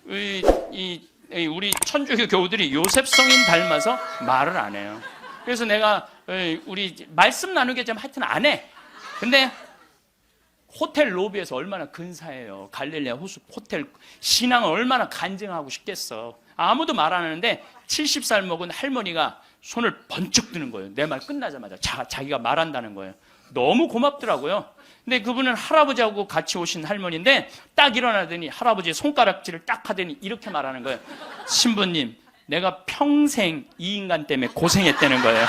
우리 천주교 교우들이 요셉 성인 닮아서 말을 안 해요. 그래서 내가 우리 말씀 나누게 좀 하여튼 안 해. 근데 호텔 로비에서 얼마나 근사해요. 갈릴레아 호수 호텔 신앙을 얼마나 간증하고 싶겠어. 아무도 말 안 하는데 70살 먹은 할머니가 손을 번쩍 드는 거예요. 내 말 끝나자마자 자기가 말한다는 거예요. 너무 고맙더라고요. 근데 그분은 할아버지하고 같이 오신 할머니인데 딱 일어나더니 할아버지의 손가락질을 딱 하더니 이렇게 말하는 거예요. 신부님, 내가 평생 이 인간 때문에 고생했다는 거예요.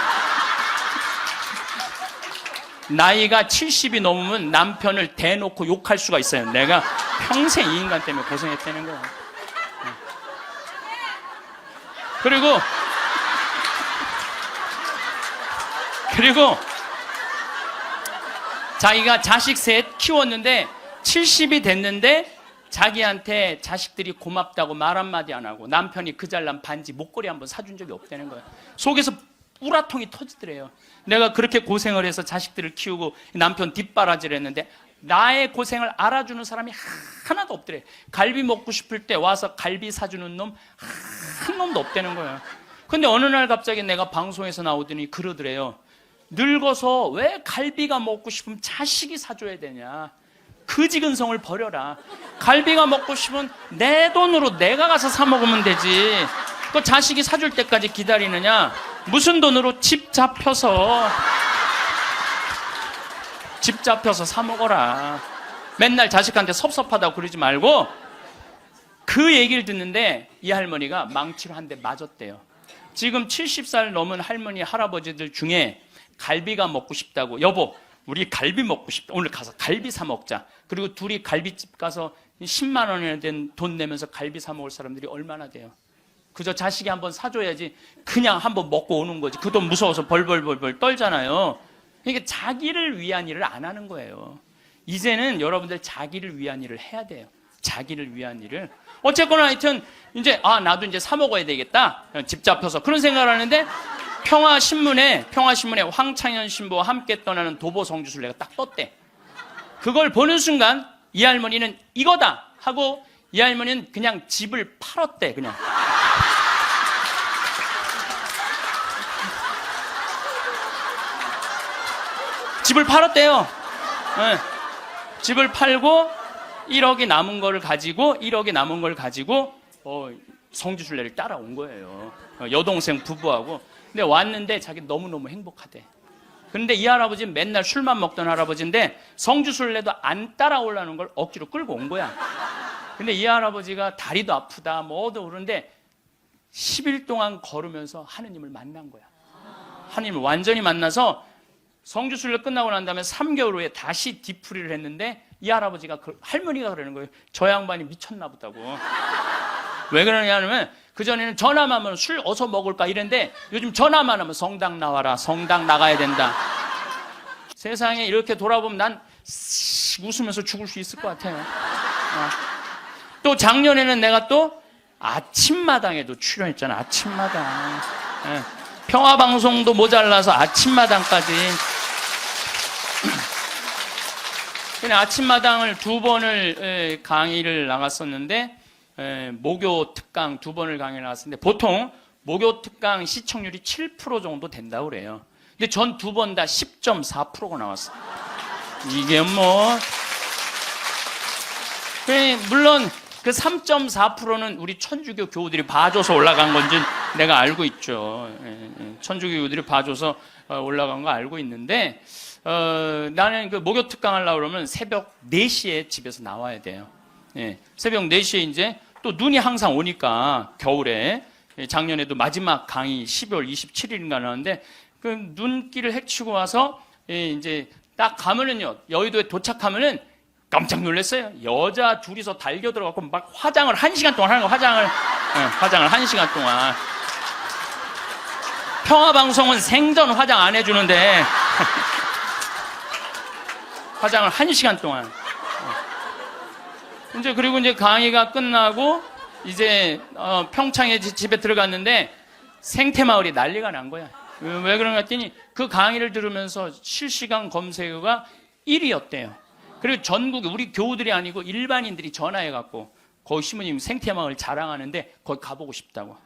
나이가 70이 넘으면 남편을 대놓고 욕할 수가 있어요. 내가 평생 이 인간 때문에 고생했다는 거예요. 그리고 자기가 자식 셋 키웠는데 70이 됐는데 자기한테 자식들이 고맙다고 말 한마디 안 하고 남편이 그 잘난 반지 목걸이 한번 사준 적이 없다는 거예요. 속에서 우라통이 터지더래요. 내가 그렇게 고생을 해서 자식들을 키우고 남편 뒷바라지를 했는데 나의 고생을 알아주는 사람이 하나도 없더래. 갈비 먹고 싶을 때 와서 갈비 사주는 놈 한 놈도 없다는 거예요. 근데 어느 날 갑자기 내가 방송에서 나오더니 그러더래요. 늙어서 왜 갈비가 먹고 싶으면 자식이 사줘야 되냐. 그지근성을 버려라. 갈비가 먹고 싶으면 내 돈으로 내가 가서 사 먹으면 되지. 그 자식이 사줄 때까지 기다리느냐. 무슨 돈으로 집 잡혀서 사 먹어라. 맨날 자식한테 섭섭하다고 그러지 말고. 그 얘기를 듣는데 이 할머니가 망치로 한 대 맞았대요. 지금 70살 넘은 할머니 할아버지들 중에 갈비가 먹고 싶다고, 여보 우리 갈비 먹고 싶다, 오늘 가서 갈비 사 먹자. 그리고 둘이 갈비집 가서 10만 원이나 된 돈 내면서 갈비 사 먹을 사람들이 얼마나 돼요. 그저 자식이 한번 사줘야지 그냥 한번 먹고 오는 거지. 그 돈 무서워서 벌벌 떨잖아요. 그러니까 자기를 위한 일을 안 하는 거예요. 이제는 여러분들 자기를 위한 일을 해야 돼요. 자기를 위한 일을. 어쨌거나 하여튼 이제 나도 이제 사 먹어야 되겠다. 집 잡혀서 그런 생각을 하는데 평화신문에 황창현 신부와 함께 떠나는 도보 성주술 내가 딱 떴대. 그걸 보는 순간 이 할머니는 이거다 하고 이 할머니는 그냥 집을 팔았대. 그냥 집을 팔았대요. 네. 집을 팔고 1억이 남은 걸 가지고 성주순례를 따라온 거예요. 여동생 부부하고. 근데 왔는데 자기 너무너무 행복하대. 그런데 이 할아버지는 맨날 술만 먹던 할아버지인데 성주순례도 안 따라오려는 걸 억지로 끌고 온 거야. 근데 이 할아버지가 다리도 아프다 뭐도 그러는데 10일 동안 걸으면서 하느님을 만난 거야. 하느님을 완전히 만나서 성주순례 끝나고 난 다음에 3개월 후에 다시 뒤풀이를 했는데 이 할아버지가 할머니가 그러는 거예요. 저 양반이 미쳤나 보다고. 왜 그러냐면 그전에는 전화만 하면 술 어서 먹을까 이랬는데 요즘 전화만 하면 성당 나와라, 성당 나가야 된다. 세상에 이렇게 돌아보면 난 웃으면서 죽을 수 있을 것 같아요. 또 작년에는 내가 또 아침마당에도 출연했잖아. 아침마당. 평화방송도 모자라서 아침마당까지. 그냥 아침마당을 2번을 강의를 나갔었는데 목요 특강 2번을 강의를 나갔었는데 보통 목요 특강 시청률이 7% 정도 된다고 그래요. 근데 전 2번 다 10.4%가 나왔어요. 이게 뭐 물론 그 3.4%는 우리 천주교 교우들이 봐줘서 올라간 건지 내가 알고 있죠. 천주교 교우들이 봐줘서 올라간 거 알고 있는데 나는 그 목요 특강 하려고 그러면 새벽 4시에 집에서 나와야 돼요. 새벽 4시에 이제 또 눈이 항상 오니까 겨울에 작년에도 마지막 강의 12월 27일인가 나왔는데 그 눈길을 헤치고 와서 이제 딱 가면은요, 여의도에 도착하면은 깜짝 놀랐어요. 여자 둘이서 달겨 들어가고 막 화장을 1시간 동안 하는 거. 화장을 1시간 동안. 평화방송은 생전 화장 안 해주는데 화장을 1시간 동안. 이제 그리고 이제 강의가 끝나고 이제 평창에 집에 들어갔는데 생태마을이 난리가 난 거야. 왜 그런가 했더니 그 강의를 들으면서 실시간 검색어가 1위였대요. 그리고 전국에 우리 교우들이 아니고 일반인들이 전화해갖고 거기 신부님 생태망을 자랑하는데 거기 가보고 싶다고.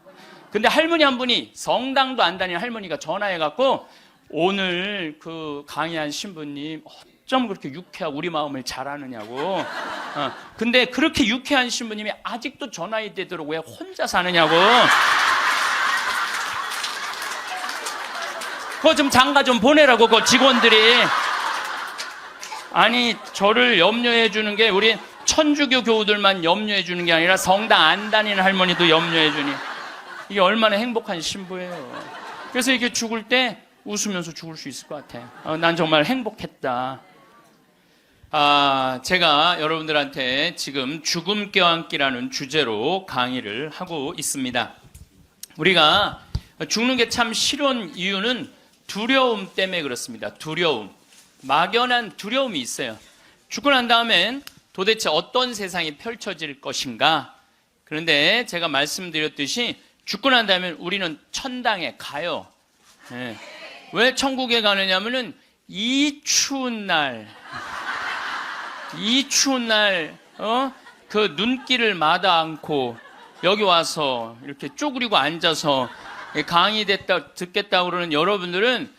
근데 할머니 한 분이, 성당도 안 다니는 할머니가 전화해갖고 오늘 그 강의한 신부님 어쩜 그렇게 유쾌하고 우리 마음을 잘 아느냐고. 근데 그렇게 유쾌한 신부님이 아직도 전화이 되도록 왜 혼자 사느냐고. 그거 좀 장가 좀 보내라고, 그 직원들이. 아니, 저를 염려해 주는 게 우리 천주교 교우들만 염려해 주는 게 아니라 성당 안 다니는 할머니도 염려해 주니 이게 얼마나 행복한 신부예요. 그래서 이게 죽을 때 웃으면서 죽을 수 있을 것 같아. 난 정말 행복했다. 제가 여러분들한테 지금 죽음 껴안기라는 주제로 강의를 하고 있습니다. 우리가 죽는 게 참 싫은 이유는 두려움 때문에 그렇습니다. 두려움. 막연한 두려움이 있어요. 죽고 난 다음엔 도대체 어떤 세상이 펼쳐질 것인가? 그런데 제가 말씀드렸듯이 죽고 난 다음에 우리는 천당에 가요. 네. 왜 천국에 가느냐면은 이 추운 날, 그 눈길을 마다 않고 여기 와서 이렇게 쪼그리고 앉아서 강의 듣겠다고 그러는 여러분들은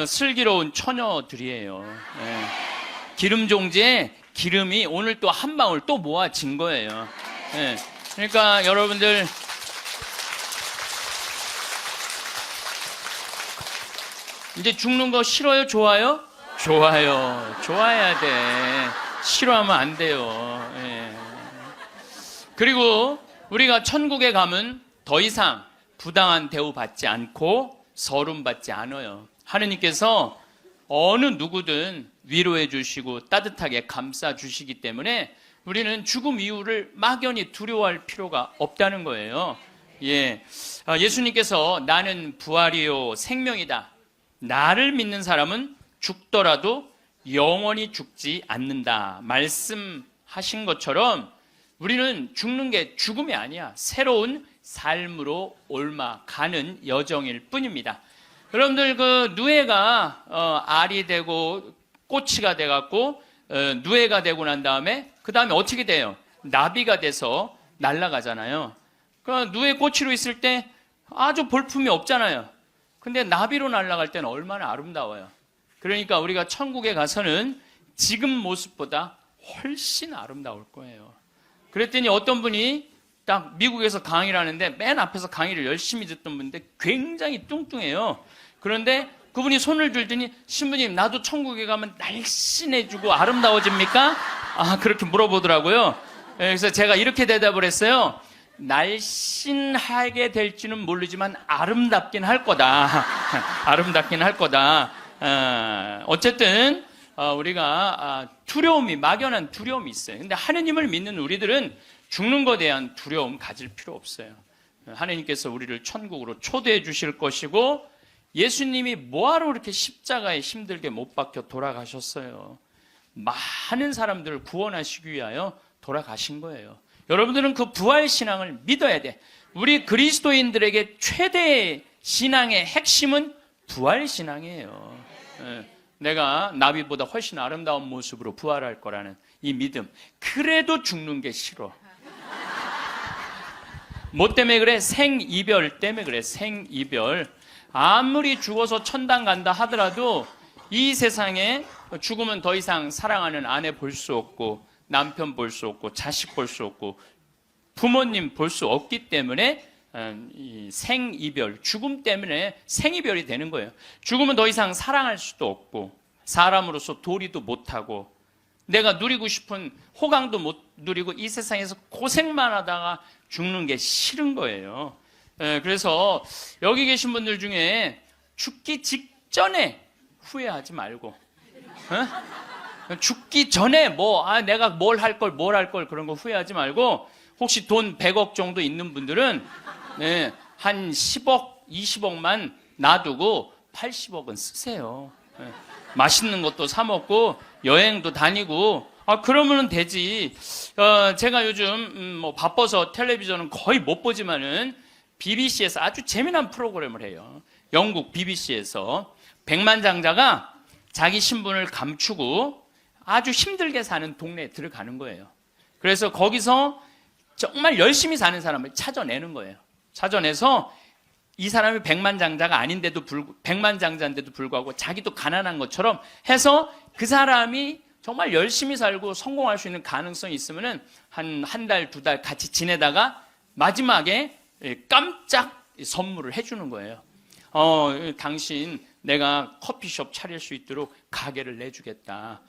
슬기로운 처녀들이에요. 네. 기름 종지에 기름이 오늘 또 한 방울 또 모아진 거예요. 네. 그러니까 여러분들 이제 죽는 거 싫어요? 좋아요? 좋아요. 좋아야 돼. 싫어하면 안 돼요. 예. 그리고 우리가 천국에 가면 더 이상 부당한 대우 받지 않고 서름 받지 않아요. 하느님께서 어느 누구든 위로해 주시고 따뜻하게 감싸 주시기 때문에 우리는 죽음 이후를 막연히 두려워할 필요가 없다는 거예요. 예. 예수님께서 나는 부활이요 생명이다. 나를 믿는 사람은 죽더라도 영원히 죽지 않는다 말씀하신 것처럼 우리는 죽는 게 죽음이 아니야. 새로운 삶으로 옮아가는 여정일 뿐입니다. 여러분들 그 누에가 알이 되고 꼬치가 돼갖고 누에가 되고 난 다음에 그 다음에 어떻게 돼요? 나비가 돼서 날아가잖아요. 그 누에 꼬치로 있을 때 아주 볼품이 없잖아요. 근데 나비로 날아갈 때는 얼마나 아름다워요. 그러니까 우리가 천국에 가서는 지금 모습보다 훨씬 아름다울 거예요. 그랬더니 어떤 분이 딱 미국에서 강의를 하는데 맨 앞에서 강의를 열심히 듣던 분인데 굉장히 뚱뚱해요. 그런데 그분이 손을 들더니 신부님 나도 천국에 가면 날씬해지고 아름다워집니까? 그렇게 물어보더라고요. 그래서 제가 이렇게 대답을 했어요. 날씬하게 될지는 모르지만 아름답긴 할 거다. 아름답긴 할 거다. 어쨌든 우리가 두려움이 막연한 두려움이 있어요. 근데 하느님을 믿는 우리들은 죽는 것에 대한 두려움 가질 필요 없어요. 하느님께서 우리를 천국으로 초대해 주실 것이고 예수님이 뭐하러 그렇게 십자가에 힘들게 못 박혀 돌아가셨어요. 많은 사람들을 구원하시기 위하여 돌아가신 거예요. 여러분들은 그 부활신앙을 믿어야 돼. 우리 그리스도인들에게 최대의 신앙의 핵심은 부활신앙이에요. 내가 나비보다 훨씬 아름다운 모습으로 부활할 거라는 이 믿음. 그래도 죽는 게 싫어. 뭐 때문에 그래? 생이별 때문에 그래. 생이별. 아무리 죽어서 천당 간다 하더라도 이 세상에 죽으면 더 이상 사랑하는 아내 볼 수 없고 남편 볼 수 없고 자식 볼 수 없고 부모님 볼 수 없기 때문에 이 생이별, 죽음 때문에 생이별이 되는 거예요. 죽으면 더 이상 사랑할 수도 없고 사람으로서 도리도 못하고 내가 누리고 싶은 호강도 못 누리고 이 세상에서 고생만 하다가 죽는 게 싫은 거예요. 그래서 여기 계신 분들 중에 죽기 직전에 후회하지 말고 죽기 전에 내가 뭘 할 걸 그런 거 후회하지 말고 혹시 돈 100억 정도 있는 분들은 한 10억, 20억만 놔두고 80억은 쓰세요. 맛있는 것도 사 먹고 여행도 다니고 그러면 되지. 제가 요즘 바빠서 텔레비전은 거의 못 보지만은 BBC에서 아주 재미난 프로그램을 해요. 영국 BBC에서 백만장자가 자기 신분을 감추고 아주 힘들게 사는 동네에 들어가는 거예요. 그래서 거기서 정말 열심히 사는 사람을 찾아내는 거예요. 찾아내서 이 사람이 백만장자인데도 불구하고 자기도 가난한 것처럼 해서 그 사람이 정말 열심히 살고 성공할 수 있는 가능성이 있으면은 한 달, 두 달 같이 지내다가 마지막에 깜짝 선물을 해주는 거예요. 당신 내가 커피숍 차릴 수 있도록 가게를 내주겠다.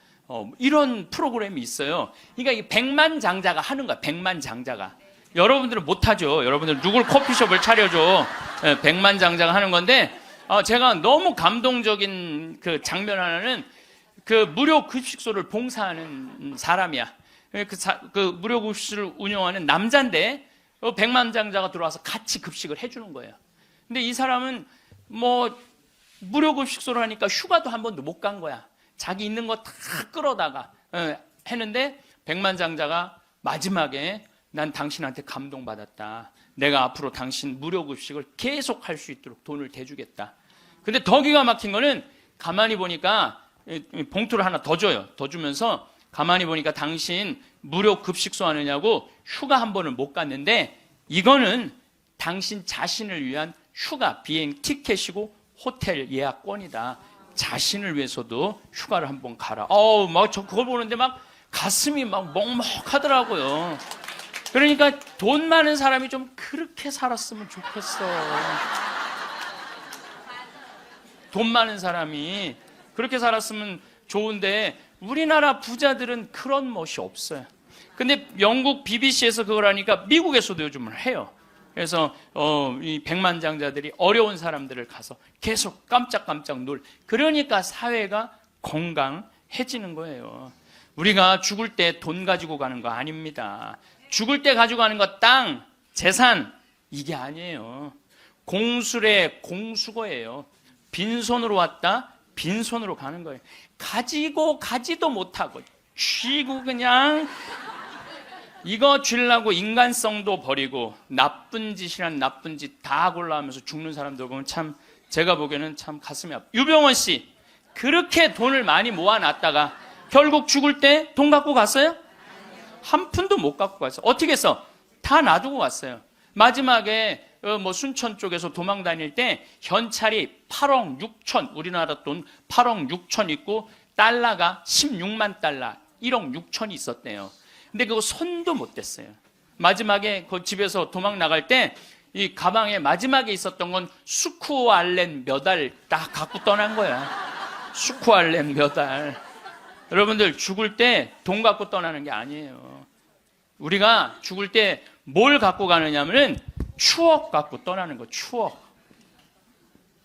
이런 프로그램이 있어요. 그러니까 이 백만장자가 하는 거야. 백만장자가. 여러분들은 못하죠. 여러분들 누굴 커피숍을 차려줘. 백만장자가 하는 건데, 제가 너무 감동적인 그 장면 하나는 그 무료 급식소를 봉사하는 사람이야. 그 무료 급식소를 운영하는 남자인데, 백만장자가 들어와서 같이 급식을 해주는 거예요. 근데 이 사람은 뭐 무료 급식소를 하니까 휴가도 한 번도 못 간 거야. 자기 있는 거 다 끌어다가 했는데 백만장자가 마지막에 난 당신한테 감동받았다. 내가 앞으로 당신 무료 급식을 계속 할 수 있도록 돈을 대주겠다. 근데 더 기가 막힌 거는 가만히 보니까 봉투를 하나 더 줘요. 더 주면서 가만히 보니까 당신 무료 급식소 하느냐고 휴가 한 번을 못 갔는데 이거는 당신 자신을 위한 휴가 비행 티켓이고 호텔 예약권이다. 자신을 위해서도 휴가를 한번 가라. 막 저 그걸 보는데 막 가슴이 막 먹먹하더라고요. 그러니까 돈 많은 사람이 좀 그렇게 살았으면 좋겠어. 돈 많은 사람이 그렇게 살았으면 좋은데 우리나라 부자들은 그런 멋이 없어요. 근데 영국 BBC에서 그걸 하니까 미국에서도 요즘은 해요. 그래서 이 백만장자들이 어려운 사람들을 가서 계속 깜짝깜짝 그러니까 사회가 건강해지는 거예요. 우리가 죽을 때 돈 가지고 가는 거 아닙니다. 죽을 때 가지고 가는 거 땅, 재산 이게 아니에요. 공술의 공수거예요. 빈손으로 왔다 빈손으로 가는 거예요. 가지고 가지도 못하고 쥐고 그냥 이거 쥐려고 인간성도 버리고 나쁜 짓이란 나쁜 짓 다 골라하면서 죽는 사람들 보면 참 제가 보기에는 참 가슴이 아파요. 유병원 씨 그렇게 돈을 많이 모아놨다가 결국 죽을 때 돈 갖고 갔어요? 한 푼도 못 갖고 갔어요. 어떻게 했어? 다 놔두고 갔어요. 마지막에 순천 쪽에서 도망 다닐 때 현찰이 8억 6천 우리나라 돈 8억 6천 있고 달러가 16만 달러 1억 6천이 있었대요. 근데 그거 손도 못 댔어요. 마지막에 그 집에서 도망 나갈 때 이 가방에 마지막에 있었던 건 수쿠알렌 몇 알 딱 갖고 떠난 거야. 수쿠알렌 몇 알. 여러분들 죽을 때 돈 갖고 떠나는 게 아니에요. 우리가 죽을 때 뭘 갖고 가느냐면은 추억 갖고 떠나는 거. 추억.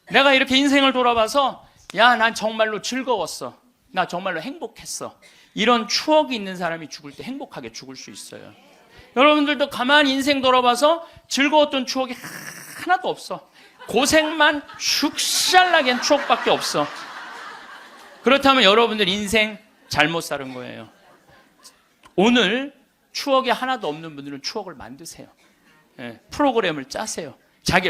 내가 이렇게 인생을 돌아봐서 야, 난 정말로 즐거웠어. 나 정말로 행복했어. 이런 추억이 있는 사람이 죽을 때 행복하게 죽을 수 있어요. 여러분들도 가만히 인생 돌아봐서 즐거웠던 추억이 하나도 없어. 고생만 슉샬나게 한 추억밖에 없어. 그렇다면 여러분들 인생 잘못 사는 거예요. 오늘 추억이 하나도 없는 분들은 추억을 만드세요. 프로그램을 짜세요.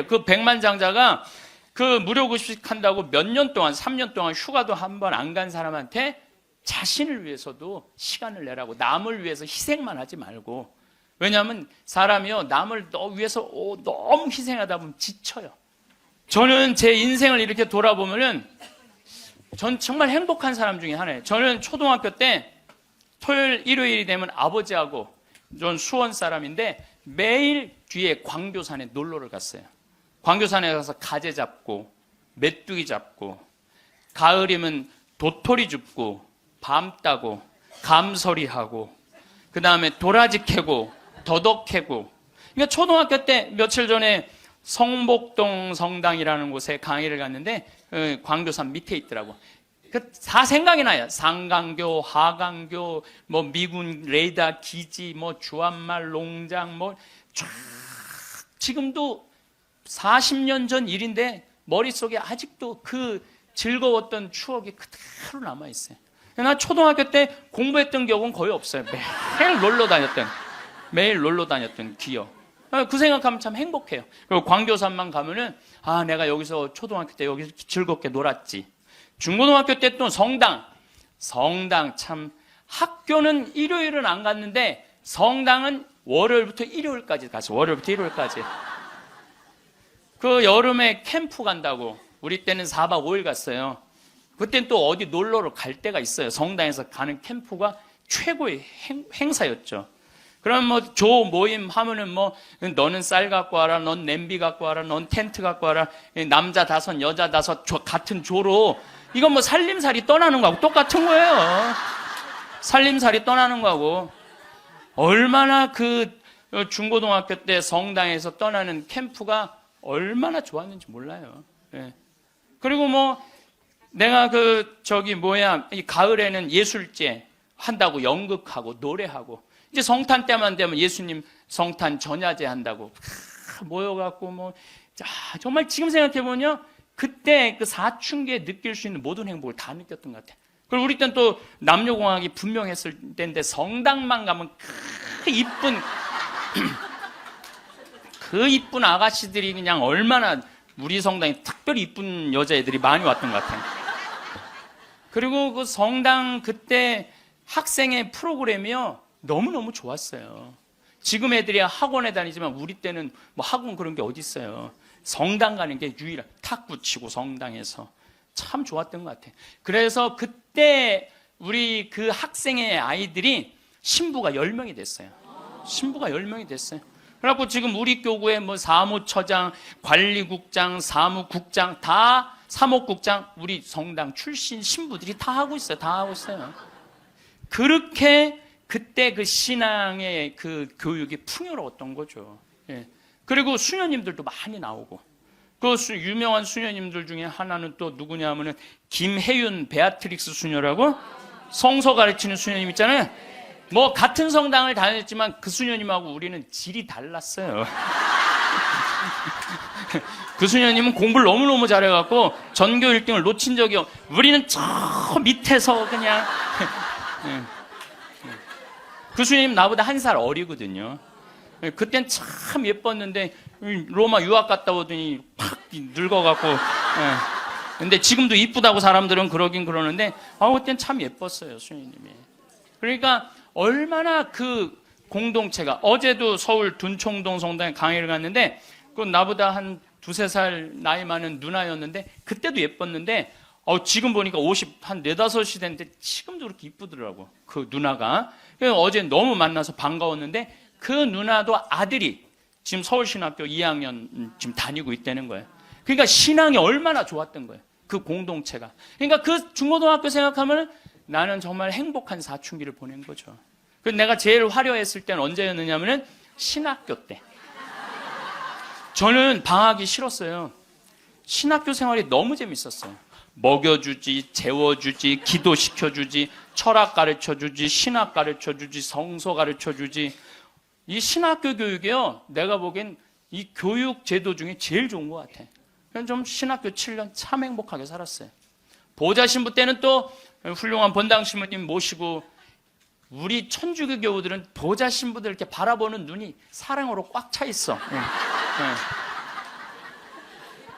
그 백만장자가 그 무료급식 한다고 몇 년 동안 3년 동안 휴가도 한 번 안 간 사람한테 자신을 위해서도 시간을 내라고 남을 위해서 희생만 하지 말고 왜냐하면 사람이요 남을 위해서 너무 희생하다 보면 지쳐요. 저는 제 인생을 이렇게 돌아보면은 전 정말 행복한 사람 중에 하나예요. 저는 초등학교 때 토요일 일요일이 되면 아버지하고 전 수원 사람인데 매일 뒤에 광교산에 놀러를 갔어요. 광교산에 가서 가재 잡고 메뚜기 잡고 가을이면 도토리 줍고 밤 따고 감서리하고 그 다음에 도라지 캐고 더덕 캐고. 그러니까 초등학교 때 며칠 전에 성복동 성당이라는 곳에 강의를 갔는데 광교산 밑에 있더라고. 다 생각이 나요. 상강교, 하강교, 미군 레이더 기지, 주한말 농장, 쫙 지금도 40년 전 일인데 머릿속에 아직도 그 즐거웠던 추억이 그대로 남아있어요. 나 초등학교 때 공부했던 기억은 거의 없어요. 매일 놀러 다녔던 기억. 그 생각하면 참 행복해요. 그리고 광교산만 가면은 내가 여기서 초등학교 때 여기서 즐겁게 놀았지. 중고등학교 때 또 성당 참 학교는 일요일은 안 갔는데 성당은 월요일부터 일요일까지 갔어요. 월요일부터 일요일까지. 그 여름에 캠프 간다고 우리 때는 4박 5일 갔어요. 그땐 또 어디 놀러를 갈 때가 있어요. 성당에서 가는 캠프가 최고의 행사였죠. 그럼 뭐 조 모임 하면은 뭐 너는 쌀 갖고 와라, 넌 냄비 갖고 와라, 넌 텐트 갖고 와라, 남자 5, 여자 5 같은 조로 이건 뭐 살림살이 떠나는 거하고 똑같은 거예요. 살림살이 떠나는 거하고. 얼마나 그 중고등학교 때 성당에서 떠나는 캠프가 얼마나 좋았는지 몰라요. 예. 그리고 뭐 내가 이 가을에는 예술제 한다고 연극하고 노래하고 이제 성탄 때만 되면 예수님 성탄 전야제 한다고 모여갖고 뭐 정말 지금 생각해보면 그때 그 사춘기에 느낄 수 있는 모든 행복을 다 느꼈던 것 같아요. 그리고 우리 때는 또 남녀공학이 분명했을 때인데 성당만 가면 그 이쁜 아가씨들이 그냥 얼마나 우리 성당에 특별히 이쁜 여자애들이 많이 왔던 것 같아요. 그리고 그 성당 그때 학생의 프로그램이요 너무너무 좋았어요. 지금 애들이 학원에 다니지만 우리 때는 뭐 학원 그런 게 어디 있어요. 성당 가는 게 유일한 탁구 치고 성당에서 참 좋았던 것 같아요. 그래서 그때 우리 그 학생의 아이들이 신부가 10명이 됐어요. 신부가 10명이 됐어요. 그래갖고 지금 우리 교구에 뭐 사무처장, 관리국장, 사무국장 다 사목국장 우리 성당 출신 신부들이 다 하고 있어요. 다 하고 있어요. 그렇게 그때 그 신앙의 그 교육이 풍요로웠던 거죠. 예. 그리고 수녀님들도 많이 나오고 그 유명한 수녀님들 중에 하나는 또 누구냐면은 김혜윤 베아트릭스 수녀라고 성서 가르치는 수녀님 있잖아요. 뭐 같은 성당을 다녔지만 그 수녀님하고 우리는 질이 달랐어요. 그 수녀님은 공부를 너무너무 잘해갖고 전교 1등을 놓친 적이 우리는 저 밑에서 그냥 그 수녀님 나보다 1살 어리거든요. 그땐 참 예뻤는데 로마 유학 갔다 오더니 팍 늙어갖고 근데 지금도 이쁘다고 사람들은 그러긴 그러는데 그땐 참 예뻤어요 수녀님이. 그러니까 얼마나 그 공동체가 어제도 서울 둔총동 성당에 강의를 갔는데 그 나보다 한 2-3살 나이 많은 누나였는데 그때도 예뻤는데 지금 보니까 50, 4-5이 됐는데 지금도 그렇게 이쁘더라고 그 누나가. 어제 너무 만나서 반가웠는데 그 누나도 아들이 지금 서울신학교 2학년 지금 다니고 있다는 거예요. 그러니까 신앙이 얼마나 좋았던 거예요. 그 공동체가. 그러니까 그 중고등학교 생각하면 나는 정말 행복한 사춘기를 보낸 거죠. 그래서 내가 제일 화려했을 때는 언제였느냐면은 신학교 때. 저는 방학이 싫었어요. 신학교 생활이 너무 재밌었어요. 먹여주지, 재워주지, 기도시켜주지, 철학 가르쳐주지, 신학 가르쳐주지, 성서 가르쳐주지. 이 신학교 교육이요, 내가 보기엔 이 교육 제도 중에 제일 좋은 것 같아. 그냥 좀 신학교 7년 참 행복하게 살았어요. 보좌 신부 때는 또 훌륭한 본당 신부님 모시고 우리 천주교 교우들은 보좌 신부들 이렇게 바라보는 눈이 사랑으로 꽉 차 있어.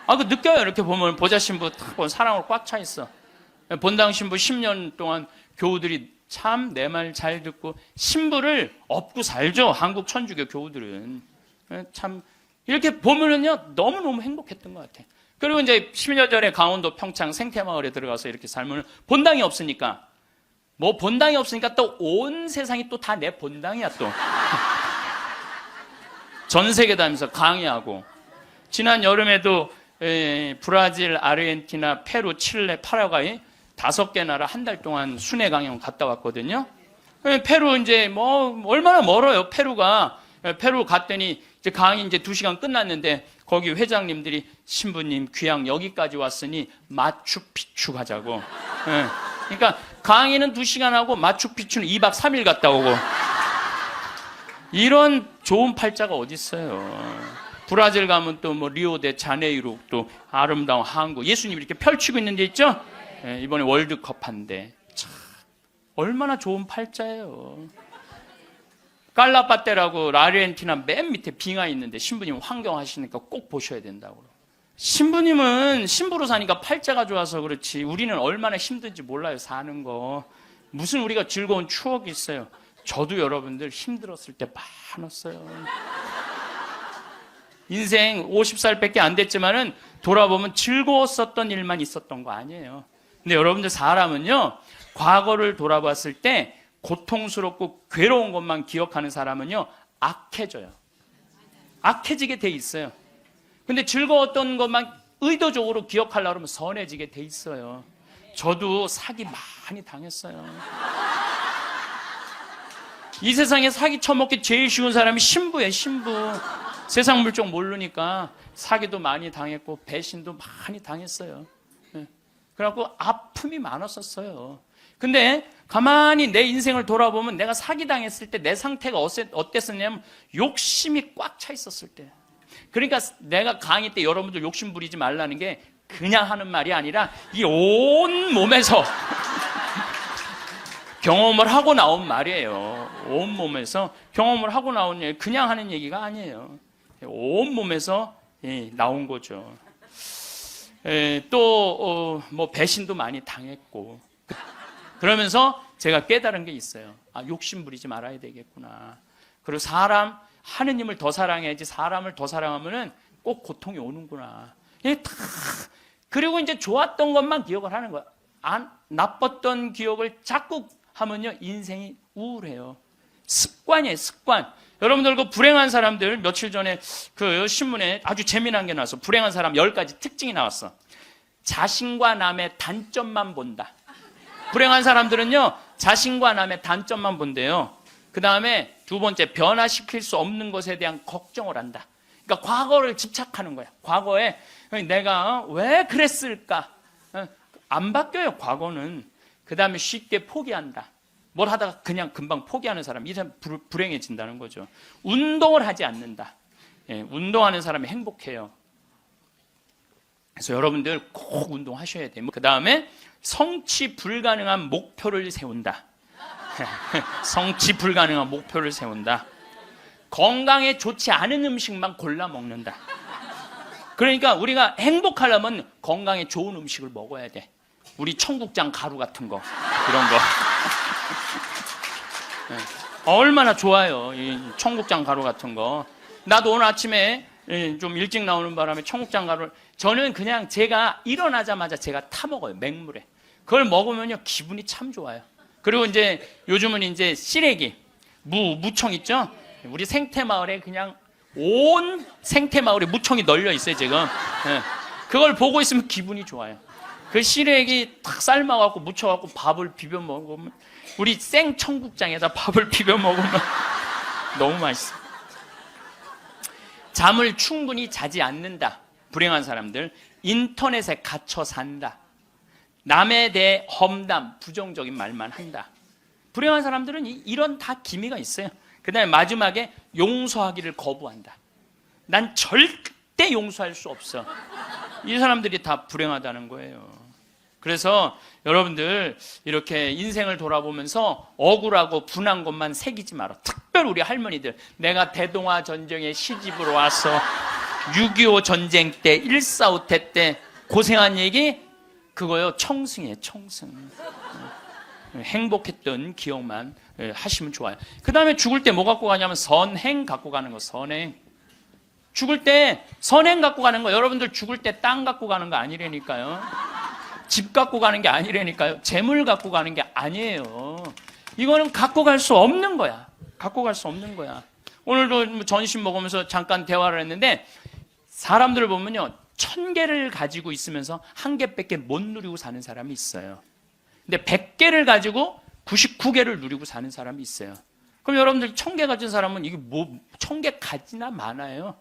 그 느껴요. 이렇게 보면 보좌 신부 딱 보면 사랑으로 꽉 차 있어. 본당 신부 10년 동안 교우들이 참 내 말 잘 듣고 신부를 업고 살죠. 한국 천주교 교우들은. 참 이렇게 보면은요 너무너무 행복했던 것 같아. 그리고 이제 10년 전에 강원도 평창 생태마을에 들어가서 이렇게 살면 본당이 없으니까 뭐 본당이 없으니까 또 온 세상이 또 다 내 본당이야 또. 전 세계 다니면서 강의하고 지난 여름에도 브라질, 아르헨티나, 페루, 칠레, 파라과이 5개 나라 한 달 동안 순회 강연 갔다 왔거든요. 페루 이제 뭐 얼마나 멀어요 페루가. 페루 갔더니 이제 강의 이제 2시간 끝났는데 거기 회장님들이 신부님 귀양 여기까지 왔으니 마추픽추 가자고. 그러니까 강의는 2시간 하고 마추픽추는 2박 3일 갔다 오고. 이런 좋은 팔자가 어디 있어요. 브라질 가면 또 뭐 리오데 자네이루 또 아름다운 항구 예수님이 이렇게 펼치고 있는 데 있죠. 이번에 월드컵 한데 참 얼마나 좋은 팔자예요. 깔라파테라고 아르헨티나 맨 밑에 빙하 있는데 신부님 환경하시니까 꼭 보셔야 된다고. 신부님은 신부로 사니까 팔자가 좋아서 그렇지 우리는 얼마나 힘든지 몰라요. 사는 거 무슨 우리가 즐거운 추억이 있어요. 저도 여러분들 힘들었을 때 많았어요. 인생 50살밖에 안 됐지만은 돌아보면 즐거웠었던 일만 있었던 거 아니에요. 근데 여러분들 사람은요, 과거를 돌아봤을 때 고통스럽고 괴로운 것만 기억하는 사람은요, 악해져요. 악해지게 돼 있어요. 근데 즐거웠던 것만 의도적으로 기억하려고 하면 선해지게 돼 있어요. 저도 사기 많이 당했어요. 이 세상에 사기 쳐먹기 제일 쉬운 사람이 신부예요, 신부. 세상 물정 모르니까 사기도 많이 당했고 배신도 많이 당했어요. 그래갖고 아픔이 많았었어요. 근데 가만히 내 인생을 돌아보면 내가 사기당했을 때 내 상태가 어땠었냐면 욕심이 꽉 차 있었을 때. 그러니까 내가 강의 때 여러분들 욕심 부리지 말라는 게 그냥 하는 말이 아니라 이 온 몸에서 경험을 하고 나온 말이에요. 온 몸에서 경험을 하고 나온 얘기, 그냥 하는 얘기가 아니에요. 온 몸에서 나온 거죠. 또 뭐 배신도 많이 당했고, 그러면서 제가 깨달은 게 있어요. 아, 욕심 부리지 말아야 되겠구나. 그리고 사람, 하느님을 더 사랑해야지 사람을 더 사랑하면은 꼭 고통이 오는구나. 그리고 이제 좋았던 것만 기억을 하는 거야. 나빴던 기억을 자꾸 하면요, 인생이 우울해요. 습관이에요, 습관. 여러분들 그 불행한 사람들, 며칠 전에 그 신문에 아주 재미난 게 나왔어. 불행한 사람 10가지 특징이 나왔어. 자신과 남의 단점만 본다. 불행한 사람들은요, 자신과 남의 단점만 본대요. 그 다음에 두 번째, 변화시킬 수 없는 것에 대한 걱정을 한다. 그러니까 과거를 집착하는 거야. 과거에 내가 왜 그랬을까? 안 바뀌어요, 과거는. 그 다음에 쉽게 포기한다. 뭘 하다가 그냥 금방 포기하는 사람, 이 사람 불행해진다는 거죠. 운동을 하지 않는다. 운동하는 사람이 행복해요. 그래서 여러분들 꼭 운동하셔야 돼요. 그 다음에 성취 불가능한 목표를 세운다. 성취 불가능한 목표를 세운다. 건강에 좋지 않은 음식만 골라 먹는다. 그러니까 우리가 행복하려면 건강에 좋은 음식을 먹어야 돼. 우리 청국장 가루 같은 거, 이런 거. 얼마나 좋아요, 이 청국장 가루 같은 거. 나도 오늘 아침에 좀 일찍 나오는 바람에 청국장 가루를, 저는 그냥 제가 일어나자마자 제가 타 먹어요, 맹물에. 그걸 먹으면요, 기분이 참 좋아요. 그리고 이제 요즘은 이제 시래기, 무청 있죠? 우리 생태마을에 그냥 온 생태마을에 무청이 널려 있어요, 지금. 그걸 보고 있으면 기분이 좋아요. 그 시래기 탁 삶아갖고 무쳐갖고 밥을 비벼 먹으면, 우리 생 청국장에다 밥을 비벼 먹으면 너무 맛있어. 잠을 충분히 자지 않는다. 불행한 사람들. 인터넷에 갇혀 산다. 남에 대해 험담, 부정적인 말만 한다. 불행한 사람들은 이런 다 기미가 있어요. 그 다음에 마지막에 용서하기를 거부한다. 난 절대 용서할 수 없어. 이 사람들이 다 불행하다는 거예요. 그래서 여러분들 이렇게 인생을 돌아보면서 억울하고 분한 것만 새기지 마라. 특별히 우리 할머니들, 내가 대동아 전쟁에 시집으로 와서 6.25 전쟁 때 1.4.5태 때 고생한 얘기, 그거요, 청승이에요, 청승. 행복했던 기억만 하시면 좋아요. 그 다음에 죽을 때 뭐 갖고 가냐면 선행 갖고 가는 거. 선행. 죽을 때 선행 갖고 가는 거. 여러분들 죽을 때 땅 갖고 가는 거 아니라니까요. 집 갖고 가는 게 아니라니까요. 재물 갖고 가는 게 아니에요. 이거는 갖고 갈 수 없는 거야. 갖고 갈 수 없는 거야. 오늘도 전심 먹으면서 잠깐 대화를 했는데, 사람들을 보면요, 1000개를 가지고 있으면서 1개밖에 못 누리고 사는 사람이 있어요. 근데 100개를 가지고 99개를 누리고 사는 사람이 있어요. 그럼 여러분들 1000개 가진 사람은 이게 뭐 1000개 가지나 많아요.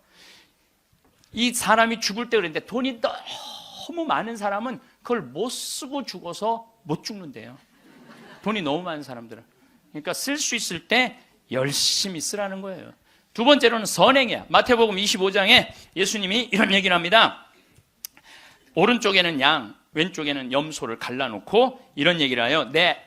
이 사람이 죽을 때 그랬는데, 돈이 너무 많은 사람은 그걸 못 쓰고 죽어서 못 죽는데요. 돈이 너무 많은 사람들은. 그러니까 쓸 수 있을 때 열심히 쓰라는 거예요. 두 번째로는 선행이야. 마태복음 25장에 예수님이 이런 얘기를 합니다. 오른쪽에는 양, 왼쪽에는 염소를 갈라놓고 이런 얘기를 해요. 내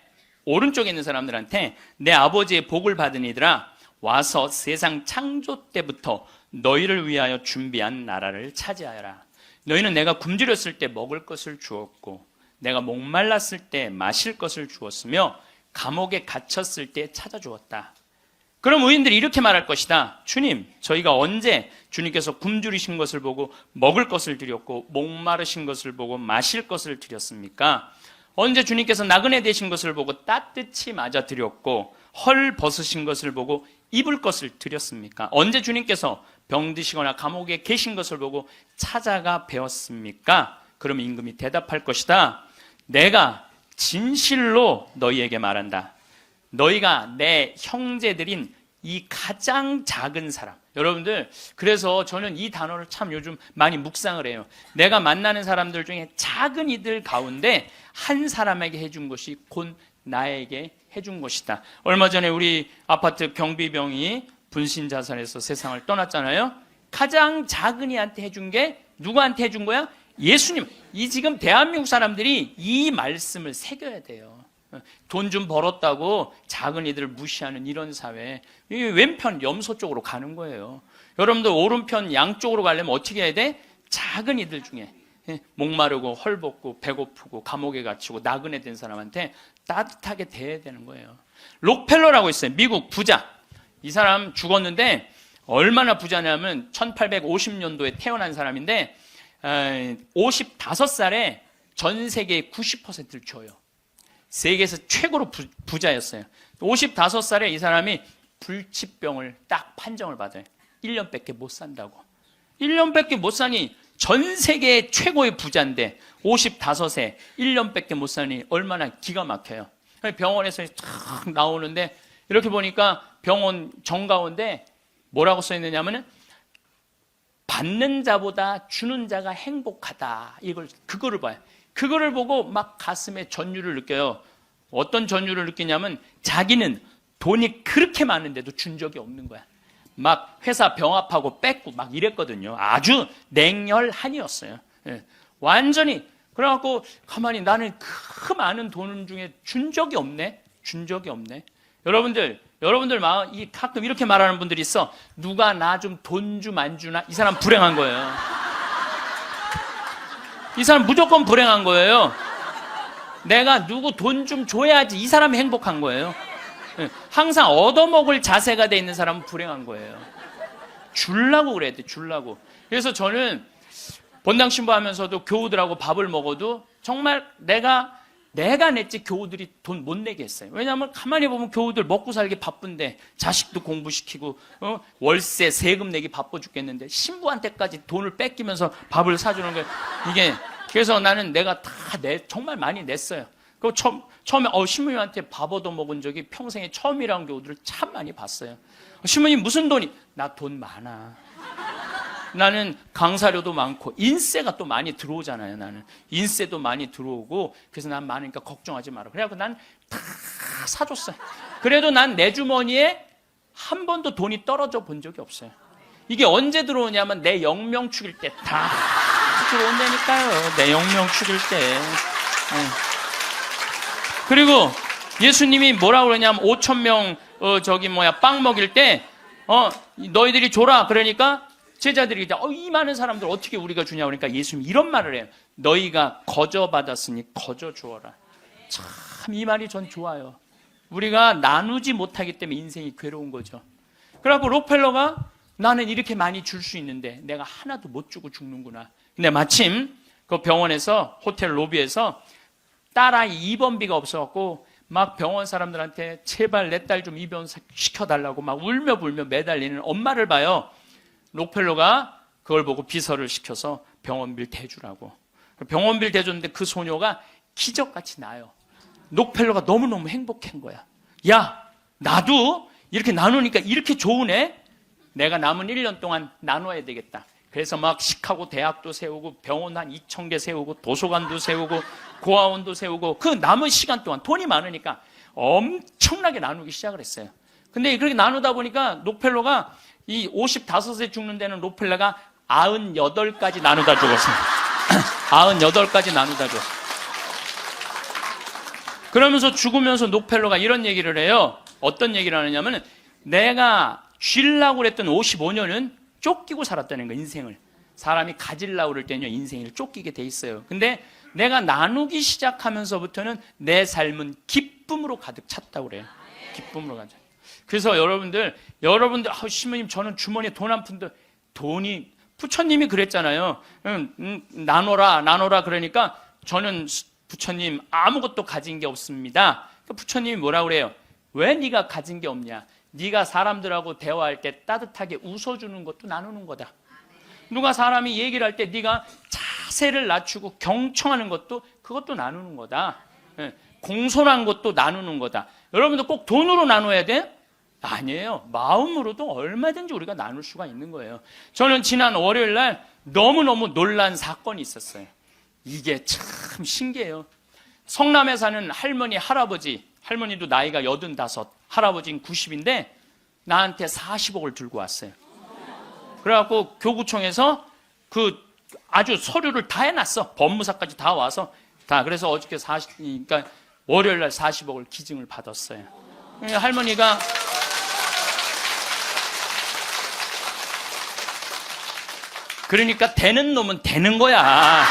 오른쪽에 있는 사람들한테, 내 아버지의 복을 받은 이들아, 와서 세상 창조 때부터 너희를 위하여 준비한 나라를 차지하여라. 너희는 내가 굶주렸을 때 먹을 것을 주었고, 내가 목말랐을 때 마실 것을 주었으며, 감옥에 갇혔을 때 찾아주었다. 그럼 의인들이 이렇게 말할 것이다. 주님, 저희가 언제 주님께서 굶주리신 것을 보고 먹을 것을 드렸고 목마르신 것을 보고 마실 것을 드렸습니까? 언제 주님께서 나그네 되신 것을 보고 따뜻히 맞아 드렸고 헐 벗으신 것을 보고 입을 것을 드렸습니까? 언제 주님께서 병드시거나 감옥에 계신 것을 보고 찾아가 배웠습니까? 그러면 임금이 대답할 것이다. 내가 진실로 너희에게 말한다. 너희가 내 형제들인 이 가장 작은 사람. 여러분들, 그래서 저는 이 단어를 참 요즘 많이 묵상을 해요. 내가 만나는 사람들 중에 작은 이들 가운데 한 사람에게 해준 것이 곧 나에게 해준 것이다. 얼마 전에 우리 아파트 경비병이 분신자살해서 세상을 떠났잖아요. 가장 작은 이한테 해준 게 누구한테 해준 거야? 예수님. 이 지금 대한민국 사람들이 이 말씀을 새겨야 돼요. 돈 좀 벌었다고 작은 이들을 무시하는 이런 사회, 이게 왼편 염소 쪽으로 가는 거예요. 여러분들 오른편 양쪽으로 가려면 어떻게 해야 돼? 작은 이들 중에 목마르고 헐벗고 배고프고 감옥에 갇히고 나그네 된 사람한테 따뜻하게 대해야 되는 거예요. 록펠러라고 있어요. 미국 부자. 이 사람 죽었는데 얼마나 부자냐면 1850년도에 태어난 사람인데 55살에 전 세계의 90%를 줘요. 세계에서 최고로 부자였어요. 55살에 이 사람이 불치병을 딱 판정을 받아요. 1년밖에 못 산다고. 1년밖에 못 사니 전 세계 최고의 부자인데 55세 1년밖에 못 사니 얼마나 기가 막혀요. 병원에서 탁 나오는데 이렇게 보니까 병원 정가운데 뭐라고 써 있느냐면은 받는 자보다 주는 자가 행복하다. 그거를 봐요. 그거를 보고 막 가슴에 전율을 느껴요. 어떤 전율을 느끼냐면 자기는 돈이 그렇게 많은데도 준 적이 없는 거야. 막 회사 병합하고 뺏고 막 이랬거든요. 아주 냉혈한이었어요. 예. 완전히. 그래갖고 가만히 나는 그 많은 돈 중에 준 적이 없네. 준 적이 없네. 여러분들 마음, 가끔 이렇게 말하는 분들이 있어. 누가 나 좀 돈 좀 안 주나? 이 사람 불행한 거예요. 이 사람 무조건 불행한 거예요. 내가 누구 돈 좀 줘야지 이 사람이 행복한 거예요. 항상 얻어먹을 자세가 돼 있는 사람은 불행한 거예요. 주려고 그래야 돼, 주려고. 그래서 저는 본당 신부하면서도 교우들하고 밥을 먹어도 정말 내가 냈지 교우들이 돈 못 내게 했어요. 왜냐하면 가만히 보면 교우들 먹고 살기 바쁜데 자식도 공부시키고 월세 세금 내기 바빠 죽겠는데 신부한테까지 돈을 뺏기면서 밥을 사주는 거예요. 이게 그래서 나는 내가 다 정말 많이 냈어요. 그 처음에 신부님한테 밥 얻어 먹은 적이 평생에 처음이라는 교우들을 참 많이 봤어요. 신부님 무슨 돈이? 나 돈 많아. 나는 강사료도 많고 인세가 또 많이 들어오잖아요. 나는 인세도 많이 들어오고 그래서 난 많으니까 걱정하지 마라. 그래갖고 난 다 사줬어요. 그래도 난 내 주머니에 한 번도 돈이 떨어져 본 적이 없어요. 이게 언제 들어오냐면 내 영명 축일 때 다 들어온다니까요. 내 영명 축일 때. 그리고 예수님이 뭐라고 그러냐면 5,000명 빵 먹일 때 너희들이 줘라. 그러니까 제자들이 이 많은 사람들 어떻게 우리가 주냐 그러니까 예수님이 이런 말을 해요. 너희가 거저 받았으니 거저 주어라. 참 이 말이 전 좋아요. 우리가 나누지 못하기 때문에 인생이 괴로운 거죠. 그래갖고 록펠러가 나는 이렇게 많이 줄 수 있는데 내가 하나도 못 주고 죽는구나. 근데 마침 그 병원에서 호텔 로비에서 딸아이 입원비가 없어갖고 막 병원 사람들한테 제발 내 딸 좀 입원 시켜달라고 막 울며 불며 매달리는 엄마를 봐요. 록펠러가 그걸 보고 비서를 시켜서 병원비를 대주라고. 병원비를 대줬는데 그 소녀가 기적같이 나요. 록펠러가 너무너무 행복한 거야. 야, 나도 이렇게 나누니까 이렇게 좋으네? 내가 남은 1년 동안 나눠야 되겠다. 그래서 막 시카고 대학도 세우고 병원 한 2,000개 세우고 도서관도 세우고 고아원도 세우고 그 남은 시간 동안 돈이 많으니까 엄청나게 나누기 시작을 했어요. 근데 그렇게 나누다 보니까 록펠러가 이 55세 죽는 데는 록펠러가 98까지 나누다 죽었어요. 98까지 나누다 죽었어요. 그러면서 죽으면서 록펠러가 이런 얘기를 해요. 어떤 얘기를 하느냐면 내가 쥐려고 그랬던 55년은 쫓기고 살았다는 거예요. 인생을. 사람이 가지려고 그럴 때는요 인생을 쫓기게 돼 있어요. 근데 내가 나누기 시작하면서부터는 내 삶은 기쁨 기쁨으로 가득 찼다고 그래요. 기쁨으로 가득. 그래서 여러분들 신부님 저는 주머니에 돈 한 푼도 돈이 부처님이 그랬잖아요. 나눠라 그러니까 저는 부처님 아무것도 가진 게 없습니다. 부처님이 뭐라 그래요? 왜 네가 가진 게 없냐? 네가 사람들하고 대화할 때 따뜻하게 웃어주는 것도 나누는 거다. 누가 사람이 얘기를 할 때 네가 자세를 낮추고 경청하는 것도 그것도 나누는 거다. 공손한 것도 나누는 거다. 여러분들 꼭 돈으로 나눠야 돼? 아니에요. 마음으로도 얼마든지 우리가 나눌 수가 있는 거예요. 저는 지난 월요일 날 너무너무 놀란 사건이 있었어요. 이게 참 신기해요. 성남에 사는 할머니, 할머니도 나이가 85, 할아버지는 90인데 나한테 40억을 들고 왔어요. 그래갖고 교구청에서 아주 서류를 다 해놨어. 법무사까지 다 와서 그래서 어저께 그러니까 월요일 날 40억을 기증을 받았어요. 할머니가 그러니까 되는 놈은 되는 거야.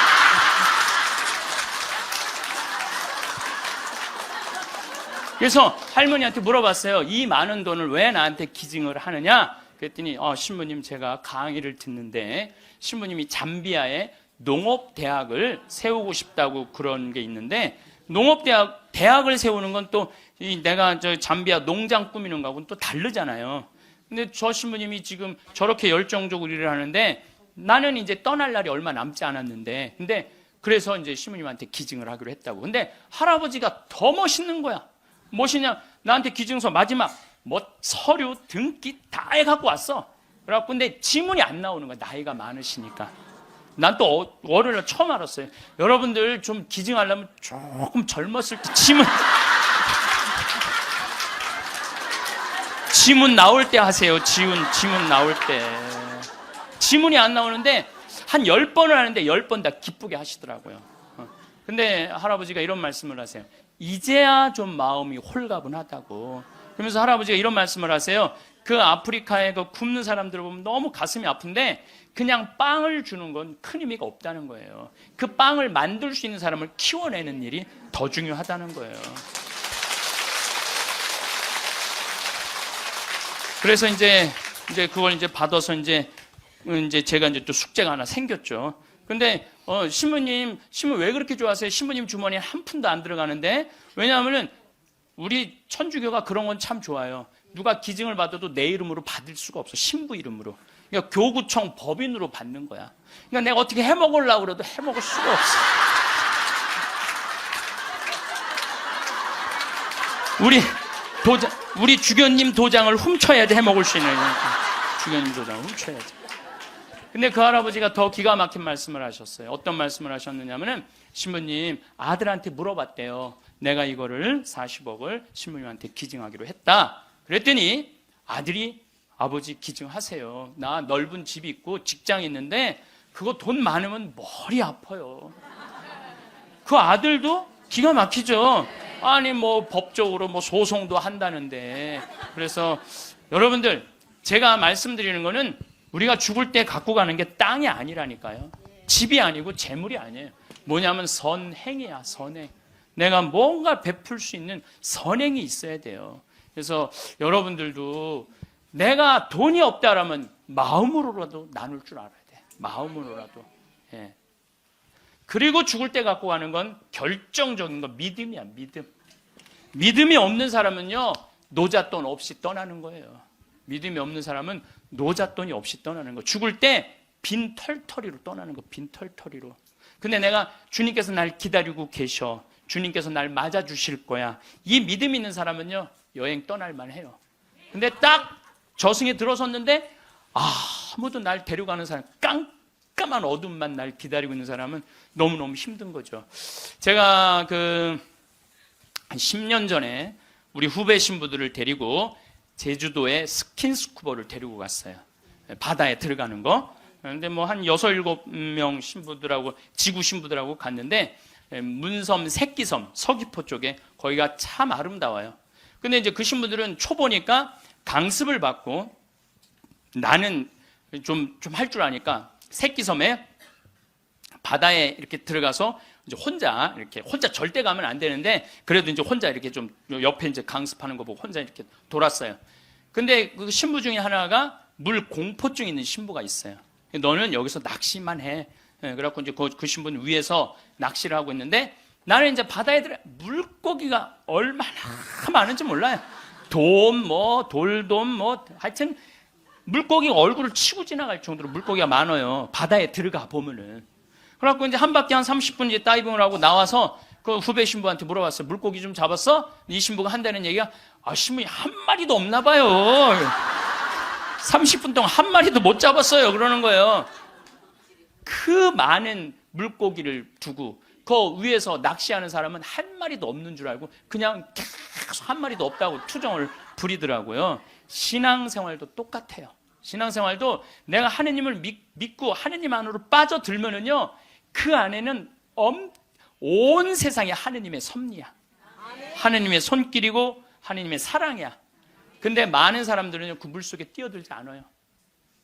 그래서 할머니한테 물어봤어요. 이 많은 돈을 왜 나한테 기증을 하느냐? 그랬더니 신부님 제가 강의를 듣는데 신부님이 잠비아에 농업대학을 세우고 싶다고 그런 게 있는데 대학을 세우는 건 또 내가 잠비아 농장 꾸미는 거하고는 또 다르잖아요. 근데 저 신부님이 지금 저렇게 열정적으로 일을 하는데 나는 이제 떠날 날이 얼마 남지 않았는데 근데 그래서 이제 신부님한테 기증을 하기로 했다고. 근데 할아버지가 더 멋있는 거야. 무엇이냐? 나한테 기증서 마지막 서류 등기 다 해갖고 왔어. 그래갖고 근데 지문이 안 나오는 거야. 나이가 많으시니까. 난 또 월요일날 처음 알았어요. 여러분들 좀 기증하려면 조금 젊었을 때 지문 나올 때 하세요. 지문 나올 때. 지문이 안 나오는데 한 10번을 하는데 10번 다 기쁘게 하시더라고요. 근데 할아버지가 이런 말씀을 하세요. 이제야 좀 마음이 홀가분하다고. 그러면서 할아버지가 이런 말씀을 하세요. 그 아프리카에 굶는 사람들을 보면 너무 가슴이 아픈데 그냥 빵을 주는 건 큰 의미가 없다는 거예요. 그 빵을 만들 수 있는 사람을 키워내는 일이 더 중요하다는 거예요. 그래서 이제 그걸 이제 받아서 이제 제가 이제 또 숙제가 하나 생겼죠. 근데 신부님 왜 그렇게 좋아하세요? 신부님 주머니에 한 푼도 안 들어가는데 왜냐하면은 우리 천주교가 그런 건 참 좋아요. 누가 기증을 받아도 내 이름으로 받을 수가 없어. 신부 이름으로. 그러니까 교구청 법인으로 받는 거야. 그러니까 내가 어떻게 해먹으려고 그래도 해먹을 수가 없어. 우리 주교님 도장을 훔쳐야지 해먹을 수 있는 거니까. 주교님 도장을 훔쳐야지. 근데 그 할아버지가 더 기가 막힌 말씀을 하셨어요. 어떤 말씀을 하셨느냐면은 신부님 아들한테 물어봤대요. 내가 이거를 40억을 신부님한테 기증하기로 했다. 그랬더니 아들이 아버지 기증하세요. 나 넓은 집이 있고 직장이 있는데 그거 돈 많으면 머리 아파요. 그 아들도 기가 막히죠. 아니 법적으로 소송도 한다는데. 그래서 여러분들 제가 말씀드리는 거는 우리가 죽을 때 갖고 가는 게 땅이 아니라니까요. 집이 아니고 재물이 아니에요. 뭐냐면 선행이야. 선행. 내가 뭔가 베풀 수 있는 선행이 있어야 돼요. 그래서 여러분들도 내가 돈이 없다라면 마음으로라도 나눌 줄 알아야 돼. 마음으로라도. 예. 그리고 죽을 때 갖고 가는 건 결정적인 건 믿음이야. 믿음이 없는 사람은요 노잣돈 없이 떠나는 거예요. 믿음이 없는 사람은 노잣돈이 없이 떠나는 거. 죽을 때 빈털터리로 떠나는 거. 빈털터리로. 근데 내가 주님께서 날 기다리고 계셔. 주님께서 날 맞아주실 거야. 이 믿음 있는 사람은요 여행 떠날만 해요. 근데 딱 저승에 들어섰는데 아무도 날 데려가는 사람, 깜깜한 어둠만 날 기다리고 있는 사람은 너무너무 힘든 거죠. 제가 한 10년 전에 우리 후배 신부들을 데리고 제주도에 스킨스쿠버를 데리고 갔어요. 바다에 들어가는 거. 근데 한 6, 7명 신부들하고 지구 신부들하고 갔는데 문섬, 새끼섬, 서귀포 쪽에 거기가 참 아름다워요. 근데 이제 그 신부들은 초보니까 강습을 받고 나는 좀 할 줄 아니까 새끼섬에 바다에 이렇게 들어가서 이제 혼자 절대 가면 안 되는데 그래도 이제 혼자 이렇게 좀 옆에 이제 강습하는 거 보고 혼자 이렇게 돌았어요. 근데 그 신부 중에 하나가 물 공포증 있는 신부가 있어요. 너는 여기서 낚시만 해. 그래갖고 이제 그 신부는 위에서 낚시를 하고 있는데 나는 이제 바다에 들어 물고기가 얼마나 많은지 몰라요. 돌돔 하여튼 물고기가 얼굴을 치고 지나갈 정도로 물고기가 많아요. 바다에 들어가 보면은. 그래갖고 이제 한 바퀴 한 30분 이제 다이빙을 하고 나와서 그 후배 신부한테 물어봤어요. 물고기 좀 잡았어? 이 신부가 한다는 얘기가 신부님 한 마리도 없나 봐요. 30분 동안 한 마리도 못 잡았어요. 그러는 거예요. 그 많은 물고기를 두고 그 위에서 낚시하는 사람은 한 마리도 없는 줄 알고 그냥 계속 한 마리도 없다고 투정을 부리더라고요. 신앙생활도 똑같아요. 신앙생활도 내가 하느님을 믿고 하느님 안으로 빠져들면은요, 그 안에는 온 세상이 하느님의 섭리야. 하느님의 손길이고 하느님의 사랑이야. 근데 많은 사람들은 그 물속에 뛰어들지 않아요.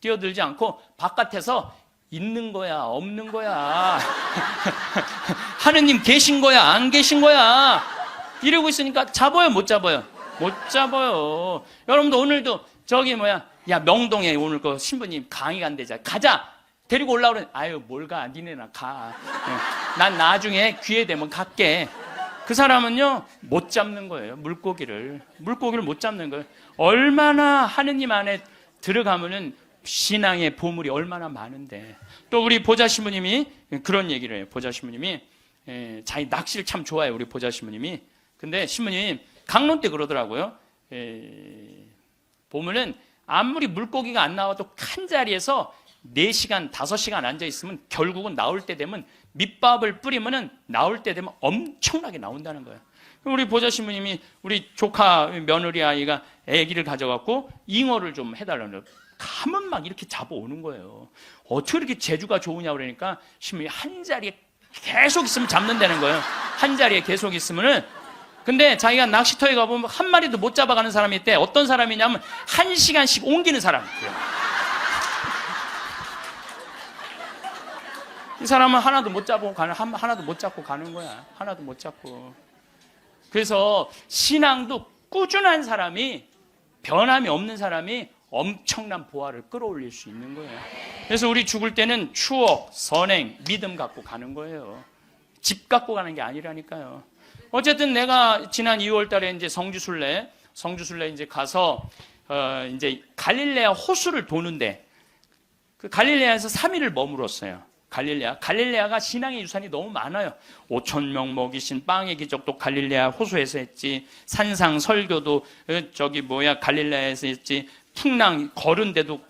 뛰어들지 않고 바깥에서 있는 거야, 없는 거야. 하느님 계신 거야, 안 계신 거야. 이러고 있으니까 잡아요, 못 잡아요? 못 잡아요. 여러분도 오늘도 야, 명동에 오늘 그 신부님 강의 간대자. 가자! 데리고 올라오래 아유, 뭘 가. 니네나 가. 난 나중에 기회 되면 갈게. 그 사람은요, 못 잡는 거예요. 물고기를 못 잡는 거예요. 얼마나 하느님 안에 들어가면은 신앙의 보물이 얼마나 많은데. 또 우리 보자 신부님이 그런 얘기를 해요. 보자 신부님이 자기 낚시를 참 좋아해요. 우리 보자 신부님이. 근데 신부님 강론 때 그러더라고요. 보면은 아무리 물고기가 안 나와도 한 자리에서 4시간, 5시간 앉아있으면 결국은 나올 때 되면 밑밥을 뿌리면은 나올 때 되면 엄청나게 나온다는 거예요. 우리 보자 신부님이 우리 조카 며느리 아이가 아기를 가져갖고 잉어를 좀 해달라는 거예요. 가면 막 이렇게 잡아오는 거예요. 어떻게 이렇게 재주가 좋으냐 그러니까 신부님이 한 자리에 계속 있으면 잡는다는 거예요. 한 자리에 계속 있으면은. 근데 자기가 낚시터에 가보면 한 마리도 못 잡아가는 사람이 있대. 어떤 사람이냐면 1시간씩 옮기는 사람이에요. 이 사람은 하나도 못 잡고 가는 거야. 하나도 못 잡고. 그래서 신앙도 꾸준한 사람이, 변함이 없는 사람이 엄청난 보화를 끌어올릴 수 있는 거예요. 그래서 우리 죽을 때는 추억, 선행, 믿음 갖고 가는 거예요. 집 갖고 가는 게 아니라니까요. 어쨌든 내가 지난 2월 달에 이제 성주순례 이제 가서, 이제 갈릴레아 호수를 도는데, 그 갈릴레아에서 3일을 머물었어요. 갈릴레아가 신앙의 유산이 너무 많아요. 5,000명 먹이신 빵의 기적도 갈릴레아 호수에서 했지. 산상 설교도 갈릴레아에서 했지. 풍랑 걸은 데도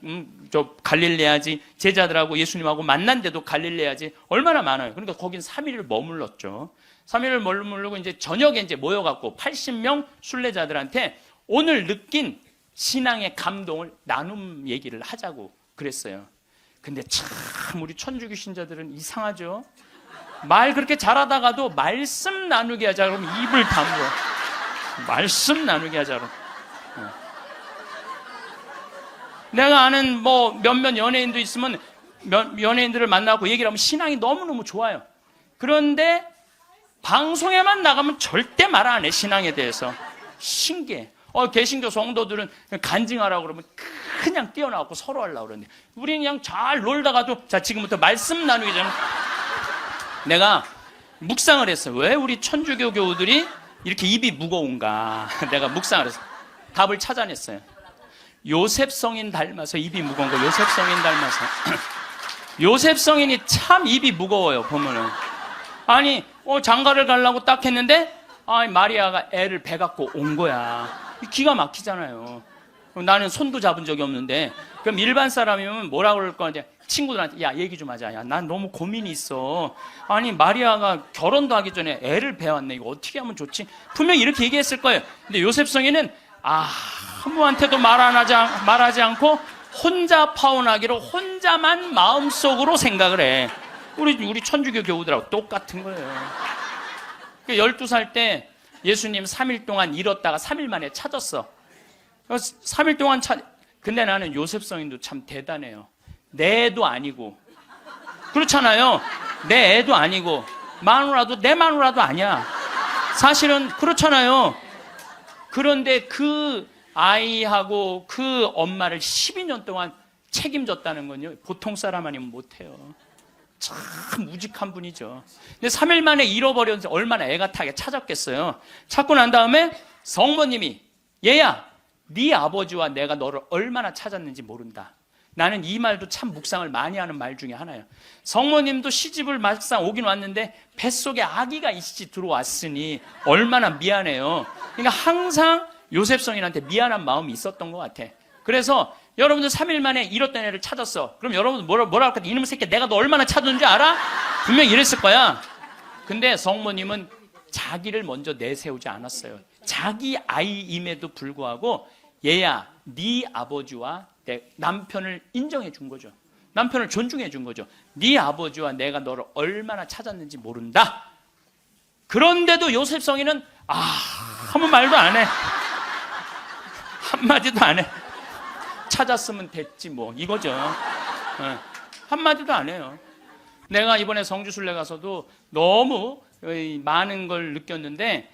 갈릴레아지. 제자들하고 예수님하고 만난 데도 갈릴레아지. 얼마나 많아요. 그러니까 거긴 3일을 머물렀죠. 3일을 머무르고 이제 저녁에 이제 모여갖고 80명 순례자들한테 오늘 느낀 신앙의 감동을 나눔 얘기를 하자고 그랬어요. 근데 참 우리 천주교 신자들은 이상하죠. 말 그렇게 잘하다가도 말씀 나누게 하자 그러면 입을 다물어. 말씀 나누게 하자 그러면. 내가 아는 몇몇 연예인도 있으면 연예인들을 만나고 얘기를 하면 신앙이 너무너무 좋아요. 그런데 방송에만 나가면 절대 말 안 해. 신앙에 대해서. 신기해. 개신교 성도들은 간증하라고 그러면 그냥 뛰어나고 서로 하려고 그러는데 우리는 그냥 잘 놀다가도 자 지금부터 말씀 나누기 전에 내가 묵상을 했어요. 왜 우리 천주교 교우들이 이렇게 입이 무거운가. 내가 묵상을 했어요. 답을 찾아냈어요. 요셉 성인 닮아서 입이 무거운 거. 요셉 성인 닮아서. 요셉 성인이 참 입이 무거워요. 보면은 아니 장가를 가려고 딱 했는데 마리아가 애를 배 갖고 온 거야. 기가 막히잖아요. 나는 손도 잡은 적이 없는데 그럼 일반 사람이면 뭐라 그럴 거냐. 친구들한테 야 얘기 좀 하자. 야, 난 너무 고민이 있어. 아니 마리아가 결혼도 하기 전에 애를 배웠네. 이거 어떻게 하면 좋지? 분명히 이렇게 얘기했을 거예요. 근데 요셉 성인은 아무한테도 말하지 않고 혼자 파혼하기로 혼자만 마음속으로 생각을 해. 우리 천주교 교우들하고 똑같은 거예요. 12살 때 예수님 3일 동안 잃었다가 3일 만에 찾았어. 3일 동안 근데 나는 요셉 성인도 참 대단해요. 내 애도 아니고. 그렇잖아요. 내 애도 아니고. 마누라도 내 마누라도 아니야. 사실은 그렇잖아요. 그런데 그 아이하고 그 엄마를 12년 동안 책임졌다는 건요, 보통 사람 아니면 못해요. 참 우직한 분이죠. 근데 3일 만에 잃어버렸는데 얼마나 애가 타게 찾았겠어요. 찾고 난 다음에 성모님이, 얘야, 네 아버지와 내가 너를 얼마나 찾았는지 모른다. 나는 이 말도 참 묵상을 많이 하는 말 중에 하나예요. 성모님도 시집을 막상 오긴 왔는데 뱃속에 아기가 이씨 들어왔으니 얼마나 미안해요. 그러니까 항상 요셉성인한테 미안한 마음이 있었던 것 같아. 그래서 여러분들 3일 만에 잃었던 애를 찾았어. 그럼 여러분들 뭐라 할까? 이놈의 새끼 내가 너 얼마나 찾았는지 알아? 분명히 이랬을 거야. 근데 성모님은 자기를 먼저 내세우지 않았어요. 자기 아이임에도 불구하고 얘야, 네 아버지와 내 남편을 인정해 준 거죠. 남편을 존중해 준 거죠. 네 아버지와 내가 너를 얼마나 찾았는지 모른다. 그런데도 요셉 성인은 아무 말도 안 해. 한마디도 안 해. 찾았으면 됐지 뭐 이거죠. 한마디도 안 해요. 내가 이번에 성주순례 가서도 너무 많은 걸 느꼈는데,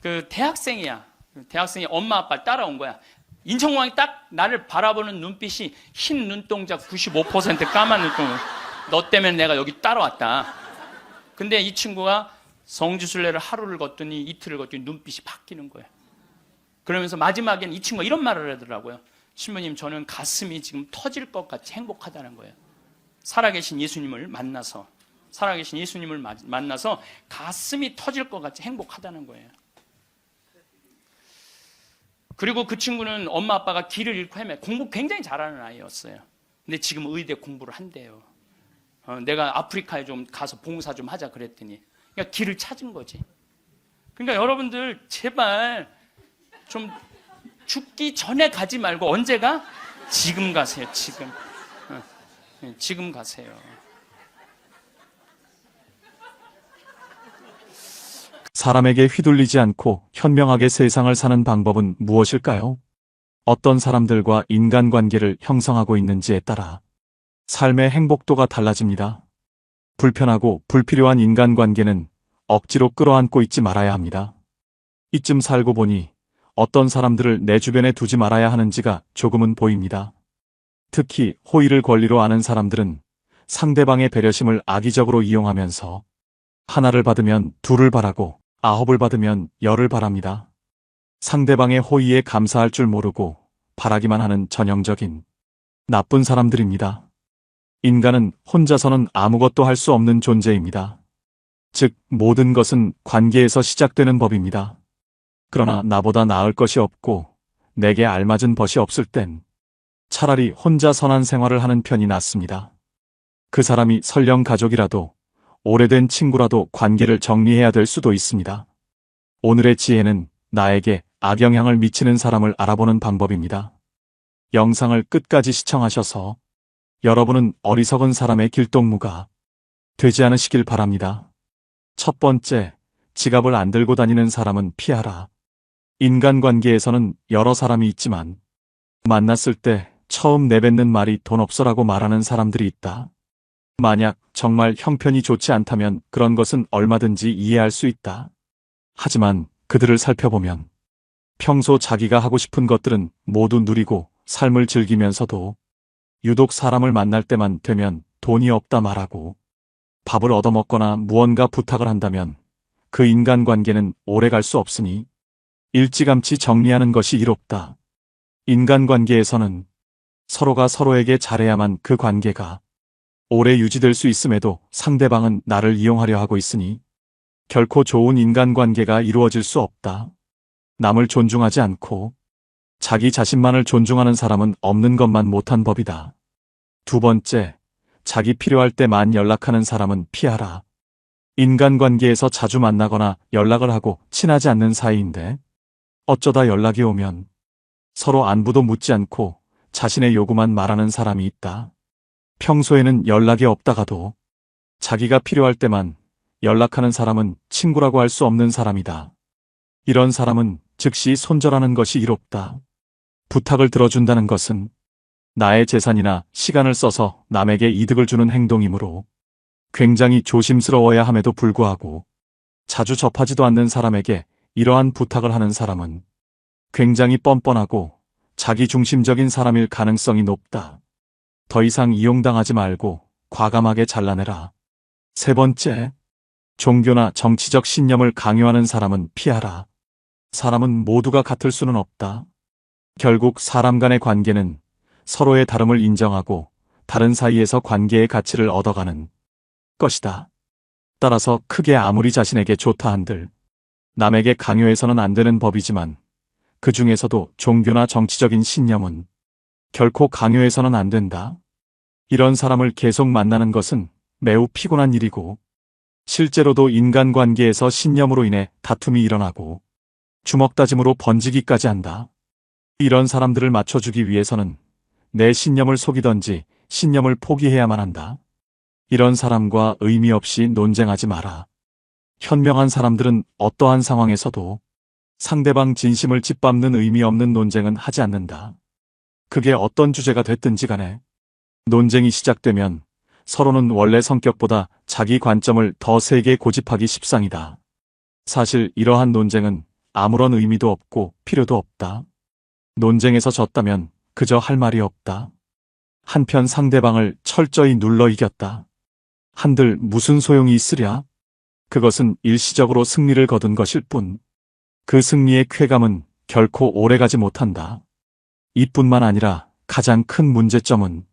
그 대학생이야. 대학생이 엄마 아빠를 따라온 거야. 인천공항이 딱 나를 바라보는 눈빛이 흰 눈동자 95% 까만 눈동자. 너 때문에 내가 여기 따라왔다. 근데 이 친구가 성주순례를 하루를 걷더니 이틀을 걷더니 눈빛이 바뀌는 거예요. 그러면서 마지막엔 이 친구가 이런 말을 하더라고요. 신부님, 저는 가슴이 지금 터질 것 같이 행복하다는 거예요. 살아계신 예수님을 만나서, 살아계신 예수님을 만나서 가슴이 터질 것 같이 행복하다는 거예요. 그리고 그 친구는 엄마 아빠가 길을 잃고 헤매, 공부 굉장히 잘하는 아이였어요. 근데 지금 의대 공부를 한대요. 내가 아프리카에 좀 가서 봉사 좀 하자 그랬더니, 그러니까 길을 찾은 거지. 그러니까 여러분들 제발 좀 죽기 전에 가지 말고 언제 가? 지금 가세요. 지금. 지금 가세요. 사람에게 휘둘리지 않고 현명하게 세상을 사는 방법은 무엇일까요? 어떤 사람들과 인간관계를 형성하고 있는지에 따라 삶의 행복도가 달라집니다. 불편하고 불필요한 인간관계는 억지로 끌어안고 있지 말아야 합니다. 이쯤 살고 보니 어떤 사람들을 내 주변에 두지 말아야 하는지가 조금은 보입니다. 특히 호의를 권리로 아는 사람들은 상대방의 배려심을 악의적으로 이용하면서 하나를 받으면 둘을 바라고 9을 받으면 10을 바랍니다. 상대방의 호의에 감사할 줄 모르고 바라기만 하는 전형적인 나쁜 사람들입니다. 인간은 혼자서는 아무것도 할 수 없는 존재입니다. 즉, 모든 것은 관계에서 시작되는 법입니다. 그러나 나보다 나을 것이 없고 내게 알맞은 벗이 없을 땐 차라리 혼자 선한 생활을 하는 편이 낫습니다. 그 사람이 설령 가족이라도 오래된 친구라도 관계를 정리해야 될 수도 있습니다. 오늘의 지혜는 나에게 악영향을 미치는 사람을 알아보는 방법입니다. 영상을 끝까지 시청하셔서 여러분은 어리석은 사람의 길동무가 되지 않으시길 바랍니다. 첫 번째, 지갑을 안 들고 다니는 사람은 피하라. 인간관계에서는 여러 사람이 있지만 만났을 때 처음 내뱉는 말이 돈 없어라고 말하는 사람들이 있다. 만약 정말 형편이 좋지 않다면 그런 것은 얼마든지 이해할 수 있다. 하지만 그들을 살펴보면 평소 자기가 하고 싶은 것들은 모두 누리고 삶을 즐기면서도 유독 사람을 만날 때만 되면 돈이 없다 말하고 밥을 얻어먹거나 무언가 부탁을 한다면 그 인간관계는 오래 갈 수 없으니 일찌감치 정리하는 것이 이롭다. 인간관계에서는 서로가 서로에게 잘해야만 그 관계가 오래 유지될 수 있음에도 상대방은 나를 이용하려 하고 있으니 결코 좋은 인간관계가 이루어질 수 없다. 남을 존중하지 않고 자기 자신만을 존중하는 사람은 없는 것만 못한 법이다. 두 번째, 자기 필요할 때만 연락하는 사람은 피하라. 인간관계에서 자주 만나거나 연락을 하고 친하지 않는 사이인데 어쩌다 연락이 오면 서로 안부도 묻지 않고 자신의 요구만 말하는 사람이 있다. 평소에는 연락이 없다가도 자기가 필요할 때만 연락하는 사람은 친구라고 할 수 없는 사람이다. 이런 사람은 즉시 손절하는 것이 이롭다. 부탁을 들어준다는 것은 나의 재산이나 시간을 써서 남에게 이득을 주는 행동이므로 굉장히 조심스러워야 함에도 불구하고 자주 접하지도 않는 사람에게 이러한 부탁을 하는 사람은 굉장히 뻔뻔하고 자기중심적인 사람일 가능성이 높다. 더 이상 이용당하지 말고 과감하게 잘라내라. 세 번째, 종교나 정치적 신념을 강요하는 사람은 피하라. 사람은 모두가 같을 수는 없다. 결국 사람 간의 관계는 서로의 다름을 인정하고 다른 사이에서 관계의 가치를 얻어가는 것이다. 따라서 크게 아무리 자신에게 좋다 한들 남에게 강요해서는 안 되는 법이지만 그 중에서도 종교나 정치적인 신념은 결코 강요해서는 안 된다. 이런 사람을 계속 만나는 것은 매우 피곤한 일이고 실제로도 인간관계에서 신념으로 인해 다툼이 일어나고 주먹다짐으로 번지기까지 한다. 이런 사람들을 맞춰주기 위해서는 내 신념을 속이던지 신념을 포기해야만 한다. 이런 사람과 의미 없이 논쟁하지 마라. 현명한 사람들은 어떠한 상황에서도 상대방 진심을 짓밟는 의미 없는 논쟁은 하지 않는다. 그게 어떤 주제가 됐든지 간에 논쟁이 시작되면 서로는 원래 성격보다 자기 관점을 더 세게 고집하기 십상이다. 사실 이러한 논쟁은 아무런 의미도 없고 필요도 없다. 논쟁에서 졌다면 그저 할 말이 없다. 한편 상대방을 철저히 눌러 이겼다. 한들 무슨 소용이 있으랴? 그것은 일시적으로 승리를 거둔 것일 뿐. 그 승리의 쾌감은 결코 오래가지 못한다. 이뿐만 아니라 가장 큰 문제점은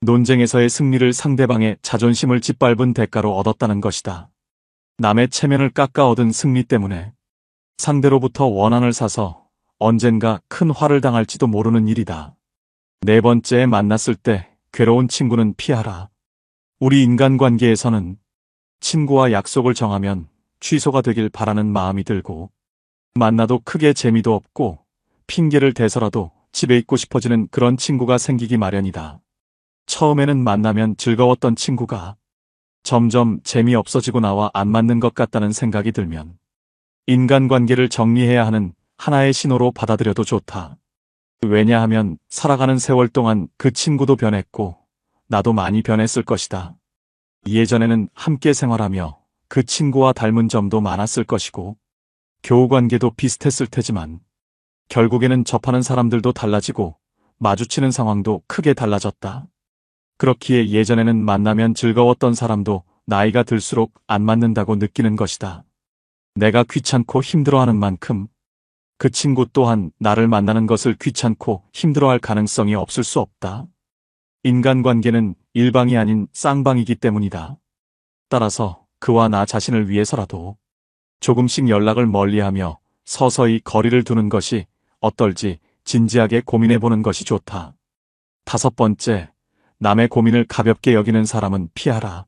논쟁에서의 승리를 상대방의 자존심을 짓밟은 대가로 얻었다는 것이다. 남의 체면을 깎아 얻은 승리 때문에 상대로부터 원한을 사서 언젠가 큰 화를 당할지도 모르는 일이다. 네 번째에 만났을 때 괴로운 친구는 피하라. 우리 인간관계에서는 친구와 약속을 정하면 취소가 되길 바라는 마음이 들고 만나도 크게 재미도 없고 핑계를 대서라도 집에 있고 싶어지는 그런 친구가 생기기 마련이다. 처음에는 만나면 즐거웠던 친구가 점점 재미없어지고 나와 안 맞는 것 같다는 생각이 들면 인간관계를 정리해야 하는 하나의 신호로 받아들여도 좋다. 왜냐하면 살아가는 세월 동안 그 친구도 변했고 나도 많이 변했을 것이다. 예전에는 함께 생활하며 그 친구와 닮은 점도 많았을 것이고 교우관계도 비슷했을 테지만 결국에는 접하는 사람들도 달라지고 마주치는 상황도 크게 달라졌다. 그렇기에 예전에는 만나면 즐거웠던 사람도 나이가 들수록 안 맞는다고 느끼는 것이다. 내가 귀찮고 힘들어하는 만큼 그 친구 또한 나를 만나는 것을 귀찮고 힘들어할 가능성이 없을 수 없다. 인간관계는 일방이 아닌 쌍방이기 때문이다. 따라서 그와 나 자신을 위해서라도 조금씩 연락을 멀리하며 서서히 거리를 두는 것이 어떨지 진지하게 고민해보는 것이 좋다. 다섯 번째, 남의 고민을 가볍게 여기는 사람은 피하라.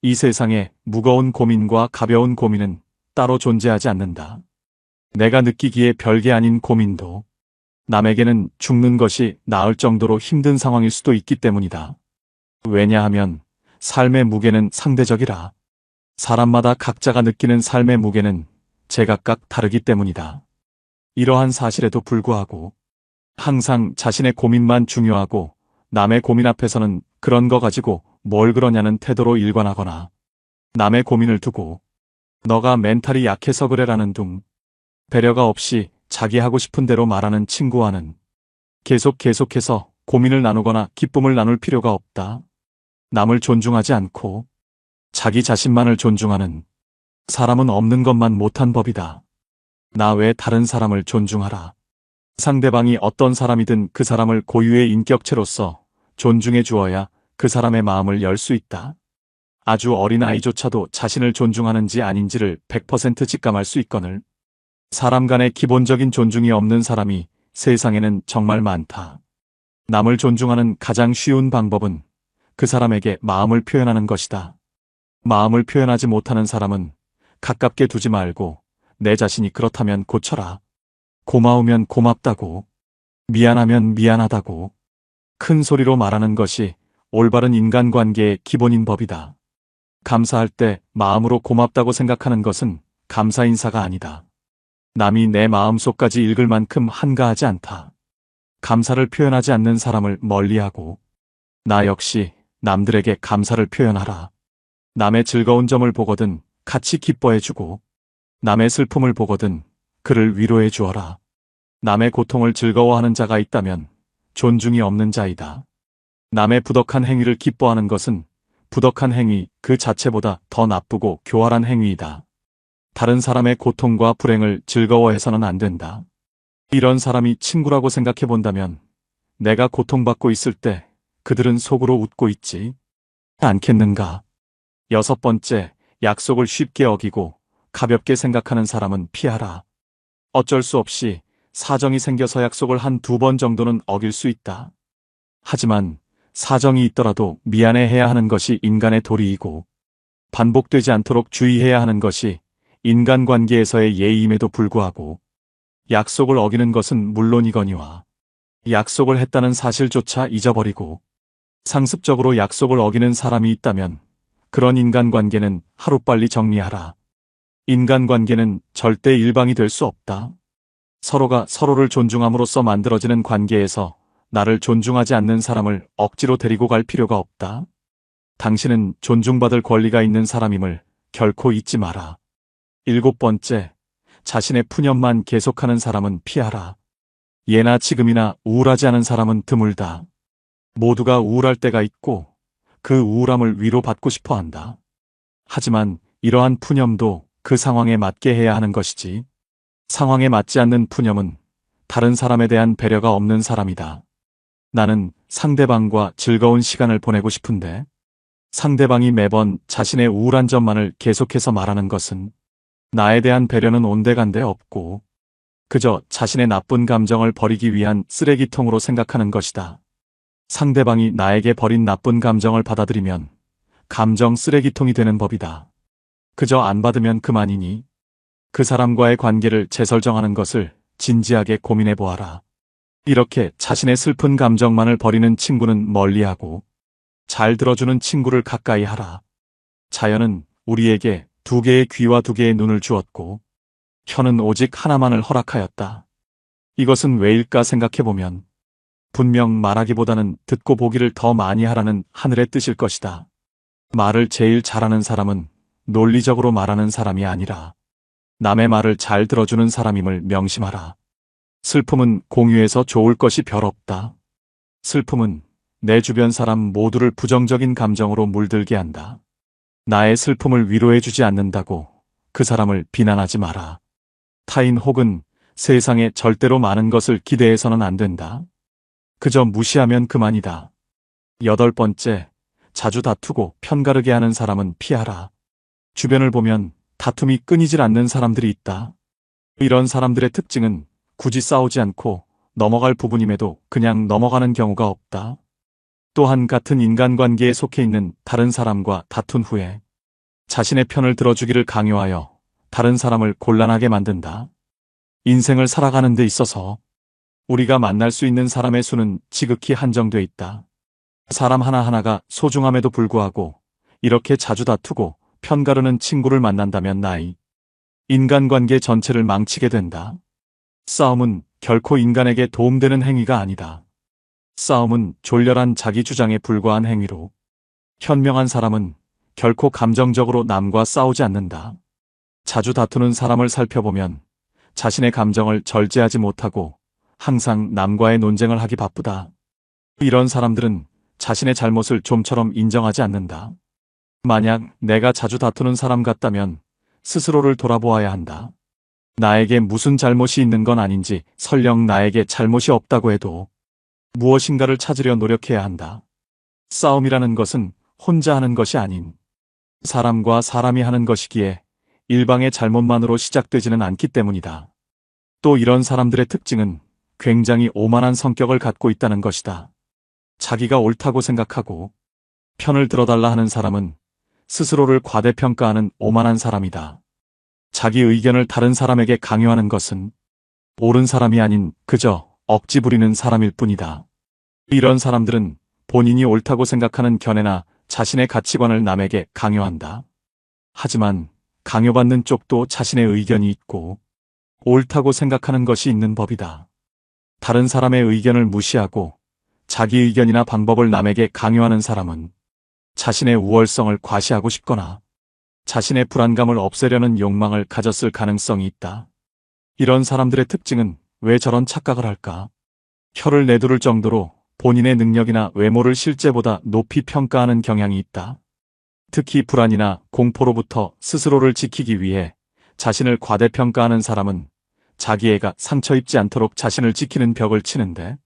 이 세상에 무거운 고민과 가벼운 고민은 따로 존재하지 않는다. 내가 느끼기에 별게 아닌 고민도 남에게는 죽는 것이 나을 정도로 힘든 상황일 수도 있기 때문이다. 왜냐하면 삶의 무게는 상대적이라. 사람마다 각자가 느끼는 삶의 무게는 제각각 다르기 때문이다. 이러한 사실에도 불구하고 항상 자신의 고민만 중요하고 남의 고민 앞에서는 그런 거 가지고 뭘 그러냐는 태도로 일관하거나 남의 고민을 두고 너가 멘탈이 약해서 그래라는 둥 배려가 없이 자기 하고 싶은 대로 말하는 친구와는 계속해서 고민을 나누거나 기쁨을 나눌 필요가 없다. 남을 존중하지 않고 자기 자신만을 존중하는 사람은 없는 것만 못한 법이다. 나 외 다른 사람을 존중하라. 상대방이 어떤 사람이든 그 사람을 고유의 인격체로서 존중해 주어야 그 사람의 마음을 열 수 있다. 아주 어린 아이조차도 자신을 존중하는지 아닌지를 100% 직감할 수 있거늘 사람 간의 기본적인 존중이 없는 사람이 세상에는 정말 많다. 남을 존중하는 가장 쉬운 방법은 그 사람에게 마음을 표현하는 것이다. 마음을 표현하지 못하는 사람은 가깝게 두지 말고 내 자신이 그렇다면 고쳐라. 고마우면 고맙다고, 미안하면 미안하다고 큰 소리로 말하는 것이 올바른 인간관계의 기본인 법이다. 감사할 때 마음으로 고맙다고 생각하는 것은 감사 인사가 아니다. 남이 내 마음속까지 읽을 만큼 한가하지 않다. 감사를 표현하지 않는 사람을 멀리하고 나 역시 남들에게 감사를 표현하라. 남의 즐거운 점을 보거든 같이 기뻐해주고, 남의 슬픔을 보거든 그를 위로해 주어라. 남의 고통을 즐거워하는 자가 있다면 존중이 없는 자이다. 남의 부덕한 행위를 기뻐하는 것은 부덕한 행위 그 자체보다 더 나쁘고 교활한 행위이다. 다른 사람의 고통과 불행을 즐거워해서는 안 된다. 이런 사람이 친구라고 생각해 본다면 내가 고통받고 있을 때 그들은 속으로 웃고 있지 않겠는가? 6번째, 약속을 쉽게 어기고 가볍게 생각하는 사람은 피하라. 어쩔 수 없이 사정이 생겨서 약속을 한 2번 정도는 어길 수 있다. 하지만 사정이 있더라도 미안해해야 하는 것이 인간의 도리이고 반복되지 않도록 주의해야 하는 것이 인간관계에서의 예의임에도 불구하고 약속을 어기는 것은 물론이거니와 약속을 했다는 사실조차 잊어버리고 상습적으로 약속을 어기는 사람이 있다면 그런 인간관계는 하루빨리 정리하라. 인간관계는 절대 일방이 될 수 없다. 서로가 서로를 존중함으로써 만들어지는 관계에서 나를 존중하지 않는 사람을 억지로 데리고 갈 필요가 없다. 당신은 존중받을 권리가 있는 사람임을 결코 잊지 마라. 7번째, 자신의 푸념만 계속하는 사람은 피하라. 예나 지금이나 우울하지 않은 사람은 드물다. 모두가 우울할 때가 있고 그 우울함을 위로받고 싶어 한다. 하지만 이러한 푸념도 그 상황에 맞게 해야 하는 것이지. 상황에 맞지 않는 푸념은 다른 사람에 대한 배려가 없는 사람이다. 나는 상대방과 즐거운 시간을 보내고 싶은데 상대방이 매번 자신의 우울한 점만을 계속해서 말하는 것은 나에 대한 배려는 온데간데 없고 그저 자신의 나쁜 감정을 버리기 위한 쓰레기통으로 생각하는 것이다. 상대방이 나에게 버린 나쁜 감정을 받아들이면 감정 쓰레기통이 되는 법이다. 그저 안 받으면 그만이니 그 사람과의 관계를 재설정하는 것을 진지하게 고민해 보아라. 이렇게 자신의 슬픈 감정만을 버리는 친구는 멀리하고 잘 들어주는 친구를 가까이 하라. 자연은 우리에게 2개의 귀와 2개의 눈을 주었고 혀는 오직 하나만을 허락하였다. 이것은 왜일까 생각해보면 분명 말하기보다는 듣고 보기를 더 많이 하라는 하늘의 뜻일 것이다. 말을 제일 잘하는 사람은 논리적으로 말하는 사람이 아니라 남의 말을 잘 들어주는 사람임을 명심하라. 슬픔은 공유해서 좋을 것이 별 없다. 슬픔은 내 주변 사람 모두를 부정적인 감정으로 물들게 한다. 나의 슬픔을 위로해주지 않는다고 그 사람을 비난하지 마라. 타인 혹은 세상에 절대로 많은 것을 기대해서는 안 된다. 그저 무시하면 그만이다. 8번째, 자주 다투고 편가르게 하는 사람은 피하라. 주변을 보면 다툼이 끊이질 않는 사람들이 있다. 이런 사람들의 특징은 굳이 싸우지 않고 넘어갈 부분임에도 그냥 넘어가는 경우가 없다. 또한 같은 인간관계에 속해 있는 다른 사람과 다툰 후에 자신의 편을 들어주기를 강요하여 다른 사람을 곤란하게 만든다. 인생을 살아가는 데 있어서 우리가 만날 수 있는 사람의 수는 지극히 한정돼 있다. 사람 하나하나가 소중함에도 불구하고 이렇게 자주 다투고 편가르는 친구를 만난다면 인간관계 전체를 망치게 된다. 싸움은 결코 인간에게 도움되는 행위가 아니다. 싸움은 졸렬한 자기 주장에 불과한 행위로 현명한 사람은 결코 감정적으로 남과 싸우지 않는다. 자주 다투는 사람을 살펴보면 자신의 감정을 절제하지 못하고 항상 남과의 논쟁을 하기 바쁘다. 이런 사람들은 자신의 잘못을 좀처럼 인정하지 않는다. 만약 내가 자주 다투는 사람 같다면 스스로를 돌아보아야 한다. 나에게 무슨 잘못이 있는 건 아닌지, 설령 나에게 잘못이 없다고 해도 무엇인가를 찾으려 노력해야 한다. 싸움이라는 것은 혼자 하는 것이 아닌 사람과 사람이 하는 것이기에 일방의 잘못만으로 시작되지는 않기 때문이다. 또 이런 사람들의 특징은 굉장히 오만한 성격을 갖고 있다는 것이다. 자기가 옳다고 생각하고 편을 들어달라 하는 사람은 스스로를 과대평가하는 오만한 사람이다. 자기 의견을 다른 사람에게 강요하는 것은 옳은 사람이 아닌 그저 억지 부리는 사람일 뿐이다. 이런 사람들은 본인이 옳다고 생각하는 견해나 자신의 가치관을 남에게 강요한다. 하지만 강요받는 쪽도 자신의 의견이 있고 옳다고 생각하는 것이 있는 법이다. 다른 사람의 의견을 무시하고 자기 의견이나 방법을 남에게 강요하는 사람은 자신의 우월성을 과시하고 싶거나 자신의 불안감을 없애려는 욕망을 가졌을 가능성이 있다. 이런 사람들의 특징은 왜 저런 착각을 할까? 혀를 내두를 정도로 본인의 능력이나 외모를 실제보다 높이 평가하는 경향이 있다. 특히 불안이나 공포로부터 스스로를 지키기 위해 자신을 과대평가하는 사람은 자기애가 상처 입지 않도록 자신을 지키는 벽을 치는데,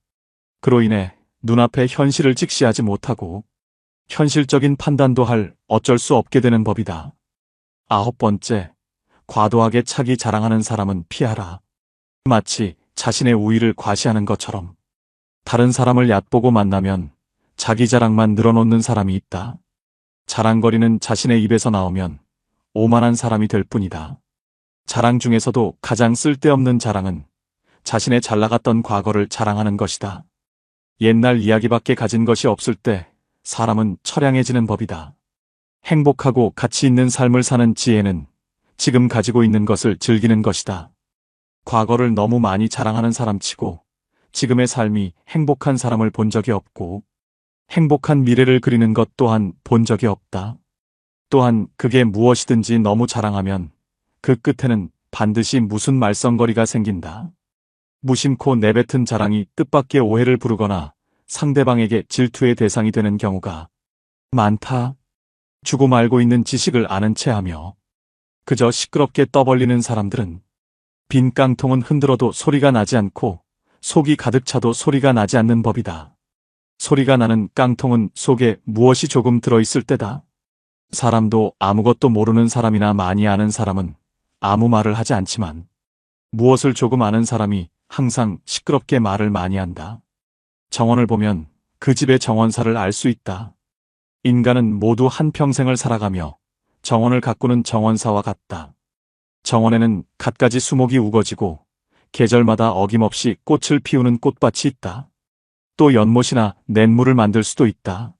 그로 인해 눈앞의 현실을 직시하지 못하고 현실적인 판단도 할 어쩔 수 없게 되는 법이다. 9번째, 과도하게 차기 자랑하는 사람은 피하라. 마치 자신의 우위를 과시하는 것처럼 다른 사람을 얕보고 만나면 자기 자랑만 늘어놓는 사람이 있다. 자랑거리는 자신의 입에서 나오면 오만한 사람이 될 뿐이다. 자랑 중에서도 가장 쓸데없는 자랑은 자신의 잘나갔던 과거를 자랑하는 것이다. 옛날 이야기밖에 가진 것이 없을 때 사람은 처량해지는 법이다. 행복하고 가치 있는 삶을 사는 지혜는 지금 가지고 있는 것을 즐기는 것이다. 과거를 너무 많이 자랑하는 사람치고 지금의 삶이 행복한 사람을 본 적이 없고, 행복한 미래를 그리는 것 또한 본 적이 없다. 또한 그게 무엇이든지 너무 자랑하면 그 끝에는 반드시 무슨 말썽거리가 생긴다. 무심코 내뱉은 자랑이 뜻밖의 오해를 부르거나 상대방에게 질투의 대상이 되는 경우가 많다. 주고 말고 있는 지식을 아는 체하며 그저 시끄럽게 떠벌리는 사람들은 빈 깡통은 흔들어도 소리가 나지 않고 속이 가득 차도 소리가 나지 않는 법이다. 소리가 나는 깡통은 속에 무엇이 조금 들어있을 때다. 사람도 아무것도 모르는 사람이나 많이 아는 사람은 아무 말을 하지 않지만 무엇을 조금 아는 사람이 항상 시끄럽게 말을 많이 한다. 정원을 보면 그 집의 정원사를 알 수 있다. 인간은 모두 한평생을 살아가며 정원을 가꾸는 정원사와 같다. 정원에는 갖가지 수목이 우거지고 계절마다 어김없이 꽃을 피우는 꽃밭이 있다. 또 연못이나 냇물을 만들 수도 있다.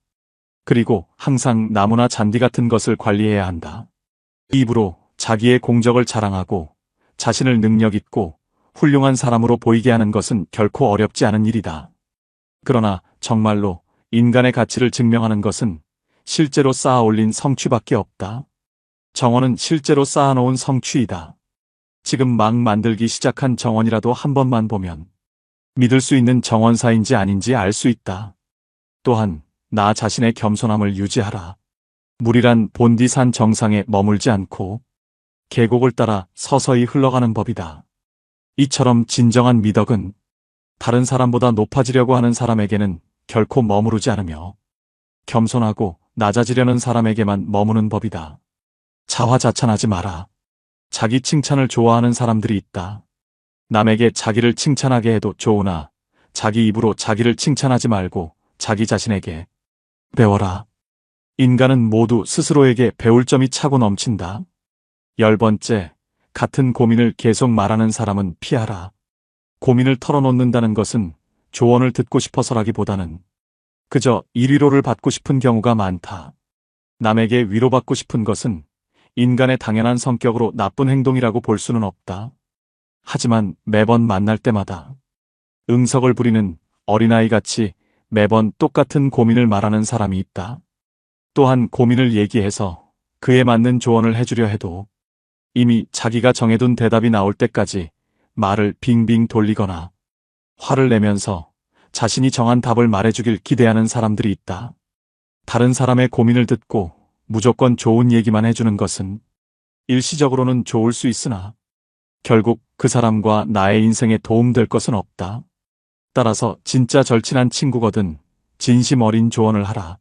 그리고 항상 나무나 잔디 같은 것을 관리해야 한다. 입으로 자기의 공적을 자랑하고 자신을 능력 있고 훌륭한 사람으로 보이게 하는 것은 결코 어렵지 않은 일이다. 그러나 정말로 인간의 가치를 증명하는 것은 실제로 쌓아 올린 성취밖에 없다. 정원은 실제로 쌓아놓은 성취이다. 지금 막 만들기 시작한 정원이라도 한 번만 보면 믿을 수 있는 정원사인지 아닌지 알 수 있다. 또한 나 자신의 겸손함을 유지하라. 물이란 본디산 정상에 머물지 않고 계곡을 따라 서서히 흘러가는 법이다. 이처럼 진정한 미덕은 다른 사람보다 높아지려고 하는 사람에게는 결코 머무르지 않으며 겸손하고 낮아지려는 사람에게만 머무는 법이다. 자화자찬하지 마라. 자기 칭찬을 좋아하는 사람들이 있다. 남에게 자기를 칭찬하게 해도 좋으나 자기 입으로 자기를 칭찬하지 말고 자기 자신에게 배워라. 인간은 모두 스스로에게 배울 점이 차고 넘친다. 10번째, 같은 고민을 계속 말하는 사람은 피하라. 고민을 털어놓는다는 것은 조언을 듣고 싶어서라기보다는 그저 일위로를 받고 싶은 경우가 많다. 남에게 위로받고 싶은 것은 인간의 당연한 성격으로 나쁜 행동이라고 볼 수는 없다. 하지만 매번 만날 때마다 응석을 부리는 어린아이같이 매번 똑같은 고민을 말하는 사람이 있다. 또한 고민을 얘기해서 그에 맞는 조언을 해주려 해도 이미 자기가 정해둔 대답이 나올 때까지 말을 빙빙 돌리거나 화를 내면서 자신이 정한 답을 말해주길 기대하는 사람들이 있다. 다른 사람의 고민을 듣고 무조건 좋은 얘기만 해주는 것은 일시적으로는 좋을 수 있으나 결국 그 사람과 나의 인생에 도움될 것은 없다. 따라서 진짜 절친한 친구거든 진심 어린 조언을 하라.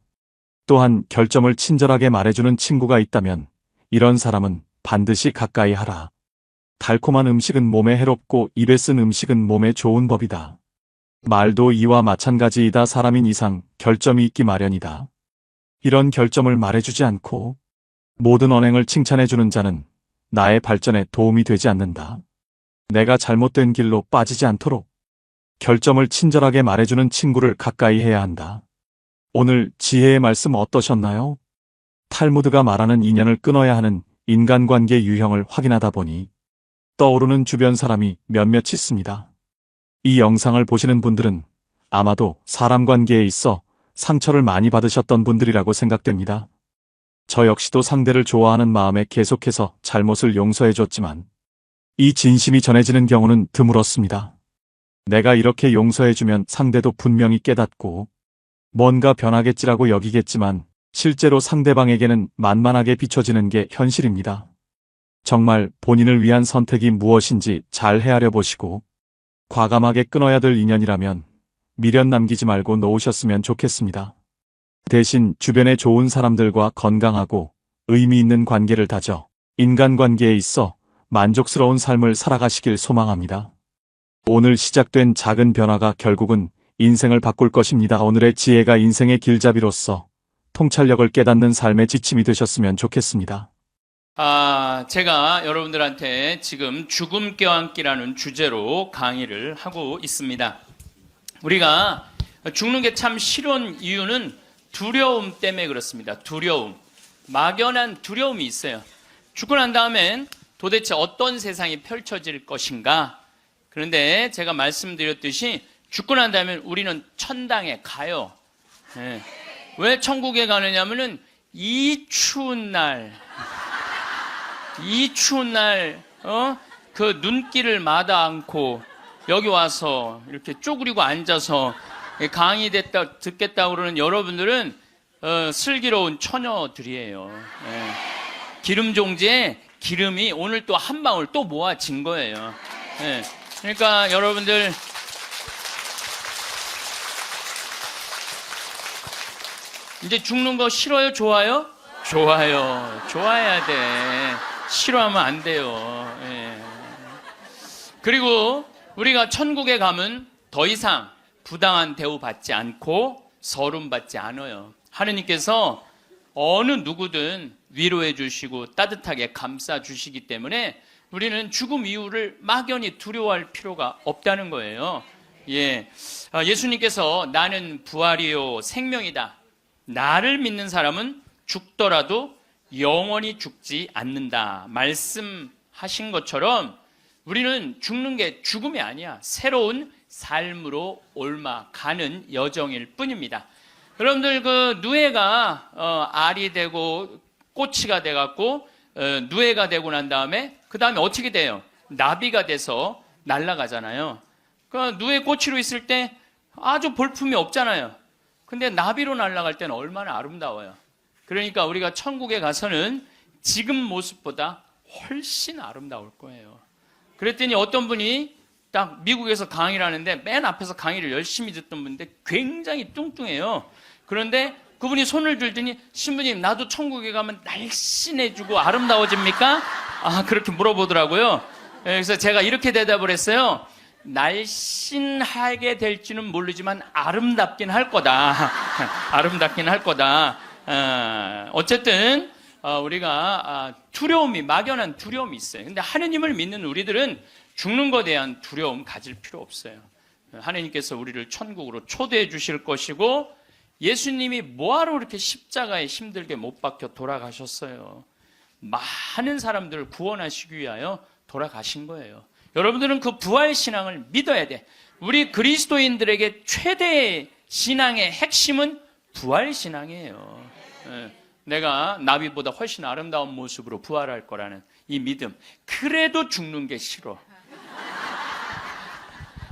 또한 결점을 친절하게 말해주는 친구가 있다면 이런 사람은 반드시 가까이 하라. 달콤한 음식은 몸에 해롭고 입에 쓴 음식은 몸에 좋은 법이다. 말도 이와 마찬가지이다. 사람인 이상 결점이 있기 마련이다. 이런 결점을 말해주지 않고 모든 언행을 칭찬해주는 자는 나의 발전에 도움이 되지 않는다. 내가 잘못된 길로 빠지지 않도록 결점을 친절하게 말해주는 친구를 가까이 해야 한다. 오늘 지혜의 말씀 어떠셨나요? 탈무드가 말하는 인연을 끊어야 하는 인간관계 유형을 확인하다 보니 떠오르는 주변 사람이 몇몇 있습니다. 이 영상을 보시는 분들은 아마도 사람 관계에 있어 상처를 많이 받으셨던 분들이라고 생각됩니다. 저 역시도 상대를 좋아하는 마음에 계속해서 잘못을 용서해줬지만 이 진심이 전해지는 경우는 드물었습니다. 내가 이렇게 용서해주면 상대도 분명히 깨닫고 뭔가 변하겠지라고 여기겠지만 실제로 상대방에게는 만만하게 비춰지는 게 현실입니다. 정말 본인을 위한 선택이 무엇인지 잘 헤아려 보시고 과감하게 끊어야 될 인연이라면 미련 남기지 말고 놓으셨으면 좋겠습니다. 대신 주변에 좋은 사람들과 건강하고 의미 있는 관계를 다져 인간관계에 있어 만족스러운 삶을 살아가시길 소망합니다. 오늘 시작된 작은 변화가 결국은 인생을 바꿀 것입니다. 오늘의 지혜가 인생의 길잡이로서 통찰력을 깨닫는 삶의 지침이 되셨으면 좋겠습니다. 제가 여러분들한테 지금 죽음 껴안기라는 주제로 강의를 하고 있습니다. 우리가 죽는 게 참 싫은 이유는 두려움 때문에 그렇습니다. 두려움. 막연한 두려움이 있어요. 죽고 난 다음엔 도대체 어떤 세상이 펼쳐질 것인가? 그런데 제가 말씀드렸듯이 죽고 난 다음엔 우리는 천당에 가요. 네. 왜 천국에 가느냐면은 이 추운 날, 그 눈길을 마다 않고 여기 와서 이렇게 쪼그리고 앉아서 강의 듣겠다고 그러는 여러분들은 슬기로운 처녀들이에요. 예. 기름 종지에 기름이 오늘 또 한 방울 또 모아진 거예요. 예. 그러니까 여러분들 이제 죽는 거 싫어요? 좋아요? 좋아요. 좋아야 돼. 싫어하면 안 돼요. 예. 그리고 우리가 천국에 가면 더 이상 부당한 대우 받지 않고 서름 받지 않아요. 하느님께서 어느 누구든 위로해 주시고 따뜻하게 감싸 주시기 때문에 우리는 죽음 이후를 막연히 두려워할 필요가 없다는 거예요. 예. 예수님께서 나는 부활이요 생명이다. 나를 믿는 사람은 죽더라도 영원히 죽지 않는다. 말씀하신 것처럼 우리는 죽는 게 죽음이 아니야. 새로운 삶으로 옮아가는 여정일 뿐입니다. 여러분들 그 누에가 알이 되고 꼬치가 돼갖고 누에가 되고 난 다음에 그 다음에 어떻게 돼요? 나비가 돼서 날아가잖아요. 그 누에 꼬치로 있을 때 아주 볼품이 없잖아요. 근데 나비로 날아갈 때는 얼마나 아름다워요. 그러니까 우리가 천국에 가서는 지금 모습보다 훨씬 아름다울 거예요. 그랬더니 어떤 분이 딱 미국에서 강의를 하는데 맨 앞에서 강의를 열심히 듣던 분인데 굉장히 뚱뚱해요. 그런데 그분이 손을 들더니 신부님 나도 천국에 가면 날씬해지고 아름다워집니까? 그렇게 물어보더라고요. 그래서 제가 이렇게 대답을 했어요. 날씬하게 될지는 모르지만 아름답긴 할 거다. 아름답긴 할 거다. 어쨌든 우리가 두려움이 막연한 두려움이 있어요. 근데 하느님을 믿는 우리들은 죽는 것에 대한 두려움 가질 필요 없어요. 하느님께서 우리를 천국으로 초대해 주실 것이고 예수님이 뭐하러 그렇게 십자가에 힘들게 못 박혀 돌아가셨어요. 많은 사람들을 구원하시기 위하여 돌아가신 거예요. 여러분들은 그 부활 신앙을 믿어야 돼. 우리 그리스도인들에게 최대의 신앙의 핵심은 부활 신앙이에요. 내가 나비보다 훨씬 아름다운 모습으로 부활할 거라는 이 믿음. 그래도 죽는 게 싫어.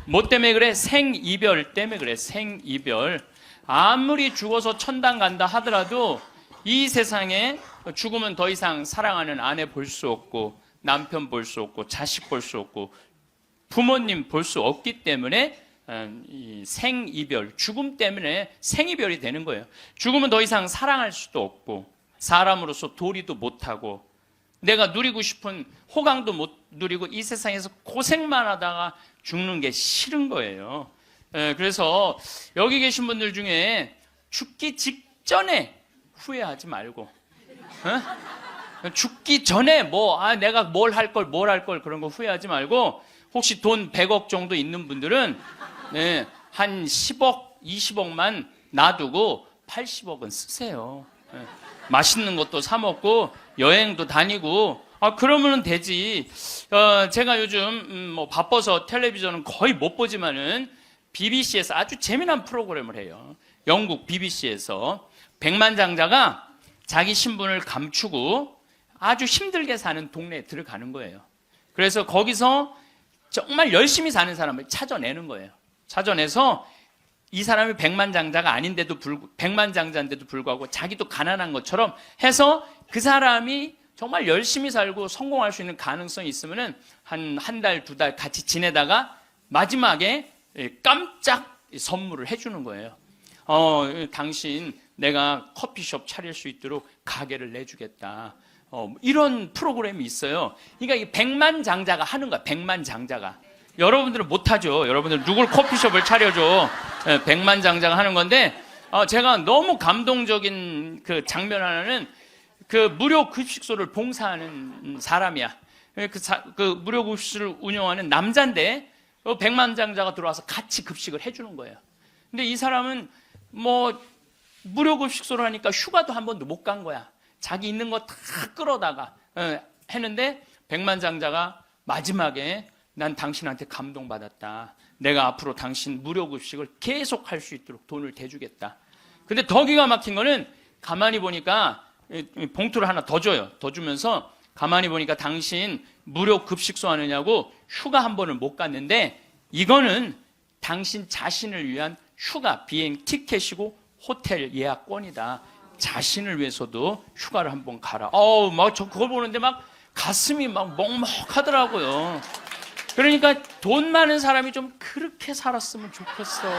뭐 때문에 그래? 생이별 때문에 그래. 생이별. 아무리 죽어서 천당 간다 하더라도 이 세상에 죽으면 더 이상 사랑하는 아내 볼 수 없고 남편 볼 수 없고 자식 볼 수 없고 부모님 볼 수 없기 때문에 이 생이별, 죽음 때문에 생이별이 되는 거예요. 죽으면 더 이상 사랑할 수도 없고 사람으로서 도리도 못하고 내가 누리고 싶은 호강도 못 누리고 이 세상에서 고생만 하다가 죽는 게 싫은 거예요. 그래서 여기 계신 분들 중에 죽기 직전에 후회하지 말고 죽기 전에 내가 뭘 할 걸 그런 거 후회하지 말고 혹시 돈 100억 정도 있는 분들은 한 10억, 20억만 놔두고 80억은 쓰세요. 맛있는 것도 사 먹고 여행도 다니고 그러면 되지. 제가 요즘 바빠서 텔레비전은 거의 못 보지만은 BBC에서 아주 재미난 프로그램을 해요. 영국 BBC에서 백만장자가 자기 신분을 감추고 아주 힘들게 사는 동네에 들어가는 거예요. 그래서 거기서 정말 열심히 사는 사람을 찾아내는 거예요. 찾아내서 이 사람이 백만장자인데도 불구하고 자기도 가난한 것처럼 해서 그 사람이 정말 열심히 살고 성공할 수 있는 가능성이 있으면은 한 달, 두 달 같이 지내다가 마지막에 깜짝 선물을 해주는 거예요. 당신 내가 커피숍 차릴 수 있도록 가게를 내주겠다. 이런 프로그램이 있어요. 그러니까 이 백만장자가 하는 거야. 백만장자가. 여러분들은 못하죠. 여러분들 누굴 커피숍을 차려줘. 백만장자가 하는 건데 제가 너무 감동적인 그 장면 하나는 그 무료 급식소를 봉사하는 사람이야. 그 무료 급식소를 운영하는 남자인데 백만장자가 들어와서 같이 급식을 해주는 거예요. 근데 이 사람은 뭐 무료 급식소를 하니까 휴가도 한 번도 못 간 거야. 자기 있는 거 다 끌어다가 했는데 백만장자가 마지막에 난 당신한테 감동받았다. 내가 앞으로 당신 무료 급식을 계속 할 수 있도록 돈을 대주겠다. 근데 더 기가 막힌 거는 가만히 보니까 봉투를 하나 더 줘요. 더 주면서 가만히 보니까 당신 무료 급식소 하느냐고 휴가 한 번을 못 갔는데 이거는 당신 자신을 위한 휴가 비행 티켓이고 호텔 예약권이다. 자신을 위해서도 휴가를 한번 가라. 막 저 그걸 보는데 막 가슴이 막 먹먹하더라고요. 그러니까 돈 많은 사람이 좀 그렇게 살았으면 좋겠어.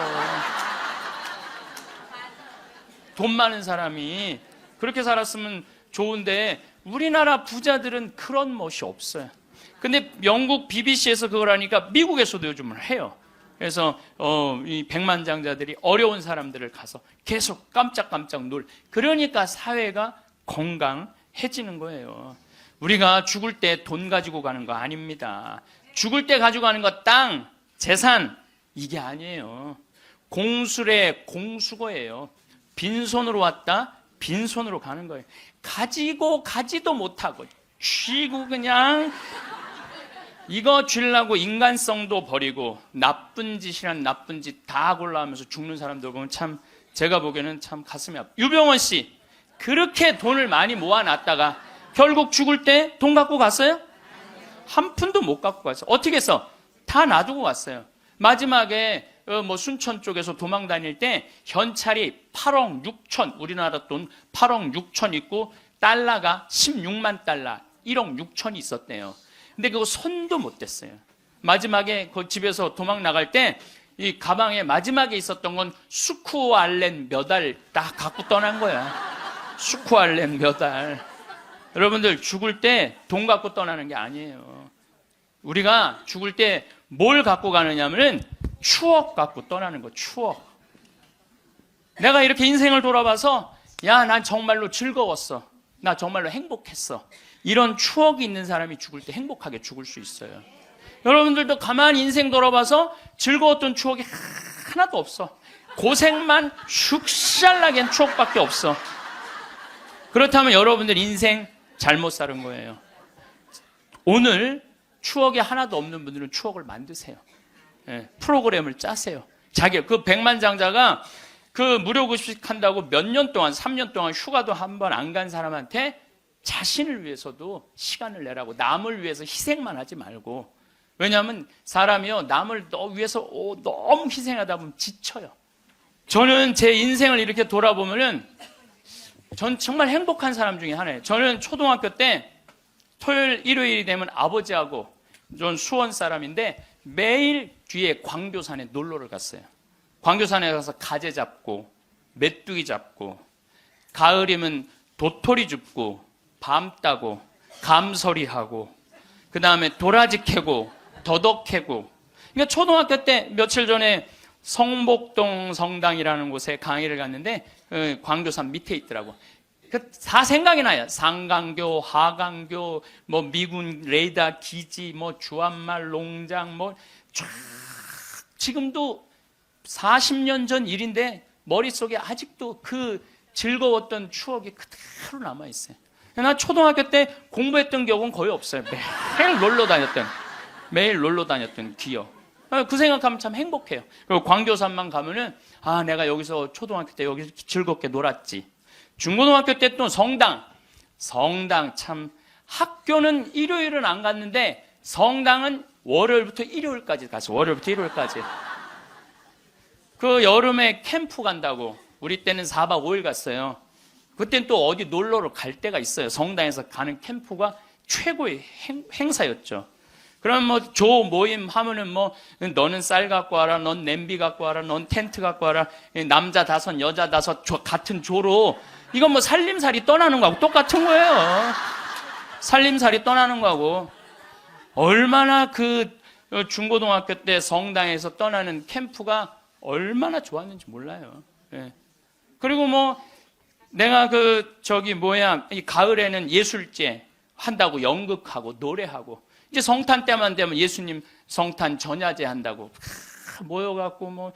돈 많은 사람이 그렇게 살았으면 좋은데 우리나라 부자들은 그런 멋이 없어요. 근데 영국 BBC에서 그걸 하니까 미국에서도 요즘은 해요. 그래서 이 백만장자들이 어려운 사람들을 가서 계속 깜짝깜짝 그러니까 사회가 건강해지는 거예요. 우리가 죽을 때 돈 가지고 가는 거 아닙니다. 죽을 때 가지고 가는 거 땅, 재산 이게 아니에요. 공술의 공수거예요. 빈손으로 왔다 빈손으로 가는 거예요. 가지도 못하고 쥐고 그냥 이거 쥐려고 인간성도 버리고 나쁜 짓이란 나쁜 짓 다 골라하면서 죽는 사람들 보면 참 제가 보기에는 참 가슴이 아파요. 유병원 씨 그렇게 돈을 많이 모아놨다가 결국 죽을 때 돈 갖고 갔어요? 한 푼도 못 갖고 갔어요. 어떻게 해서? 다 놔두고 갔어요. 마지막에 순천 쪽에서 도망 다닐 때 현찰이 8억 6천 우리나라 돈 8억 6천 있고 달러가 16만 달러 1억 6천이 있었대요. 근데 그거 손도 못 댔어요. 마지막에 그 집에서 도망 나갈 때 이 가방에 마지막에 있었던 건 수쿠알렌 몇 알 딱 갖고 떠난 거야. 수쿠알렌 몇 알. 여러분들 죽을 때 돈 갖고 떠나는 게 아니에요. 우리가 죽을 때 뭘 갖고 가느냐면은 추억 갖고 떠나는 거. 추억. 내가 이렇게 인생을 돌아봐서 야, 난 정말로 즐거웠어. 나 정말로 행복했어. 이런 추억이 있는 사람이 죽을 때 행복하게 죽을 수 있어요. 여러분들도 가만히 인생 돌아봐서 즐거웠던 추억이 하나도 없어. 고생만 슉샬나게 한 추억밖에 없어. 그렇다면 여러분들 인생 잘못 사는 거예요. 오늘 추억이 하나도 없는 분들은 추억을 만드세요. 프로그램을 짜세요. 그 백만장자가 그 무료급식 한다고 몇 년 동안 3년 동안 휴가도 한 번 안 간 사람한테 자신을 위해서도 시간을 내라고 남을 위해서 희생만 하지 말고 왜냐하면 사람이요 남을 위해서 너무 희생하다 보면 지쳐요. 저는 제 인생을 이렇게 돌아보면은 전 정말 행복한 사람 중에 하나예요. 저는 초등학교 때 토요일 일요일이 되면 아버지하고 전 수원 사람인데 매일 뒤에 광교산에 놀러를 갔어요. 광교산에 가서 가재 잡고 메뚜기 잡고 가을이면 도토리 줍고 밤 따고 감서리하고 그 다음에 도라지 캐고 더덕 캐고. 그러니까 초등학교 때 며칠 전에 성복동 성당이라는 곳에 강의를 갔는데 광교산 밑에 있더라고. 다 생각이 나요. 상강교, 하강교, 미군 레이더 기지, 주한말 농장, 쫙 지금도 40년 전 일인데 머릿속에 아직도 그 즐거웠던 추억이 그대로 남아있어요. 나 초등학교 때 공부했던 기억은 거의 없어요. 매일 놀러 다녔던 기억. 그 생각하면 참 행복해요. 그리고 광교산만 가면은 내가 여기서 초등학교 때 여기서 즐겁게 놀았지. 중고등학교 때 또 성당 참 학교는 일요일은 안 갔는데 성당은 월요일부터 일요일까지 갔어. 월요일부터 일요일까지. 그 여름에 캠프 간다고 우리 때는 4박 5일 갔어요. 그때는 또 어디 놀러를 갈 때가 있어요. 성당에서 가는 캠프가 최고의 행사였죠. 그럼 뭐 조 모임 하면은 뭐 너는 쌀 갖고 와라, 넌 냄비 갖고 와라, 넌 텐트 갖고 와라, 남자 5, 여자 5 같은 조로 이건 뭐 살림살이 떠나는 거하고 똑같은 거예요. 살림살이 떠나는 거하고 얼마나 그 중고등학교 때 성당에서 떠나는 캠프가 얼마나 좋았는지 몰라요. 예. 그리고 뭐 내가 이 가을에는 예술제 한다고 연극하고 노래하고 이제 성탄 때만 되면 예수님 성탄 전야제 한다고 모여갖고 뭐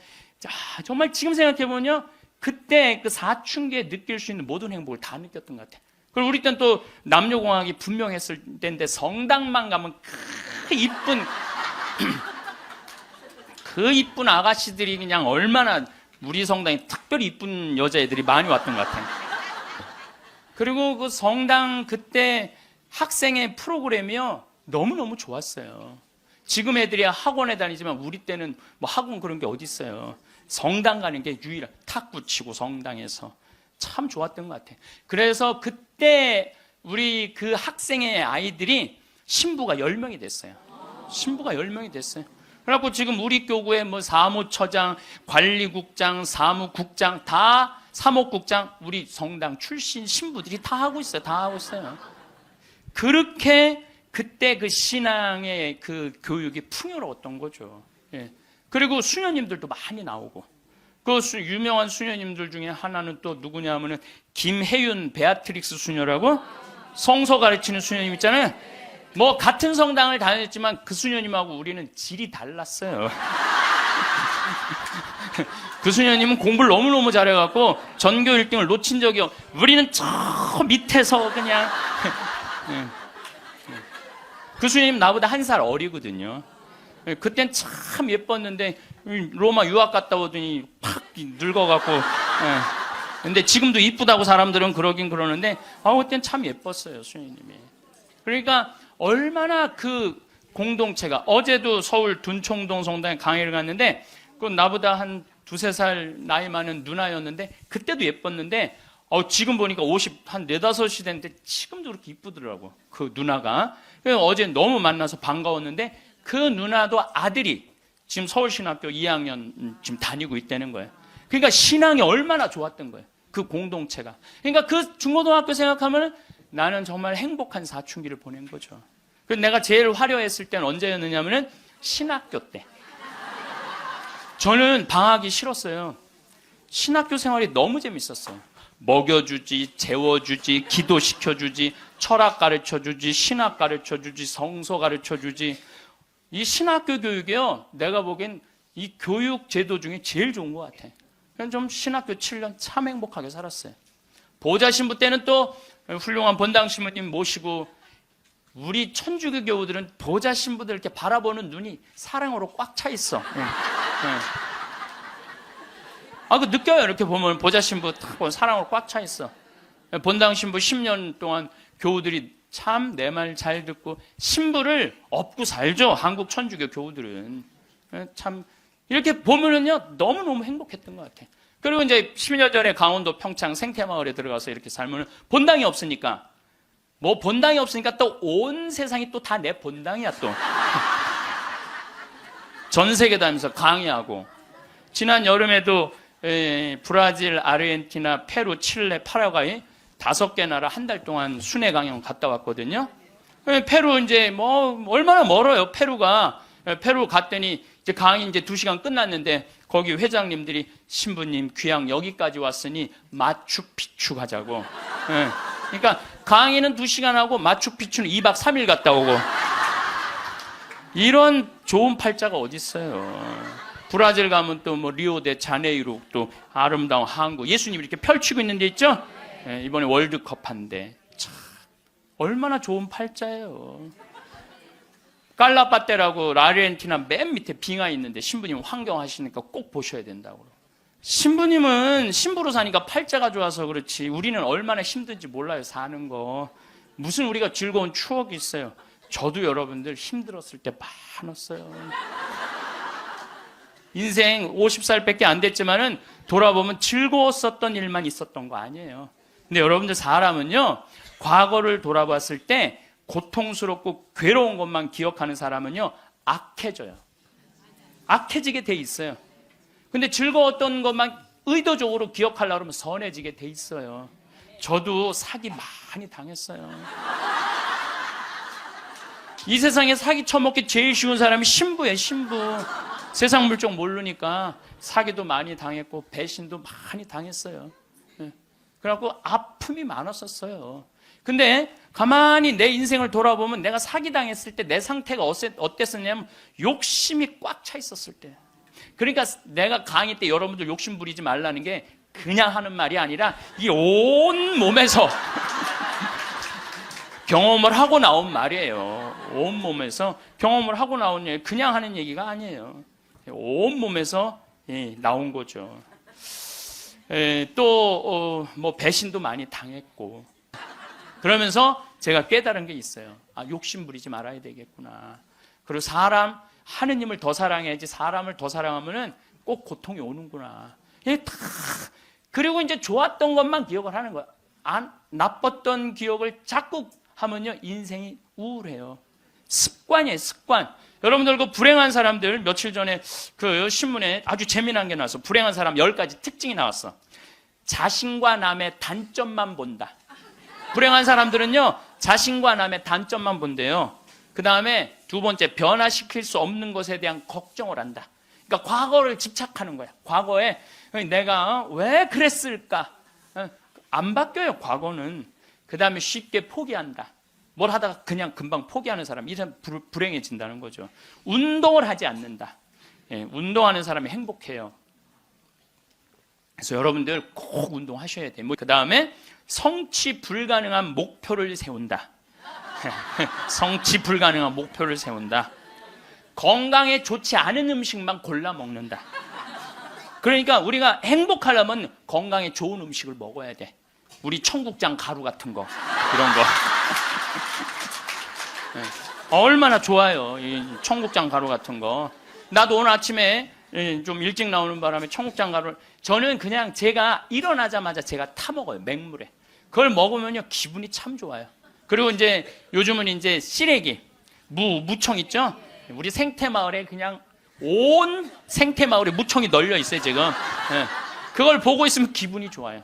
정말 지금 생각해보면 그때 그 사춘기에 느낄 수 있는 모든 행복을 다 느꼈던 것 같아. 그리고 우리 때는 또 남녀공학이 분명했을 때인데 성당만 가면 그 이쁜 아가씨들이 그냥 얼마나 우리 성당에 특별히 이쁜 여자애들이 많이 왔던 것 같아요. 그리고 그 성당 그때 학생의 프로그램이요 너무너무 좋았어요. 지금 애들이 학원에 다니지만 우리 때는 뭐 학원 그런 게 어디 있어요. 성당 가는 게 유일한 탁구 치고 성당에서 참 좋았던 것 같아요. 그래서 그때 우리 그 학생의 아이들이 신부가 10명이 됐어요. 신부가 10명이 됐어요. 그래갖고 지금 우리 교구에 뭐 사무처장, 관리국장, 사무국장 다 사목국장 우리 성당 출신 신부들이 다 하고 있어요. 다 하고 있어요. 그렇게 그때 그 신앙의 그 교육이 풍요로웠던 거죠. 예. 그리고 수녀님들도 많이 나오고 그 유명한 수녀님들 중에 하나는 또 누구냐면은 김혜윤 베아트릭스 수녀라고 성서 가르치는 수녀님 있잖아요. 뭐 같은 성당을 다녔지만 그 수녀님하고 우리는 질이 달랐어요. 그 수녀님은 공부를 너무너무 잘해갖고 전교 1등을 놓친 적이 우리는 저 밑에서 그냥 그 수녀님 나보다 1살 어리거든요. 그땐 참 예뻤는데 로마 유학 갔다 오더니 팍 늙어갖고 근데 지금도 이쁘다고 사람들은 그러긴 그러는데 그땐 참 예뻤어요 수녀님이. 그러니까 얼마나 그 공동체가 어제도 서울 둔총동 성당에 강의를 갔는데 그 나보다 한 2-3살 나이 많은 누나였는데 그때도 예뻤는데 지금 보니까 50, 한 4, 5이 됐는데 지금도 그렇게 이쁘더라고 그 누나가. 그래서 어제 너무 만나서 반가웠는데 그 누나도 아들이 지금 서울신학교 2학년 지금 다니고 있다는 거예요. 그러니까 신앙이 얼마나 좋았던 거예요. 그 공동체가. 그러니까 그 중고등학교 생각하면 나는 정말 행복한 사춘기를 보낸 거죠. 그래서 내가 제일 화려했을 때는 언제였느냐면은 신학교 때. 저는 방학이 싫었어요. 신학교 생활이 너무 재밌었어요. 먹여주지, 재워주지, 기도시켜주지, 철학 가르쳐주지, 신학 가르쳐주지, 성서 가르쳐주지. 이 신학교 교육이요, 내가 보기엔 이 교육 제도 중에 제일 좋은 것 같아. 그냥 좀 신학교 7년 참 행복하게 살았어요. 보좌 신부 때는 또 훌륭한 본당 신부님 모시고 우리 천주교 교우들은 보좌 신부들 이렇게 바라보는 눈이 사랑으로 꽉 차 있어. 그 느껴요. 이렇게 보면 보좌 신부 딱 보면 사랑으로 꽉 차 있어. 본당 신부 10년 동안 교우들이 참 내 말 잘 듣고 신부를 업고 살죠. 한국 천주교 교우들은. 참 이렇게 보면은요 너무너무 행복했던 것 같아. 그리고 이제 10년 전에 강원도 평창 생태마을에 들어가서 이렇게 살면은 본당이 없으니까 뭐 본당이 없으니까 또 온 세상이 또 다 내 본당이야 또. 전 세계 다니면서 강의하고 지난 여름에도 브라질, 아르헨티나, 페루, 칠레, 파라과이 5개 나라 한 달 동안 순회 강연 갔다 왔거든요. 페루 이제 뭐 얼마나 멀어요 페루가. 페루 갔더니 이제 강의 이제 2시간 끝났는데 거기 회장님들이 신부님 귀양 여기까지 왔으니 마추픽추 가자고. 그러니까 강의는 2시간 하고 마추픽추는 2박 3일 갔다 오고. 이런 좋은 팔자가 어디 있어요. 브라질 가면 또 뭐 리오데 자네이루 또 아름다운 항구 예수님이 이렇게 펼치고 있는 데 있죠. 이번에 월드컵 한데 참 얼마나 좋은 팔자예요. 깔라빠떼라고 아르헨티나 맨 밑에 빙하 있는데 신부님 환경하시니까 꼭 보셔야 된다고. 신부님은 신부로 사니까 팔자가 좋아서 그렇지 우리는 얼마나 힘든지 몰라요. 사는 거. 무슨 우리가 즐거운 추억이 있어요. 저도 여러분들 힘들었을 때 많았어요. 인생 50살밖에 안 됐지만은 돌아보면 즐거웠었던 일만 있었던 거 아니에요. 근데 여러분들 사람은요, 과거를 돌아봤을 때 고통스럽고 괴로운 것만 기억하는 사람은요, 악해져요. 악해지게 돼 있어요. 근데 즐거웠던 것만 의도적으로 기억하려고 하면 선해지게 돼 있어요. 저도 사기 많이 당했어요. 이 세상에 사기 쳐먹기 제일 쉬운 사람이 신부예요, 신부. 세상 물정 모르니까 사기도 많이 당했고 배신도 많이 당했어요. 그래갖고 아픔이 많았었어요. 근데 가만히 내 인생을 돌아보면 내가 사기당했을 때 내 상태가 어땠었냐면 욕심이 꽉 차 있었을 때. 그러니까 내가 강의 때 여러분들 욕심 부리지 말라는 게 그냥 하는 말이 아니라 이 온 몸에서 경험을 하고 나온 말이에요. 온 몸에서 경험을 하고 나온 얘기, 그냥 하는 얘기가 아니에요. 온 몸에서 나온 거죠. 또 뭐 배신도 많이 당했고 그러면서 제가 깨달은 게 있어요. 아, 욕심 부리지 말아야 되겠구나. 그리고 하느님을 더 사랑해야지 사람을 더 사랑하면은 꼭 고통이 오는구나. 그리고 이제 좋았던 것만 기억을 하는 거야. 나빴던 기억을 자꾸 하면요 인생이 우울해요. 습관이에요, 습관. 여러분들 그 불행한 사람들 며칠 전에 그 신문에 아주 재미난 게 나왔어. 불행한 사람 10가지 특징이 나왔어. 자신과 남의 단점만 본다. 불행한 사람들은요 자신과 남의 단점만 본대요. 그 다음에 두 번째, 변화시킬 수 없는 것에 대한 걱정을 한다. 그러니까 과거를 집착하는 거야. 과거에 내가 왜 그랬을까? 안 바뀌어요, 과거는. 그 다음에 쉽게 포기한다. 뭘 하다가 그냥 금방 포기하는 사람, 이 사람 불행해진다는 거죠. 운동을 하지 않는다. 운동하는 사람이 행복해요. 그래서 여러분들 꼭 운동하셔야 돼요. 그 다음에 성취 불가능한 목표를 세운다. 성취 불가능한 목표를 세운다. 건강에 좋지 않은 음식만 골라 먹는다. 그러니까 우리가 행복하려면 건강에 좋은 음식을 먹어야 돼. 우리 청국장 가루 같은 거, 이런 거. 얼마나 좋아요, 이 청국장 가루 같은 거. 나도 오늘 아침에 좀 일찍 나오는 바람에 청국장 가루를, 저는 그냥 제가 일어나자마자 제가 타 먹어요, 맹물에. 그걸 먹으면요 기분이 참 좋아요. 그리고 이제 요즘은 이제 시래기, 무청 있죠? 우리 생태마을에 그냥 온 생태마을에 무청이 널려 있어요 지금. 그걸 보고 있으면 기분이 좋아요.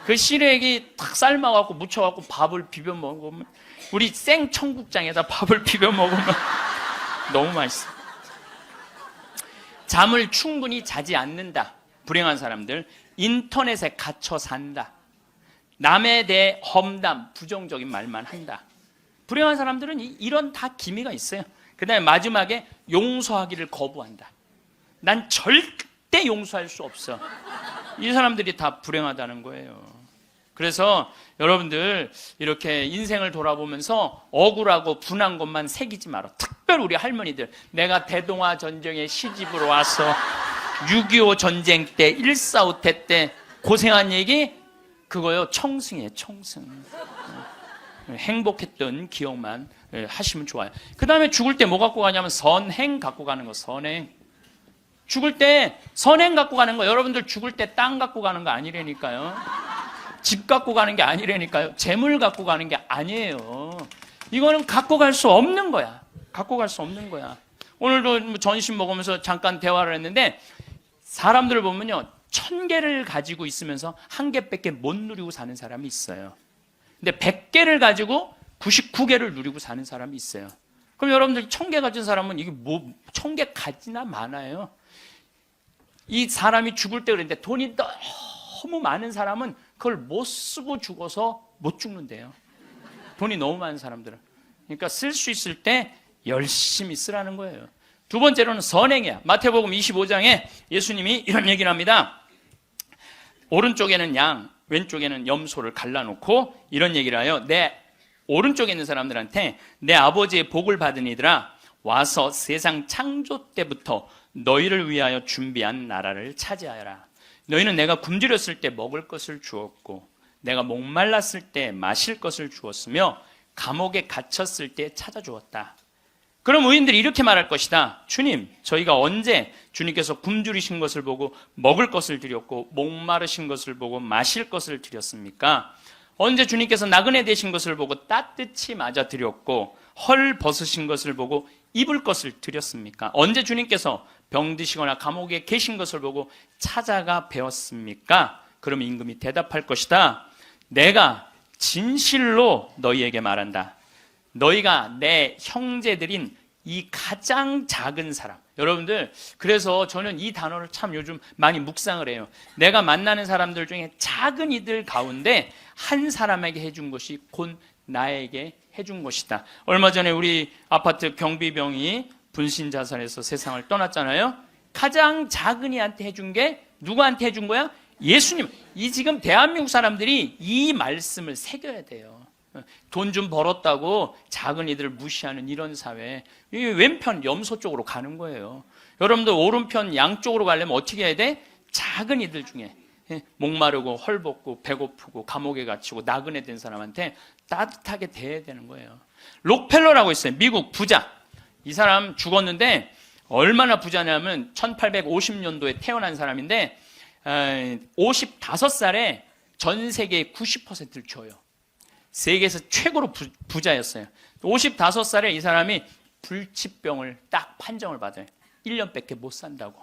그 시래기 탁 삶아갖고 무쳐갖고 밥을 비벼 먹으면, 우리 생청국장에다 밥을 비벼 먹으면 너무 맛있어. 잠을 충분히 자지 않는다. 불행한 사람들. 인터넷에 갇혀 산다. 남에 대해 험담, 부정적인 말만 한다. 불행한 사람들은 이런 다 기미가 있어요. 그 다음에 마지막에 용서하기를 거부한다. 난 절대 용서할 수 없어. 이 사람들이 다 불행하다는 거예요. 그래서 여러분들 이렇게 인생을 돌아보면서 억울하고 분한 것만 새기지 마라. 특별히 우리 할머니들, 내가 대동아 전쟁에 시집으로 와서 6.25 전쟁 때 1.4.5태 때 고생한 얘기, 그거요 청승이에요, 청승. 행복했던 기억만 하시면 좋아요. 그 다음에 죽을 때 뭐 갖고 가냐면 선행 갖고 가는 거. 선행. 죽을 때 선행 갖고 가는 거. 여러분들 죽을 때 땅 갖고 가는 거 아니라니까요. 집 갖고 가는 게 아니라니까요. 재물 갖고 가는 게 아니에요. 이거는 갖고 갈 수 없는 거야. 갖고 갈 수 없는 거야. 오늘도 전심 먹으면서 잠깐 대화를 했는데, 사람들을 보면요 1000개를 가지고 있으면서 1개밖에 못 누리고 사는 사람이 있어요. 근데 100개를 가지고 99개를 누리고 사는 사람이 있어요. 그럼 여러분들 1000개 가진 사람은 이게 뭐 1000개 가지나 많아요. 이 사람이 죽을 때 그랬는데, 돈이 너무 많은 사람은 그걸 못 쓰고 죽어서 못 죽는데요. 돈이 너무 많은 사람들은. 그러니까 쓸 수 있을 때 열심히 쓰라는 거예요. 두 번째로는 선행이야. 마태복음 25장에 예수님이 이런 얘기를 합니다. 오른쪽에는 양, 왼쪽에는 염소를 갈라놓고 이런 얘기를 해요. 내 오른쪽에 있는 사람들한테 내 아버지의 복을 받은 이들아, 와서 세상 창조 때부터 너희를 위하여 준비한 나라를 차지하여라. 너희는 내가 굶주렸을 때 먹을 것을 주었고 내가 목말랐을 때 마실 것을 주었으며 감옥에 갇혔을 때 찾아주었다. 그럼 의인들이 이렇게 말할 것이다. 주님, 저희가 언제 주님께서 굶주리신 것을 보고 먹을 것을 드렸고 목마르신 것을 보고 마실 것을 드렸습니까? 언제 주님께서 나그네 되신 것을 보고 따뜻히 맞아 드렸고 헐 벗으신 것을 보고 입을 것을 드렸습니까? 언제 주님께서 병드시거나 감옥에 계신 것을 보고 찾아가 배웠습니까? 그러면 임금이 대답할 것이다. 내가 진실로 너희에게 말한다. 너희가 내 형제들인 이 가장 작은 사람. 여러분들, 그래서 저는 이 단어를 참 요즘 많이 묵상을 해요. 내가 만나는 사람들 중에 작은 이들 가운데 한 사람에게 해준 것이 곧 나에게 해준 것이다. 얼마 전에 우리 아파트 경비병이 분신 자살해서 세상을 떠났잖아요. 가장 작은 이한테 해준 게 누구한테 해준 거야? 예수님. 이 지금 대한민국 사람들이 이 말씀을 새겨야 돼요. 돈 좀 벌었다고 작은 이들을 무시하는 이런 사회, 이 왼편 염소 쪽으로 가는 거예요. 여러분들 오른편 양쪽으로 가려면 어떻게 해야 돼? 작은 이들 중에 목마르고 헐벗고 배고프고 감옥에 갇히고 나그네 된 사람한테 따뜻하게 대해야 되는 거예요. 록펠러라고 있어요. 미국 부자. 이 사람 죽었는데 얼마나 부자냐면 1850년도에 태어난 사람인데 55살에 전 세계의 90%를 줘요. 세계에서 최고로 부자였어요. 55살에 이 사람이 불치병을 딱 판정을 받아요. 1년밖에 못 산다고.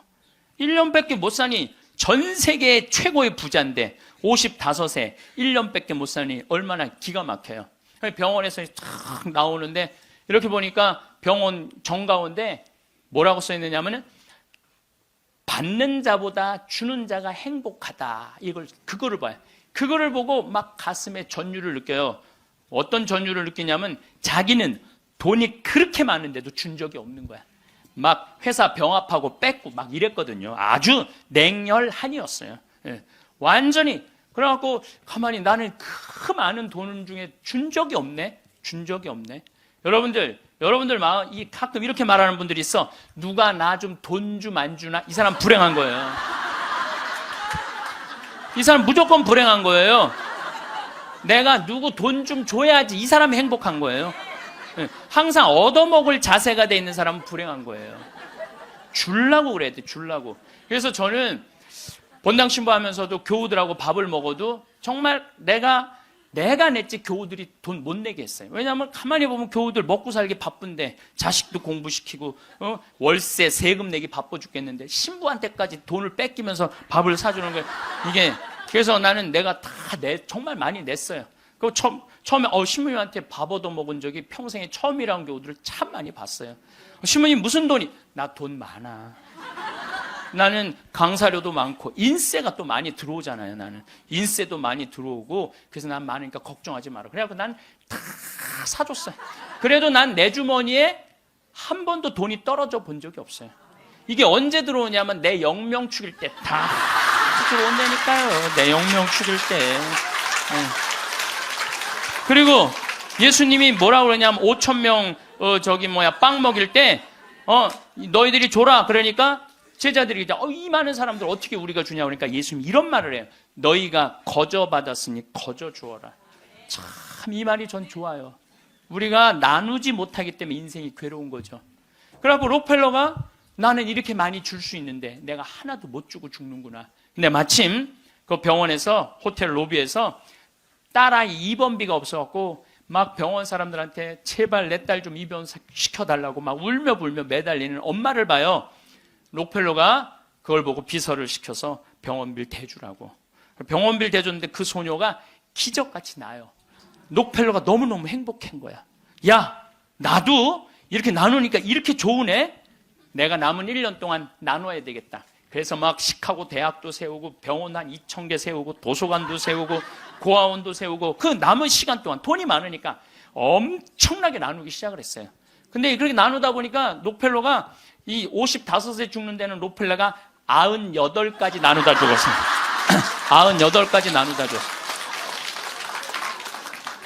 1년밖에 못 사니 전 세계 최고의 부자인데 55세 1년밖에 못 사니 얼마나 기가 막혀요. 병원에서 탁 나오는데 이렇게 보니까 병원 정가운데 뭐라고 써 있느냐면은 받는 자보다 주는 자가 행복하다. 그거를 봐요. 그거를 보고 막 가슴에 전율을 느껴요. 어떤 전율을 느끼냐면 자기는 돈이 그렇게 많은데도 준 적이 없는 거야. 막 회사 병합하고 뺏고 막 이랬거든요. 아주 냉혈한이었어요. 예. 완전히. 그래갖고 가만히 나는 그 많은 돈 중에 준 적이 없네. 준 적이 없네. 여러분들 가끔 이렇게 말하는 분들이 있어. 누가 나 좀 돈 좀 안 주나? 이 사람 불행한 거예요. 이 사람 무조건 불행한 거예요. 내가 누구 돈 좀 줘야지 이 사람이 행복한 거예요. 항상 얻어먹을 자세가 돼 있는 사람은 불행한 거예요. 주려고 그래야 돼, 주려고. 그래서 저는 본당 신부하면서도 교우들하고 밥을 먹어도 정말 내가 냈지 교우들이 돈 못 내게 했어요. 왜냐하면 가만히 보면 교우들 먹고 살기 바쁜데 자식도 공부시키고 월세 세금 내기 바빠 죽겠는데 신부한테까지 돈을 뺏기면서 밥을 사주는 거예요. 이게 그래서 나는 내가 다 정말 많이 냈어요. 그 처음에 신부님한테 밥 얻어 먹은 적이 평생에 처음이라는 교우들을 참 많이 봤어요. 신부님 무슨 돈이? 나 돈 많아. 나는 강사료도 많고 인세가 또 많이 들어오잖아요. 나는 인세도 많이 들어오고 그래서 난 많으니까 걱정하지 마라. 그래갖고 난 다 사줬어요. 그래도 난 내 주머니에 한 번도 돈이 떨어져 본 적이 없어요. 이게 언제 들어오냐면 내 영명 죽일 때 다 들어온다니까요. 내 영명 죽일 때. 그리고 예수님이 뭐라고 그러냐면 5,000명 빵 먹일 때 너희들이 줘라. 그러니까 제자들이 이 많은 사람들 어떻게 우리가 주냐 그러니까 예수님이 이런 말을 해요. 너희가 거저 받았으니 거저 주어라. 참 이 말이 전 좋아요. 우리가 나누지 못하기 때문에 인생이 괴로운 거죠. 그래갖고 록펠러가 나는 이렇게 많이 줄 수 있는데 내가 하나도 못 주고 죽는구나. 근데 마침 그 병원에서 호텔 로비에서 딸아이 입원비가 없어갖고 막 병원 사람들한테 제발 내 딸 좀 입원 시켜달라고 막 울며 불며 매달리는 엄마를 봐요. 록펠러가 그걸 보고 비서를 시켜서 병원비를 대주라고. 병원비를 대줬는데 그 소녀가 기적같이 나요. 록펠러가 너무너무 행복한 거야. 야, 나도 이렇게 나누니까 이렇게 좋으네? 내가 남은 1년 동안 나눠야 되겠다. 그래서 막 시카고 대학도 세우고 병원 한 2,000개 세우고 도서관도 세우고 고아원도 세우고 그 남은 시간 동안 돈이 많으니까 엄청나게 나누기 시작을 했어요. 근데 그렇게 나누다 보니까 록펠러가 이 55세 죽는 데는 록펠러가 98까지 나누다 죽었어요. 98까지 나누다 죽었어요.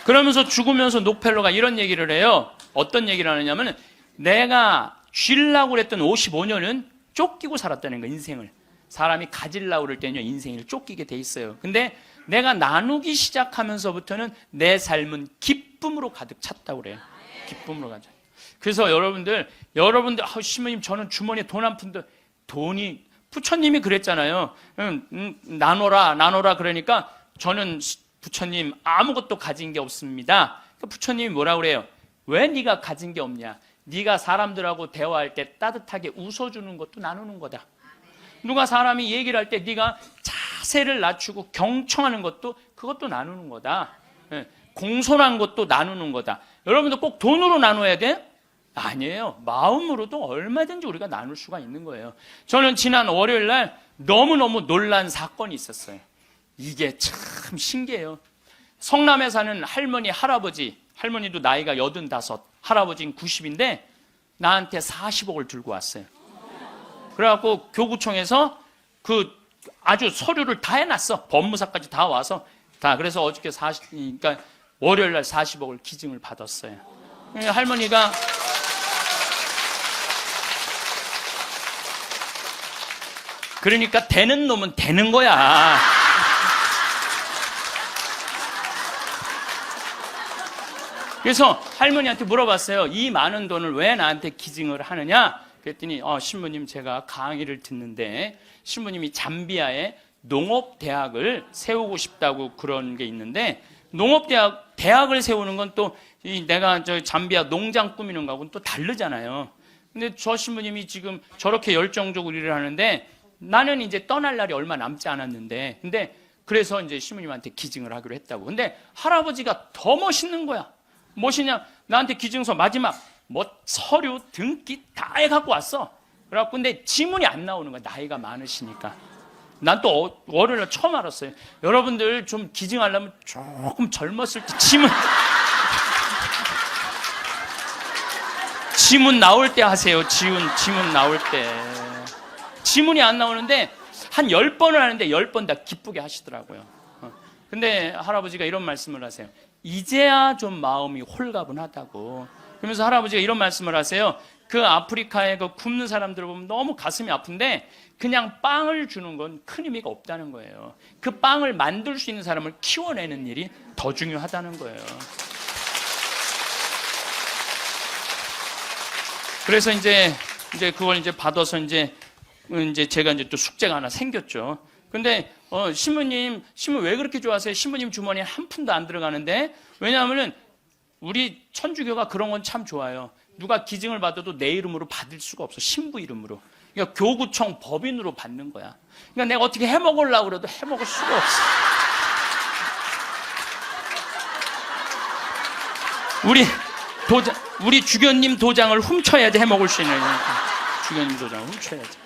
그러면서 죽으면서 록펠러가 이런 얘기를 해요. 어떤 얘기를 하느냐면 내가 쥐려고 그랬던 55년은 쫓기고 살았다는 거예요, 인생을. 사람이 가지려고 그럴 때는요, 인생을 쫓기게 돼 있어요. 근데 내가 나누기 시작하면서부터는 내 삶은 기쁨으로 가득 찼다고 그래요. 기쁨으로 가득. 그래서 여러분들, 신부님, 저는 주머니에 돈 한 푼도, 돈이, 부처님이 그랬잖아요. 나눠라. 그러니까 저는 부처님 아무것도 가진 게 없습니다. 그러니까 부처님이 뭐라 그래요? 왜 네가 가진 게 없냐? 네가 사람들하고 대화할 때 따뜻하게 웃어주는 것도 나누는 거다. 누가 사람이 얘기를 할 때 네가 자세를 낮추고 경청하는 것도 그것도 나누는 거다. 공손한 것도 나누는 거다. 여러분도 꼭 돈으로 나눠야 돼? 아니에요. 마음으로도 얼마든지 우리가 나눌 수가 있는 거예요. 저는 지난 월요일 날 너무너무 놀란 사건이 있었어요. 이게 참 신기해요. 성남에 사는 할머니, 할머니도 나이가 85, 할아버지는 90인데 나한테 40억을 들고 왔어요. 그래갖고 교구청에서 아주 서류를 다 해놨어. 법무사까지 다 와서 다. 그래서 어저께 그러니까 월요일 날 40억을 기증을 받았어요. 할머니가 그러니까 되는 놈은 되는 거야. 그래서 할머니한테 물어봤어요. 이 많은 돈을 왜 나한테 기증을 하느냐? 그랬더니 신부님, 제가 강의를 듣는데 신부님이 잠비아에 농업대학을 세우고 싶다고 그런 게 있는데, 대학을 세우는 건 또 내가 잠비아 농장 꾸미는 거하고는 또 다르잖아요. 근데 저 신부님이 지금 저렇게 열정적으로 일을 하는데 나는 이제 떠날 날이 얼마 남지 않았는데, 근데 그래서 이제 신부님한테 기증을 하기로 했다고. 근데 할아버지가 더 멋있는 거야. 무엇이냐? 나한테 기증서 마지막 서류, 등기 다 해갖고 왔어. 그래갖고 근데 지문이 안 나오는 거야. 나이가 많으시니까. 난 또 월요일날 처음 알았어요. 여러분들 좀 기증하려면 조금 젊었을 때 지문 나올 때 하세요. 지문 나올 때. 지문이 안 나오는데 한 10번을 하는데 10번 다 기쁘게 하시더라고요. 근데 할아버지가 이런 말씀을 하세요. 이제야 좀 마음이 홀가분하다고. 그러면서 할아버지가 이런 말씀을 하세요. 그 아프리카에 그 굶는 사람들을 보면 너무 가슴이 아픈데 그냥 빵을 주는 건 큰 의미가 없다는 거예요. 그 빵을 만들 수 있는 사람을 키워내는 일이 더 중요하다는 거예요. 그래서 이제 그걸 이제 받아서 이제 제가 이제 또 숙제가 하나 생겼죠. 근데 신부님 왜 그렇게 좋아하세요? 신부님 주머니에 한 푼도 안 들어가는데. 왜냐하면은 우리 천주교가 그런 건 참 좋아요. 누가 기증을 받아도 내 이름으로 받을 수가 없어. 신부 이름으로. 그러니까 교구청 법인으로 받는 거야. 그러니까 내가 어떻게 해먹으려고 그래도 해먹을 수가 없어. 우리 주교님 도장을 훔쳐야지 해먹을 수 있는 거니까. 주교님 도장을 훔쳐야지.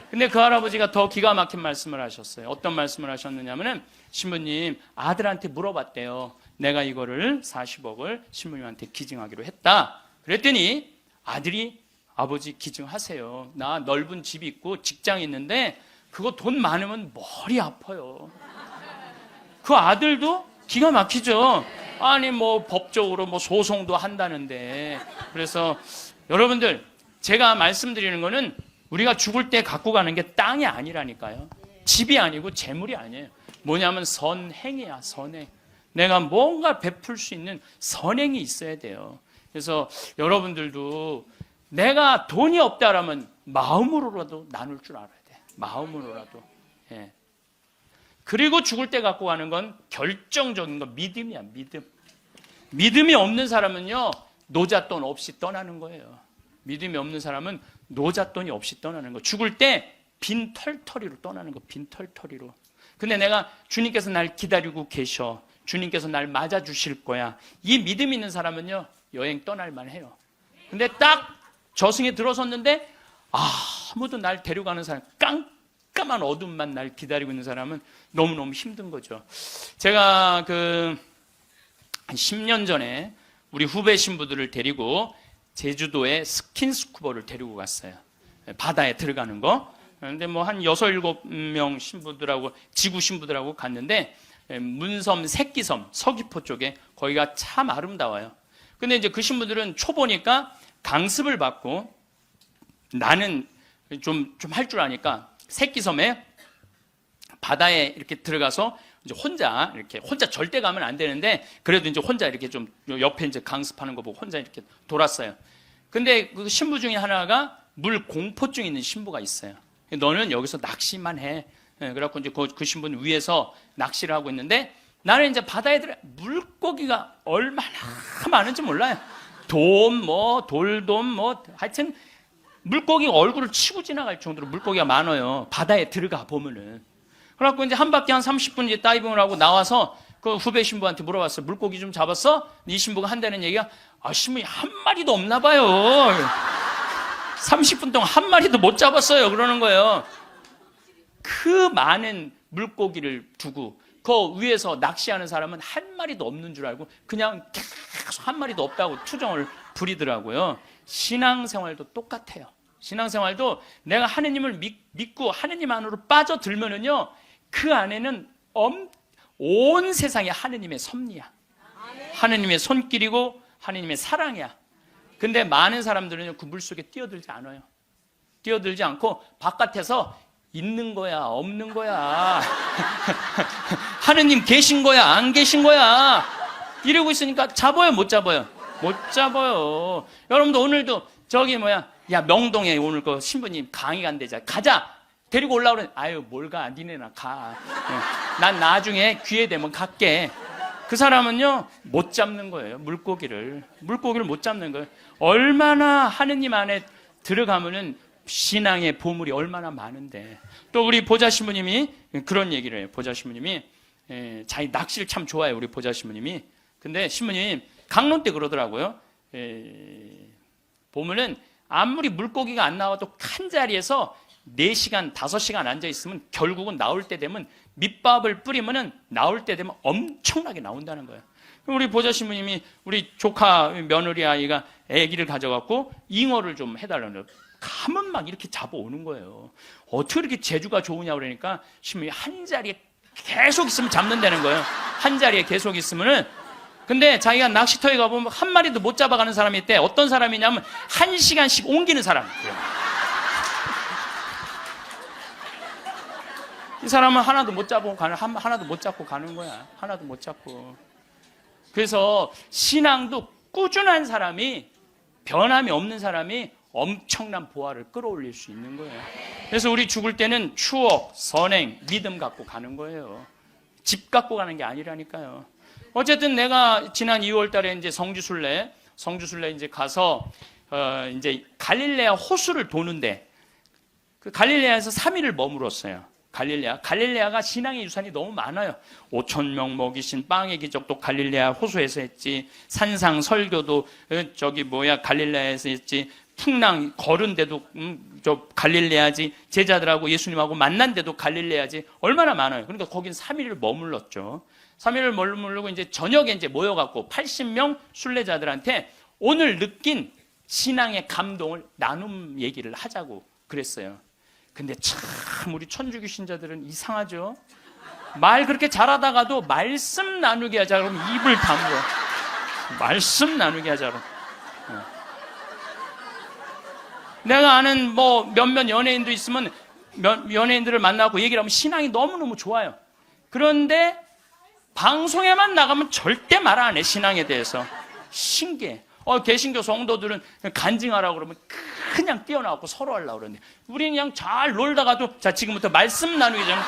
근데 그 할아버지가 더 기가 막힌 말씀을 하셨어요. 어떤 말씀을 하셨느냐면은 신부님 아들한테 물어봤대요. 내가 이거를 40억을 신부님한테 기증하기로 했다. 그랬더니 아들이 아버지 기증하세요. 나 넓은 집이 있고 직장이 있는데 그거 돈 많으면 머리 아파요. 그 아들도 기가 막히죠. 아니 뭐 법적으로 뭐 소송도 한다는데. 그래서 여러분들 제가 말씀드리는 거는 우리가 죽을 때 갖고 가는 게 땅이 아니라니까요. 집이 아니고 재물이 아니에요. 뭐냐면 선행이야, 선행. 내가 뭔가 베풀 수 있는 선행이 있어야 돼요. 그래서 여러분들도 내가 돈이 없다라면 마음으로라도 나눌 줄 알아야 돼. 마음으로라도. 예. 그리고 죽을 때 갖고 가는 건 결정적인 거 믿음이야, 믿음. 믿음이 없는 사람은요, 노잣돈 없이 떠나는 거예요. 믿음이 없는 사람은 노잣돈이 없이 떠나는 거. 죽을 때 빈 털터리로 떠나는 거. 빈 털터리로. 근데 내가 주님께서 날 기다리고 계셔. 주님께서 날 맞아주실 거야. 이 믿음 있는 사람은요, 여행 떠날만 해요. 근데 딱 저승에 들어섰는데 아무도 날 데려가는 사람, 깜깜한 어둠만 날 기다리고 있는 사람은 너무너무 힘든 거죠. 제가 한 10년 전에 우리 후배 신부들을 데리고 제주도에 스킨스쿠버를 데리고 갔어요. 바다에 들어가는 거. 근데 뭐 한 6, 7명 신부들하고, 지구 신부들하고 갔는데, 문섬, 새끼섬, 서귀포 쪽에 거기가 참 아름다워요. 근데 이제 그 신부들은 초보니까 강습을 받고 나는 좀 할 줄 아니까 새끼섬에 바다에 이렇게 들어가서 이제 혼자 절대 가면 안 되는데 그래도 이제 혼자 이렇게 좀 옆에 이제 강습하는 거 보고 혼자 이렇게 돌았어요. 근데 그 신부 중에 하나가 물 공포증 있는 신부가 있어요. 너는 여기서 낚시만 해. 그래갖고 이제 그 신부는 위에서 낚시를 하고 있는데 나는 이제 바다에 들어 물고기가 얼마나 많은지 몰라요. 돌돔 하여튼 물고기가 얼굴을 치고 지나갈 정도로 물고기가 많아요. 바다에 들어가 보면은. 그래갖고 이제 한 바퀴 한 30분 이제 다이빙을 하고 나와서 그 후배 신부한테 물어봤어요. 물고기 좀 잡았어? 이 신부가 한다는 얘기가 신부이 한 마리도 없나 봐요. 30분 동안 한 마리도 못 잡았어요. 그러는 거예요. 그 많은 물고기를 두고 그 위에서 낚시하는 사람은 한 마리도 없는 줄 알고 그냥 계속 한 마리도 없다고 투정을 부리더라고요. 신앙생활도 똑같아요. 신앙생활도 내가 하느님을 믿고 하느님 안으로 빠져들면은요, 그 안에는 온 세상이 하느님의 섭리야. 하느님의 손길이고 하느님의 사랑이야. 근데 많은 사람들은 그 물속에 뛰어들지 않아요. 뛰어들지 않고 바깥에서 있는 거야, 없는 거야. 하느님 계신 거야, 안 계신 거야. 이러고 있으니까 잡아요, 못 잡아요? 못 잡아요. 여러분도 오늘도 야, 명동에 오늘 그 신부님 강의 간대자. 가자! 데리고 올라오래. 아유, 뭘 가. 니네나 가. 난 나중에 기회 되면 갈게. 그 사람은요, 못 잡는 거예요. 물고기를 못 잡는 거예요. 얼마나 하느님 안에 들어가면은 신앙의 보물이 얼마나 많은데. 또 우리 보자 신부님이 그런 얘기를 해요. 보자 신부님이 자기 낚시를 참 좋아해요. 우리 보자 신부님이. 근데 신부님 강론 때 그러더라고요. 보면은 아무리 물고기가 안 나와도 한 자리에서 4시간, 5시간 앉아있으면 결국은 나올 때 되면 밑밥을 뿌리면은 나올 때 되면 엄청나게 나온다는 거예요. 우리 보자 신부님이 우리 조카 며느리 아이가 아기를 가져갖고 잉어를 좀 해달라는 거예요. 가면 막 이렇게 잡아오는 거예요. 어떻게 이렇게 재주가 좋으냐 그러니까 신부님이 한 자리에 계속 있으면 잡는다는 거예요. 한 자리에 계속 있으면은. 근데 자기가 낚시터에 가보면 한 마리도 못 잡아가는 사람이 있대. 어떤 사람이냐면 1시간씩 옮기는 사람. 이 사람은 하나도 못 잡고 가는 거야. 하나도 못 잡고. 그래서 신앙도 꾸준한 사람이, 변함이 없는 사람이 엄청난 보화를 끌어올릴 수 있는 거예요. 그래서 우리 죽을 때는 추억, 선행, 믿음 갖고 가는 거예요. 집 갖고 가는 게 아니라니까요. 어쨌든 내가 지난 2월 달에 이제 성주순례 이제 가서, 이제 갈릴레아 호수를 도는데, 그 갈릴레아에서 3일을 머물었어요. 갈릴레아가 신앙의 유산이 너무 많아요. 5,000명 먹이신 빵의 기적도 갈릴레아 호수에서 했지. 산상 설교도 갈릴레아에서 했지. 풍랑 걸은 데도 갈릴레아지. 제자들하고 예수님하고 만난 데도 갈릴레아지. 얼마나 많아요. 그러니까 거긴 3일을 머물렀죠. 3일을 머무르고 이제 저녁에 이제 모여갖고 80명 순례자들한테 오늘 느낀 신앙의 감동을 나눔 얘기를 하자고 그랬어요. 근데 참 우리 천주교 신자들은 이상하죠. 말 그렇게 잘하다가도 말씀 나누게 하자 그러면 입을 다물어. 말씀 나누게 하자 그러면. 내가 아는 몇몇 연예인도 있으면 연예인들을 만나고 얘기를 하면 신앙이 너무너무 좋아요. 그런데 방송에만 나가면 절대 말 안 해, 신앙에 대해서. 신기해. 개신교 성도들은 간증하라고 그러면 그냥 뛰어나갖고 서로 하려고 그러는데 우리는 그냥 잘 놀다가도 자, 지금부터 말씀 나누기 전에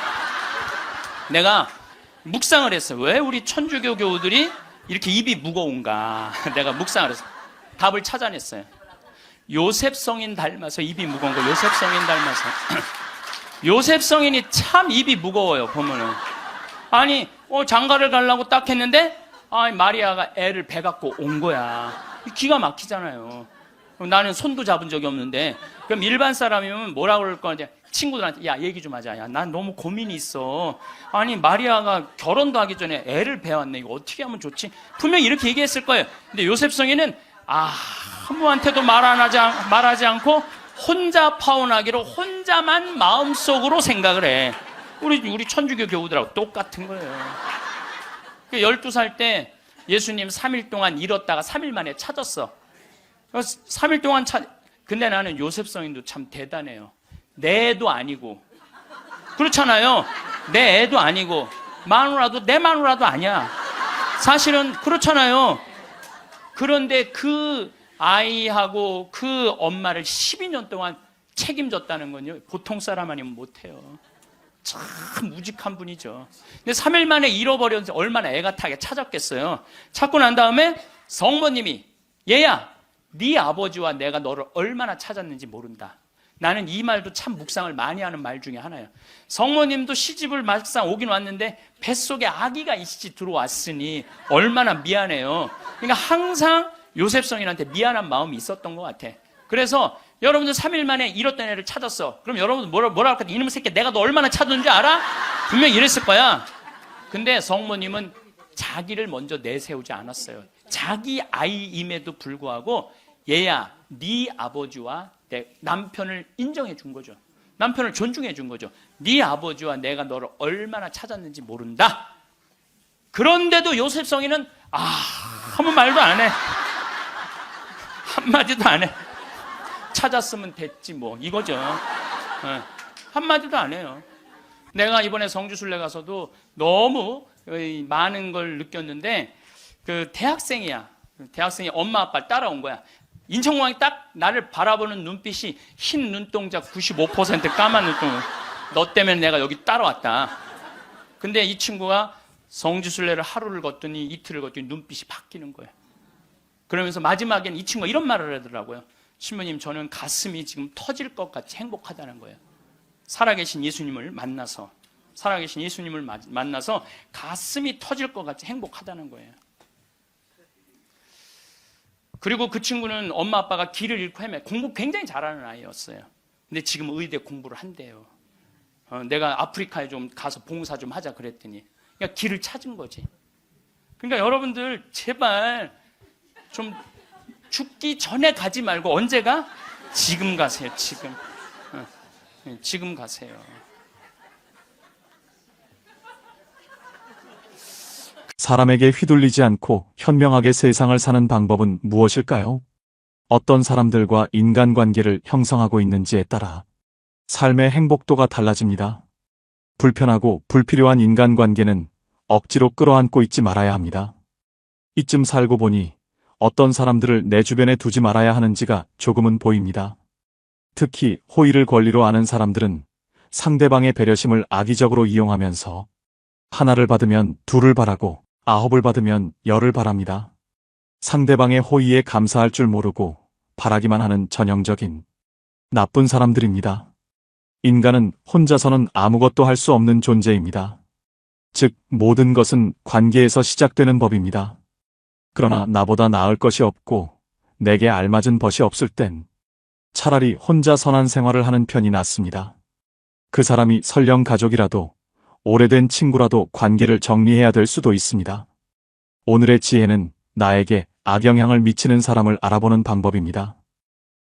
내가 묵상을 했어요. 왜 우리 천주교 교우들이 이렇게 입이 무거운가? 내가 묵상을 했어요. 답을 찾아냈어요. 요셉 성인 닮아서 입이 무거운 거. 요셉 성인 닮아서. 요셉 성인이 참 입이 무거워요, 보면은. 아니, 장가를 가려고 딱 했는데, 마리아가 애를 배 갖고 온 거야. 기가 막히잖아요. 나는 손도 잡은 적이 없는데, 그럼 일반 사람이면 뭐라 그럴 거냐. 친구들한테, 야, 얘기 좀 하자. 야, 난 너무 고민이 있어. 아니, 마리아가 결혼도 하기 전에 애를 배웠네. 이거 어떻게 하면 좋지? 분명히 이렇게 얘기했을 거예요. 근데 요셉 성인은, 아무한테도 말하지 않고, 혼자 파혼하기로 혼자만 마음속으로 생각을 해. 우리 천주교 교우들하고 똑같은 거예요. 12살 때 예수님 3일 동안 잃었다가 3일 만에 찾았어. 3일 동안 근데 나는 요셉 성인도 참 대단해요. 내 애도 아니고. 그렇잖아요. 내 애도 아니고. 마누라도 내 마누라도 아니야. 사실은 그렇잖아요. 그런데 그 아이하고 그 엄마를 12년 동안 책임졌다는 건요. 보통 사람 아니면 못해요. 참 무직한 분이죠. 근데 3일 만에 잃어버려서 얼마나 애가 타게 찾았겠어요. 찾고 난 다음에 성모님이 얘야, 네 아버지와 내가 너를 얼마나 찾았는지 모른다. 나는 이 말도 참 묵상을 많이 하는 말 중에 하나예요. 성모님도 시집을 막상 오긴 왔는데 뱃속에 아기가 이씨 들어왔으니 얼마나 미안해요. 그러니까 항상 요셉 성인한테 미안한 마음이 있었던 것 같아. 그래서 여러분들 3일 만에 잃었던 애를 찾았어. 그럼 여러분들 뭐라 할까? 이놈의 새끼 내가 너 얼마나 찾았는지 알아? 분명히 이랬을 거야. 근데 성모님은 자기를 먼저 내세우지 않았어요. 자기 아이임에도 불구하고 얘야, 네 아버지와 내 남편을 인정해 준 거죠. 남편을 존중해 준 거죠. 네 아버지와 내가 너를 얼마나 찾았는지 모른다. 그런데도 요셉 성인은 아무 말도 안 해. 한마디도 안 해. 찾았으면 됐지 뭐 이거죠. 한마디도 안 해요. 내가 이번에 성주순례 가서도 너무 많은 걸 느꼈는데 그 대학생이야. 대학생이 엄마 아빠를 따라온 거야. 인천공항에 딱 나를 바라보는 눈빛이 흰 눈동자 95% 까만 눈동자. 너 때문에 내가 여기 따라왔다. 근데 이 친구가 성주순례를 하루를 걷더니 이틀을 걷더니 눈빛이 바뀌는 거예요. 그러면서 마지막엔 이 친구가 이런 말을 하더라고요. 신부님, 저는 가슴이 지금 터질 것 같이 행복하다는 거예요. 살아계신 예수님을 만나서 가슴이 터질 것 같이 행복하다는 거예요. 그리고 그 친구는 엄마 아빠가 길을 잃고 공부 굉장히 잘하는 아이였어요. 근데 지금 의대 공부를 한대요. 내가 아프리카에 좀 가서 봉사 좀 하자 그랬더니 그러니까 길을 찾은 거지. 그러니까 여러분들 제발 좀 죽기 전에 가지 말고 언제 가? 지금 가세요. 지금 가세요. 사람에게 휘둘리지 않고 현명하게 세상을 사는 방법은 무엇일까요? 어떤 사람들과 인간관계를 형성하고 있는지에 따라 삶의 행복도가 달라집니다. 불편하고 불필요한 인간관계는 억지로 끌어안고 있지 말아야 합니다. 이쯤 살고 보니 어떤 사람들을 내 주변에 두지 말아야 하는지가 조금은 보입니다. 특히 호의를 권리로 아는 사람들은 상대방의 배려심을 악의적으로 이용하면서 하나를 받으면 둘을 바라고 9을 받으면 10을 바랍니다. 상대방의 호의에 감사할 줄 모르고 바라기만 하는 전형적인 나쁜 사람들입니다. 인간은 혼자서는 아무것도 할 수 없는 존재입니다. 즉, 모든 것은 관계에서 시작되는 법입니다. 그러나 나보다 나을 것이 없고 내게 알맞은 벗이 없을 땐 차라리 혼자 선한 생활을 하는 편이 낫습니다. 그 사람이 설령 가족이라도 오래된 친구라도 관계를 정리해야 될 수도 있습니다. 오늘의 지혜는 나에게 악영향을 미치는 사람을 알아보는 방법입니다.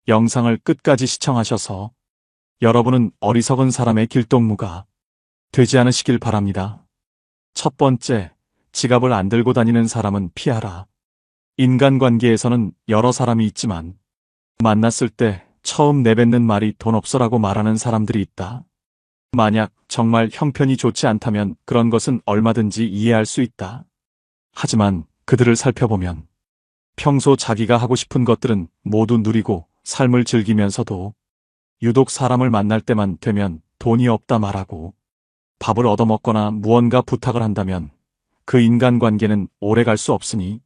영상을 끝까지 시청하셔서 여러분은 어리석은 사람의 길동무가 되지 않으시길 바랍니다. 첫 번째, 지갑을 안 들고 다니는 사람은 피하라. 인간관계에서는 여러 사람이 있지만 만났을 때 처음 내뱉는 말이 돈 없어라고 말하는 사람들이 있다. 만약 정말 형편이 좋지 않다면 그런 것은 얼마든지 이해할 수 있다. 하지만 그들을 살펴보면 평소 자기가 하고 싶은 것들은 모두 누리고 삶을 즐기면서도 유독 사람을 만날 때만 되면 돈이 없다 말하고 밥을 얻어먹거나 무언가 부탁을 한다면 그 인간관계는 오래 갈 수 없으니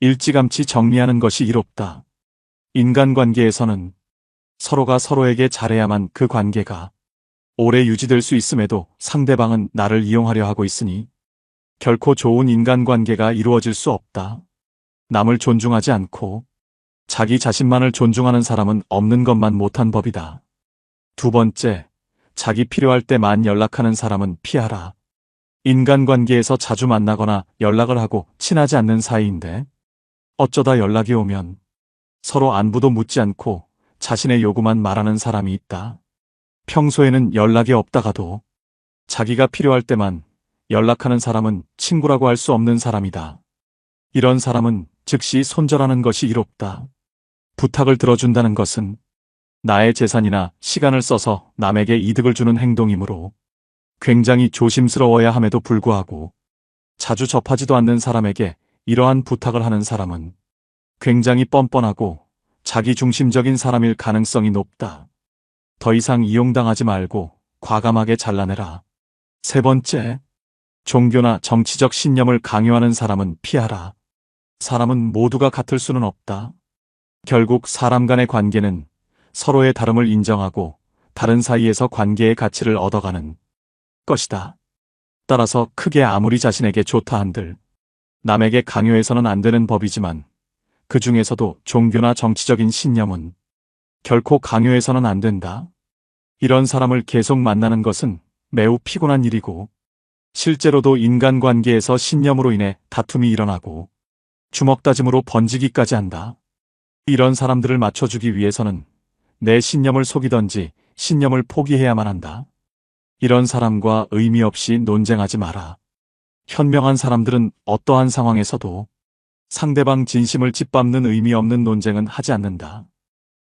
일찌감치 정리하는 것이 이롭다. 인간관계에서는 서로가 서로에게 잘해야만 그 관계가 오래 유지될 수 있음에도 상대방은 나를 이용하려 하고 있으니 결코 좋은 인간관계가 이루어질 수 없다. 남을 존중하지 않고 자기 자신만을 존중하는 사람은 없는 것만 못한 법이다. 두 번째, 자기 필요할 때만 연락하는 사람은 피하라. 인간관계에서 자주 만나거나 연락을 하고 친하지 않는 사이인데 어쩌다 연락이 오면 서로 안부도 묻지 않고 자신의 요구만 말하는 사람이 있다. 평소에는 연락이 없다가도 자기가 필요할 때만 연락하는 사람은 친구라고 할 수 없는 사람이다. 이런 사람은 즉시 손절하는 것이 이롭다. 부탁을 들어준다는 것은 나의 재산이나 시간을 써서 남에게 이득을 주는 행동이므로 굉장히 조심스러워야 함에도 불구하고 자주 접하지도 않는 사람에게 이러한 부탁을 하는 사람은 굉장히 뻔뻔하고 자기중심적인 사람일 가능성이 높다. 더 이상 이용당하지 말고 과감하게 잘라내라. 세 번째, 종교나 정치적 신념을 강요하는 사람은 피하라. 사람은 모두가 같을 수는 없다. 결국 사람 간의 관계는 서로의 다름을 인정하고 다른 사이에서 관계의 가치를 얻어가는 것이다. 따라서 크게 아무리 자신에게 좋다 한들 남에게 강요해서는 안 되는 법이지만 그 중에서도 종교나 정치적인 신념은 결코 강요해서는 안 된다. 이런 사람을 계속 만나는 것은 매우 피곤한 일이고 실제로도 인간관계에서 신념으로 인해 다툼이 일어나고 주먹다짐으로 번지기까지 한다. 이런 사람들을 맞춰주기 위해서는 내 신념을 속이던지 신념을 포기해야만 한다. 이런 사람과 의미 없이 논쟁하지 마라. 현명한 사람들은 어떠한 상황에서도 상대방 진심을 짓밟는 의미 없는 논쟁은 하지 않는다.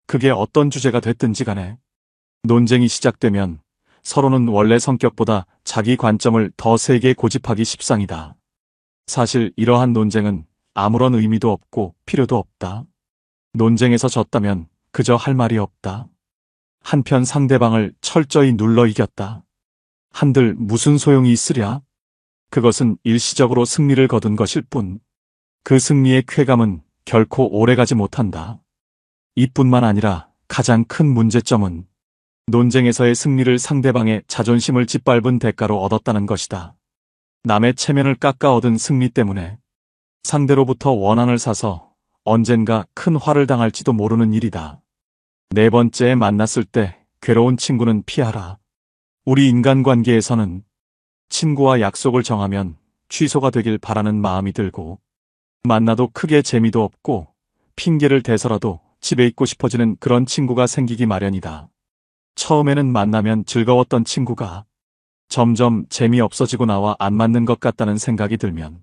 그게 어떤 주제가 됐든지 간에 논쟁이 시작되면 서로는 원래 성격보다 자기 관점을 더 세게 고집하기 십상이다. 사실 이러한 논쟁은 아무런 의미도 없고 필요도 없다. 논쟁에서 졌다면 그저 할 말이 없다. 한편 상대방을 철저히 눌러 이겼다. 한들 무슨 소용이 있으랴? 그것은 일시적으로 승리를 거둔 것일 뿐. 그 승리의 쾌감은 결코 오래가지 못한다. 이뿐만 아니라 가장 큰 문제점은 논쟁에서의 승리를 상대방의 자존심을 짓밟은 대가로 얻었다는 것이다. 남의 체면을 깎아 얻은 승리 때문에 상대로부터 원한을 사서 언젠가 큰 화를 당할지도 모르는 일이다. 네 번째에 만났을 때 괴로운 친구는 피하라. 우리 인간관계에서는 친구와 약속을 정하면 취소가 되길 바라는 마음이 들고 만나도 크게 재미도 없고 핑계를 대서라도 집에 있고 싶어지는 그런 친구가 생기기 마련이다. 처음에는 만나면 즐거웠던 친구가 점점 재미없어지고 나와 안 맞는 것 같다는 생각이 들면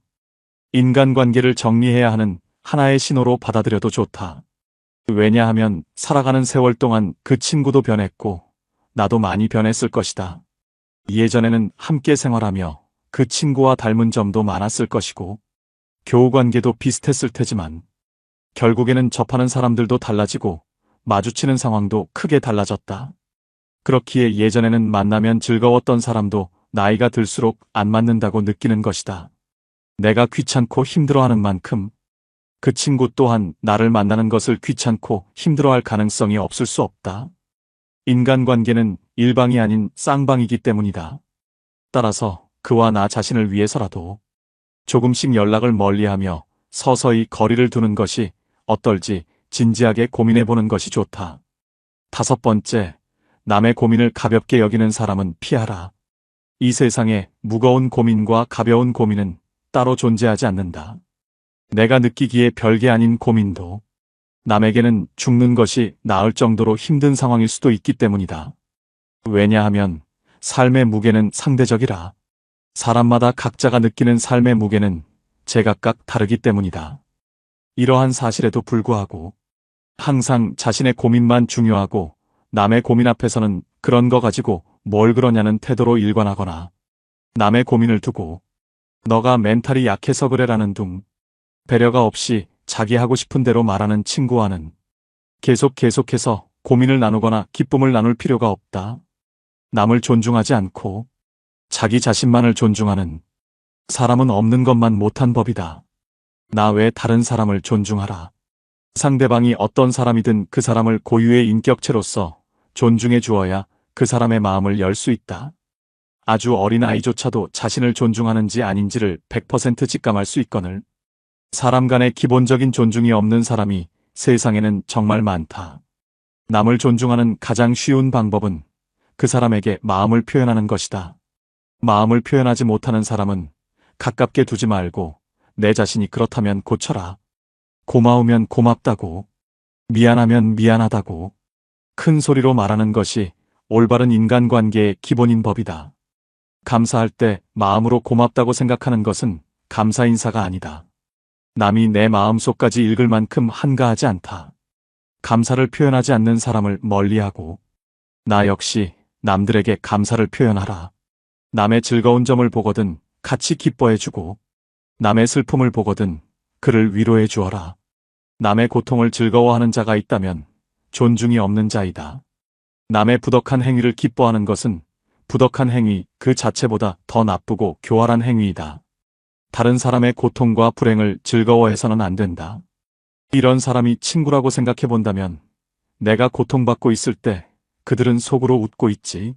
인간관계를 정리해야 하는 하나의 신호로 받아들여도 좋다. 왜냐하면 살아가는 세월 동안 그 친구도 변했고 나도 많이 변했을 것이다. 예전에는 함께 생활하며 그 친구와 닮은 점도 많았을 것이고 교우관계도 비슷했을 테지만 결국에는 접하는 사람들도 달라지고 마주치는 상황도 크게 달라졌다. 그렇기에 예전에는 만나면 즐거웠던 사람도 나이가 들수록 안 맞는다고 느끼는 것이다. 내가 귀찮고 힘들어하는 만큼 그 친구 또한 나를 만나는 것을 귀찮고 힘들어할 가능성이 없을 수 없다. 인간관계는 일방이 아닌 쌍방이기 때문이다. 따라서 그와 나 자신을 위해서라도 조금씩 연락을 멀리하며 서서히 거리를 두는 것이 어떨지 진지하게 고민해보는 것이 좋다. 다섯 번째, 남의 고민을 가볍게 여기는 사람은 피하라. 이 세상에 무거운 고민과 가벼운 고민은 따로 존재하지 않는다. 내가 느끼기에 별게 아닌 고민도 남에게는 죽는 것이 나을 정도로 힘든 상황일 수도 있기 때문이다. 왜냐하면 삶의 무게는 상대적이라. 사람마다 각자가 느끼는 삶의 무게는 제각각 다르기 때문이다. 이러한 사실에도 불구하고 항상 자신의 고민만 중요하고 남의 고민 앞에서는 그런 거 가지고 뭘 그러냐는 태도로 일관하거나 남의 고민을 두고 너가 멘탈이 약해서 그래라는 둥 배려가 없이 자기 하고 싶은 대로 말하는 친구와는 계속해서 고민을 나누거나 기쁨을 나눌 필요가 없다. 남을 존중하지 않고 자기 자신만을 존중하는 사람은 없는 것만 못한 법이다. 나 외 다른 사람을 존중하라. 상대방이 어떤 사람이든 그 사람을 고유의 인격체로서 존중해 주어야 그 사람의 마음을 열 수 있다. 아주 어린 아이조차도 자신을 존중하는지 아닌지를 100% 직감할 수 있거늘 사람 간의 기본적인 존중이 없는 사람이 세상에는 정말 많다. 남을 존중하는 가장 쉬운 방법은 그 사람에게 마음을 표현하는 것이다. 마음을 표현하지 못하는 사람은 가깝게 두지 말고 내 자신이 그렇다면 고쳐라. 고마우면 고맙다고, 미안하면 미안하다고 큰 소리로 말하는 것이 올바른 인간관계의 기본인 법이다. 감사할 때 마음으로 고맙다고 생각하는 것은 감사 인사가 아니다. 남이 내 마음속까지 읽을 만큼 한가하지 않다. 감사를 표현하지 않는 사람을 멀리하고, 나 역시 남들에게 감사를 표현하라. 남의 즐거운 점을 보거든 같이 기뻐해주고, 남의 슬픔을 보거든 그를 위로해 주어라. 남의 고통을 즐거워하는 자가 있다면 존중이 없는 자이다. 남의 부덕한 행위를 기뻐하는 것은 부덕한 행위 그 자체보다 더 나쁘고 교활한 행위이다. 다른 사람의 고통과 불행을 즐거워해서는 안 된다. 이런 사람이 친구라고 생각해 본다면 내가 고통받고 있을 때 그들은 속으로 웃고 있지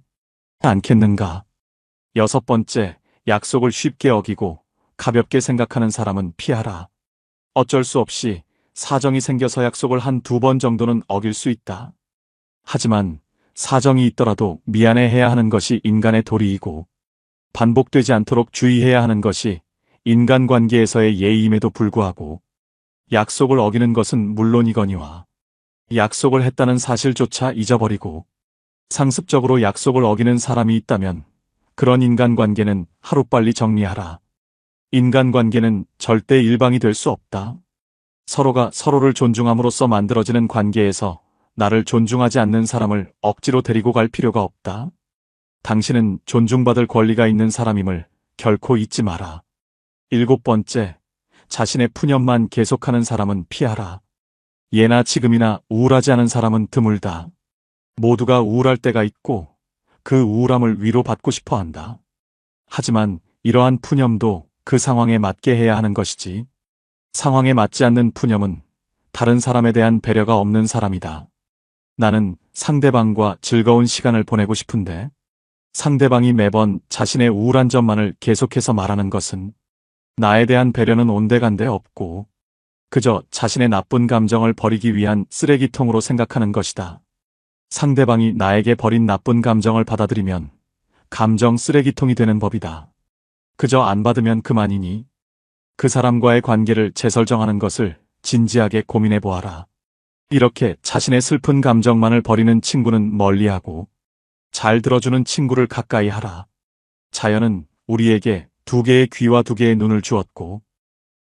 않겠는가? 6번째, 약속을 쉽게 어기고 가볍게 생각하는 사람은 피하라. 어쩔 수 없이 사정이 생겨서 약속을 한 2번 정도는 어길 수 있다. 하지만 사정이 있더라도 미안해해야 하는 것이 인간의 도리이고 반복되지 않도록 주의해야 하는 것이 인간관계에서의 예의임에도 불구하고 약속을 어기는 것은 물론이거니와 약속을 했다는 사실조차 잊어버리고 상습적으로 약속을 어기는 사람이 있다면 그런 인간관계는 하루빨리 정리하라. 인간관계는 절대 일방이 될 수 없다. 서로가 서로를 존중함으로써 만들어지는 관계에서 나를 존중하지 않는 사람을 억지로 데리고 갈 필요가 없다. 당신은 존중받을 권리가 있는 사람임을 결코 잊지 마라. 7번째, 자신의 푸념만 계속하는 사람은 피하라. 예나 지금이나 우울하지 않은 사람은 드물다. 모두가 우울할 때가 있고 그 우울함을 위로받고 싶어 한다. 하지만 이러한 푸념도 그 상황에 맞게 해야 하는 것이지. 상황에 맞지 않는 푸념은 다른 사람에 대한 배려가 없는 사람이다. 나는 상대방과 즐거운 시간을 보내고 싶은데 상대방이 매번 자신의 우울한 점만을 계속해서 말하는 것은 나에 대한 배려는 온데간데 없고 그저 자신의 나쁜 감정을 버리기 위한 쓰레기통으로 생각하는 것이다. 상대방이 나에게 버린 나쁜 감정을 받아들이면 감정 쓰레기통이 되는 법이다. 그저 안 받으면 그만이니 그 사람과의 관계를 재설정하는 것을 진지하게 고민해 보아라. 이렇게 자신의 슬픈 감정만을 버리는 친구는 멀리하고 잘 들어주는 친구를 가까이 하라. 자연은 우리에게 2개의 귀와 2개의 눈을 주었고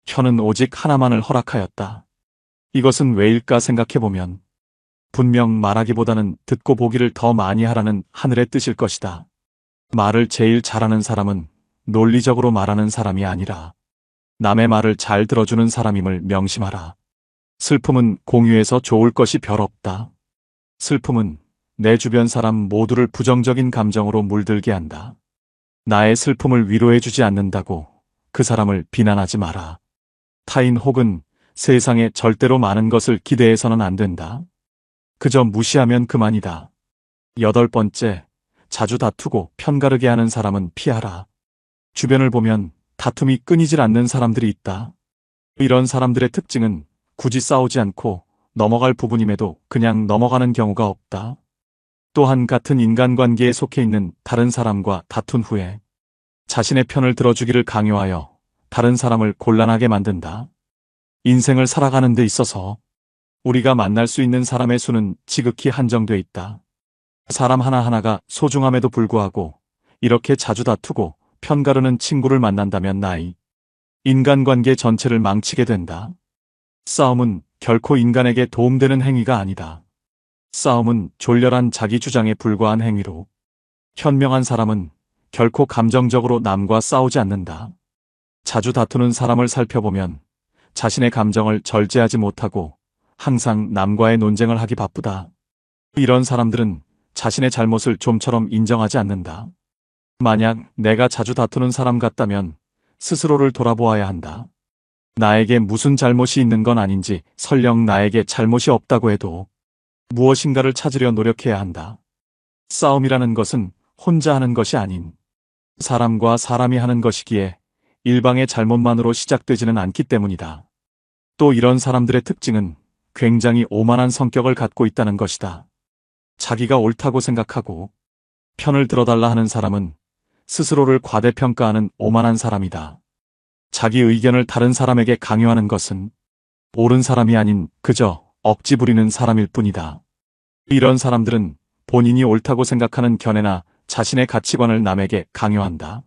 혀는 오직 하나만을 허락하였다. 이것은 왜일까 생각해보면 분명 말하기보다는 듣고 보기를 더 많이 하라는 하늘의 뜻일 것이다. 말을 제일 잘하는 사람은 논리적으로 말하는 사람이 아니라 남의 말을 잘 들어주는 사람임을 명심하라. 슬픔은 공유해서 좋을 것이 별 없다. 슬픔은 내 주변 사람 모두를 부정적인 감정으로 물들게 한다. 나의 슬픔을 위로해주지 않는다고 그 사람을 비난하지 마라. 타인 혹은 세상에 절대로 많은 것을 기대해서는 안 된다. 그저 무시하면 그만이다. 8번째, 자주 다투고 편가르게 하는 사람은 피하라. 주변을 보면 다툼이 끊이질 않는 사람들이 있다. 이런 사람들의 특징은 굳이 싸우지 않고 넘어갈 부분임에도 그냥 넘어가는 경우가 없다. 또한 같은 인간관계에 속해 있는 다른 사람과 다툰 후에 자신의 편을 들어주기를 강요하여 다른 사람을 곤란하게 만든다. 인생을 살아가는 데 있어서 우리가 만날 수 있는 사람의 수는 지극히 한정돼 있다. 사람 하나하나가 소중함에도 불구하고 이렇게 자주 다투고 편가르는 친구를 만난다면 인간관계 전체를 망치게 된다. 싸움은 결코 인간에게 도움되는 행위가 아니다. 싸움은 졸렬한 자기 주장에 불과한 행위로 현명한 사람은 결코 감정적으로 남과 싸우지 않는다. 자주 다투는 사람을 살펴보면 자신의 감정을 절제하지 못하고 항상 남과의 논쟁을 하기 바쁘다. 이런 사람들은 자신의 잘못을 좀처럼 인정하지 않는다. 만약 내가 자주 다투는 사람 같다면 스스로를 돌아보아야 한다. 나에게 무슨 잘못이 있는 건 아닌지 설령 나에게 잘못이 없다고 해도 무엇인가를 찾으려 노력해야 한다. 싸움이라는 것은 혼자 하는 것이 아닌 사람과 사람이 하는 것이기에 일방의 잘못만으로 시작되지는 않기 때문이다. 또 이런 사람들의 특징은 굉장히 오만한 성격을 갖고 있다는 것이다. 자기가 옳다고 생각하고 편을 들어달라 하는 사람은 스스로를 과대평가하는 오만한 사람이다. 자기 의견을 다른 사람에게 강요하는 것은 옳은 사람이 아닌 그저 억지 부리는 사람일 뿐이다. 이런 사람들은 본인이 옳다고 생각하는 견해나 자신의 가치관을 남에게 강요한다.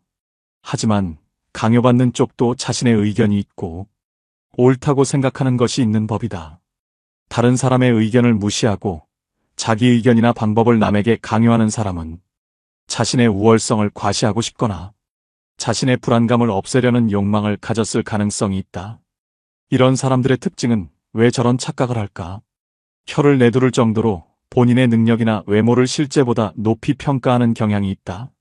하지만 강요받는 쪽도 자신의 의견이 있고 옳다고 생각하는 것이 있는 법이다. 다른 사람의 의견을 무시하고 자기 의견이나 방법을 남에게 강요하는 사람은 자신의 우월성을 과시하고 싶거나 자신의 불안감을 없애려는 욕망을 가졌을 가능성이 있다. 이런 사람들의 특징은 왜 저런 착각을 할까? 혀를 내두를 정도로 본인의 능력이나 외모를 실제보다 높이 평가하는 경향이 있다.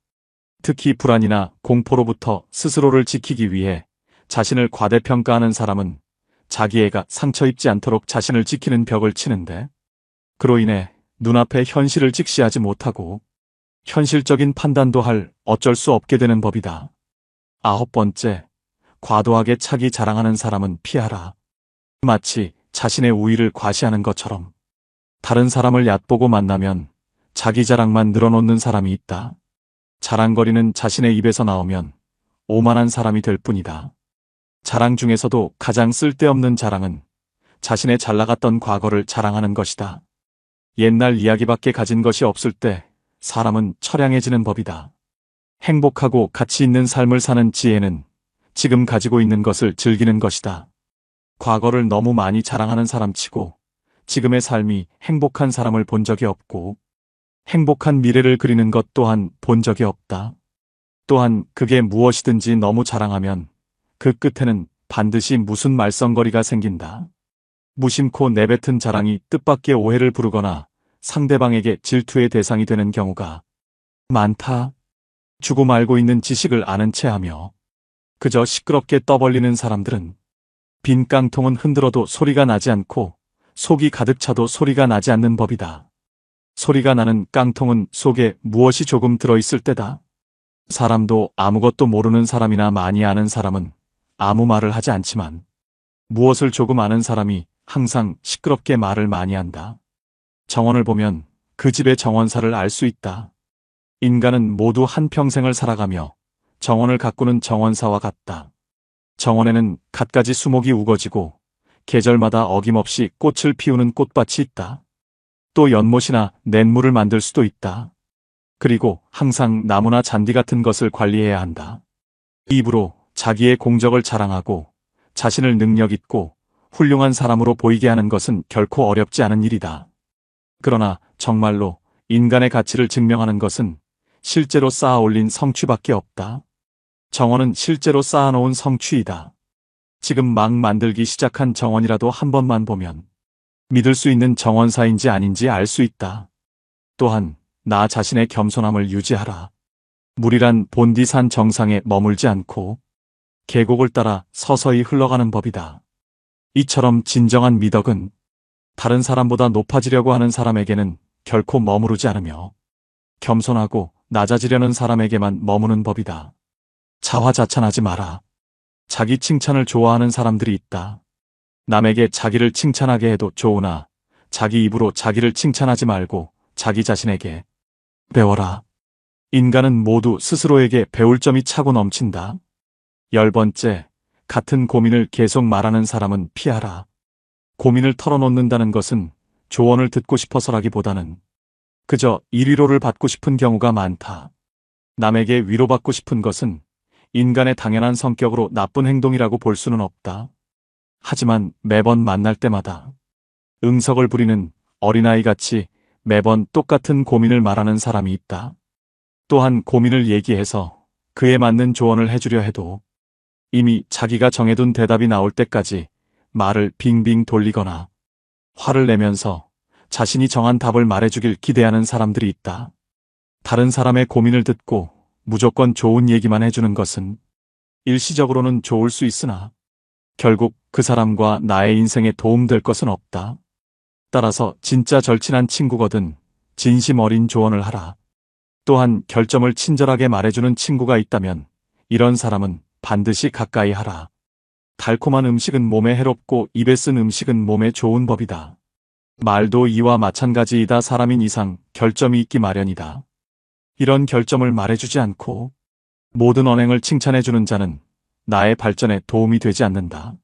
특히 불안이나 공포로부터 스스로를 지키기 위해 자신을 과대평가하는 사람은 자기애가 상처 입지 않도록 자신을 지키는 벽을 치는데, 그로 인해 눈앞의 현실을 직시하지 못하고 현실적인 판단도 할 어쩔 수 없게 되는 법이다. 9번째, 과도하게 차기 자랑하는 사람은 피하라. 마치 자신의 우위를 과시하는 것처럼 다른 사람을 얕보고 만나면 자기 자랑만 늘어놓는 사람이 있다. 자랑거리는 자신의 입에서 나오면 오만한 사람이 될 뿐이다. 자랑 중에서도 가장 쓸데없는 자랑은 자신의 잘나갔던 과거를 자랑하는 것이다. 옛날 이야기밖에 가진 것이 없을 때 사람은 처량해지는 법이다. 행복하고 가치 있는 삶을 사는 지혜는 지금 가지고 있는 것을 즐기는 것이다. 과거를 너무 많이 자랑하는 사람치고 지금의 삶이 행복한 사람을 본 적이 없고, 행복한 미래를 그리는 것 또한 본 적이 없다. 또한 그게 무엇이든지 너무 자랑하면 그 끝에는 반드시 무슨 말썽거리가 생긴다. 무심코 내뱉은 자랑이 뜻밖의 오해를 부르거나 상대방에게 질투의 대상이 되는 경우가 많다. 주고 말고 있는 지식을 아는 체하며 그저 시끄럽게 떠벌리는 사람들은 빈 깡통은 흔들어도 소리가 나지 않고 속이 가득 차도 소리가 나지 않는 법이다. 소리가 나는 깡통은 속에 무엇이 조금 들어있을 때다. 사람도 아무것도 모르는 사람이나 많이 아는 사람은 아무 말을 하지 않지만 무엇을 조금 아는 사람이 항상 시끄럽게 말을 많이 한다. 정원을 보면 그 집의 정원사를 알 수 있다. 인간은 모두 한평생을 살아가며 정원을 가꾸는 정원사와 같다. 정원에는 갖가지 수목이 우거지고 계절마다 어김없이 꽃을 피우는 꽃밭이 있다. 또 연못이나 냇물을 만들 수도 있다. 그리고 항상 나무나 잔디 같은 것을 관리해야 한다. 입으로 자기의 공적을 자랑하고 자신을 능력 있고 훌륭한 사람으로 보이게 하는 것은 결코 어렵지 않은 일이다. 그러나 정말로 인간의 가치를 증명하는 것은 실제로 쌓아 올린 성취밖에 없다. 정원은 실제로 쌓아놓은 성취이다. 지금 막 만들기 시작한 정원이라도 한 번만 보면 믿을 수 있는 정원사인지 아닌지 알 수 있다. 또한 나 자신의 겸손함을 유지하라. 물이란 본디산 정상에 머물지 않고 계곡을 따라 서서히 흘러가는 법이다. 이처럼 진정한 미덕은 다른 사람보다 높아지려고 하는 사람에게는 결코 머무르지 않으며 겸손하고 낮아지려는 사람에게만 머무는 법이다. 자화자찬하지 마라. 자기 칭찬을 좋아하는 사람들이 있다. 남에게 자기를 칭찬하게 해도 좋으나 자기 입으로 자기를 칭찬하지 말고 자기 자신에게 배워라. 인간은 모두 스스로에게 배울 점이 차고 넘친다. 10번째, 같은 고민을 계속 말하는 사람은 피하라. 고민을 털어놓는다는 것은 조언을 듣고 싶어서라기보다는 그저 일위로를 받고 싶은 경우가 많다. 남에게 위로받고 싶은 것은 인간의 당연한 성격으로 나쁜 행동이라고 볼 수는 없다. 하지만 매번 만날 때마다 응석을 부리는 어린아이같이 매번 똑같은 고민을 말하는 사람이 있다. 또한 고민을 얘기해서 그에 맞는 조언을 해주려 해도 이미 자기가 정해둔 대답이 나올 때까지 말을 빙빙 돌리거나 화를 내면서 자신이 정한 답을 말해주길 기대하는 사람들이 있다. 다른 사람의 고민을 듣고 무조건 좋은 얘기만 해주는 것은 일시적으로는 좋을 수 있으나 결국 그 사람과 나의 인생에 도움될 것은 없다. 따라서 진짜 절친한 친구거든 진심 어린 조언을 하라. 또한 결점을 친절하게 말해주는 친구가 있다면 이런 사람은 반드시 가까이 하라. 달콤한 음식은 몸에 해롭고 입에 쓴 음식은 몸에 좋은 법이다. 말도 이와 마찬가지이다. 사람인 이상 결점이 있기 마련이다. 이런 결점을 말해주지 않고 모든 언행을 칭찬해주는 자는 나의 발전에 도움이 되지 않는다.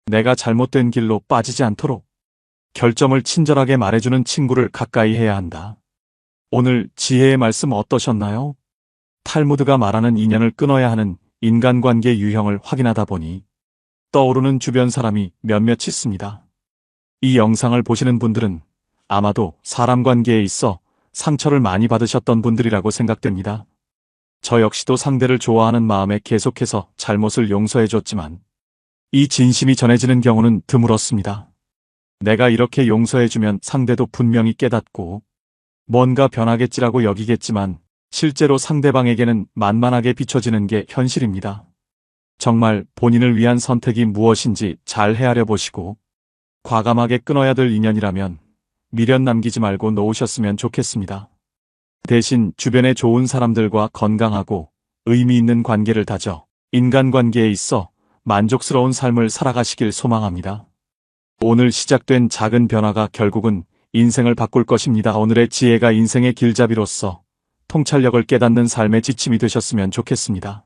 내가 잘못된 길로 빠지지 않도록 결점을 친절하게 말해주는 친구를 가까이 해야 한다. 오늘 지혜의 말씀 어떠셨나요? 탈무드가 말하는 인연을 끊어야 하는 인간관계 유형을 확인하다 보니 떠오르는 주변 사람이 몇몇 있습니다. 이 영상을 보시는 분들은 아마도 사람 관계에 있어 상처를 많이 받으셨던 분들이라고 생각됩니다. 저 역시도 상대를 좋아하는 마음에 계속해서 잘못을 용서해줬지만 이 진심이 전해지는 경우는 드물었습니다. 내가 이렇게 용서해주면 상대도 분명히 깨닫고 뭔가 변하겠지라고 여기겠지만 실제로 상대방에게는 만만하게 비춰지는 게 현실입니다. 정말 본인을 위한 선택이 무엇인지 잘 헤아려 보시고 과감하게 끊어야 될 인연이라면 미련 남기지 말고 놓으셨으면 좋겠습니다. 대신 주변에 좋은 사람들과 건강하고 의미 있는 관계를 다져 인간관계에 있어 만족스러운 삶을 살아가시길 소망합니다. 오늘 시작된 작은 변화가 결국은 인생을 바꿀 것입니다. 오늘의 지혜가 인생의 길잡이로서 통찰력을 깨닫는 삶의 지침이 되셨으면 좋겠습니다.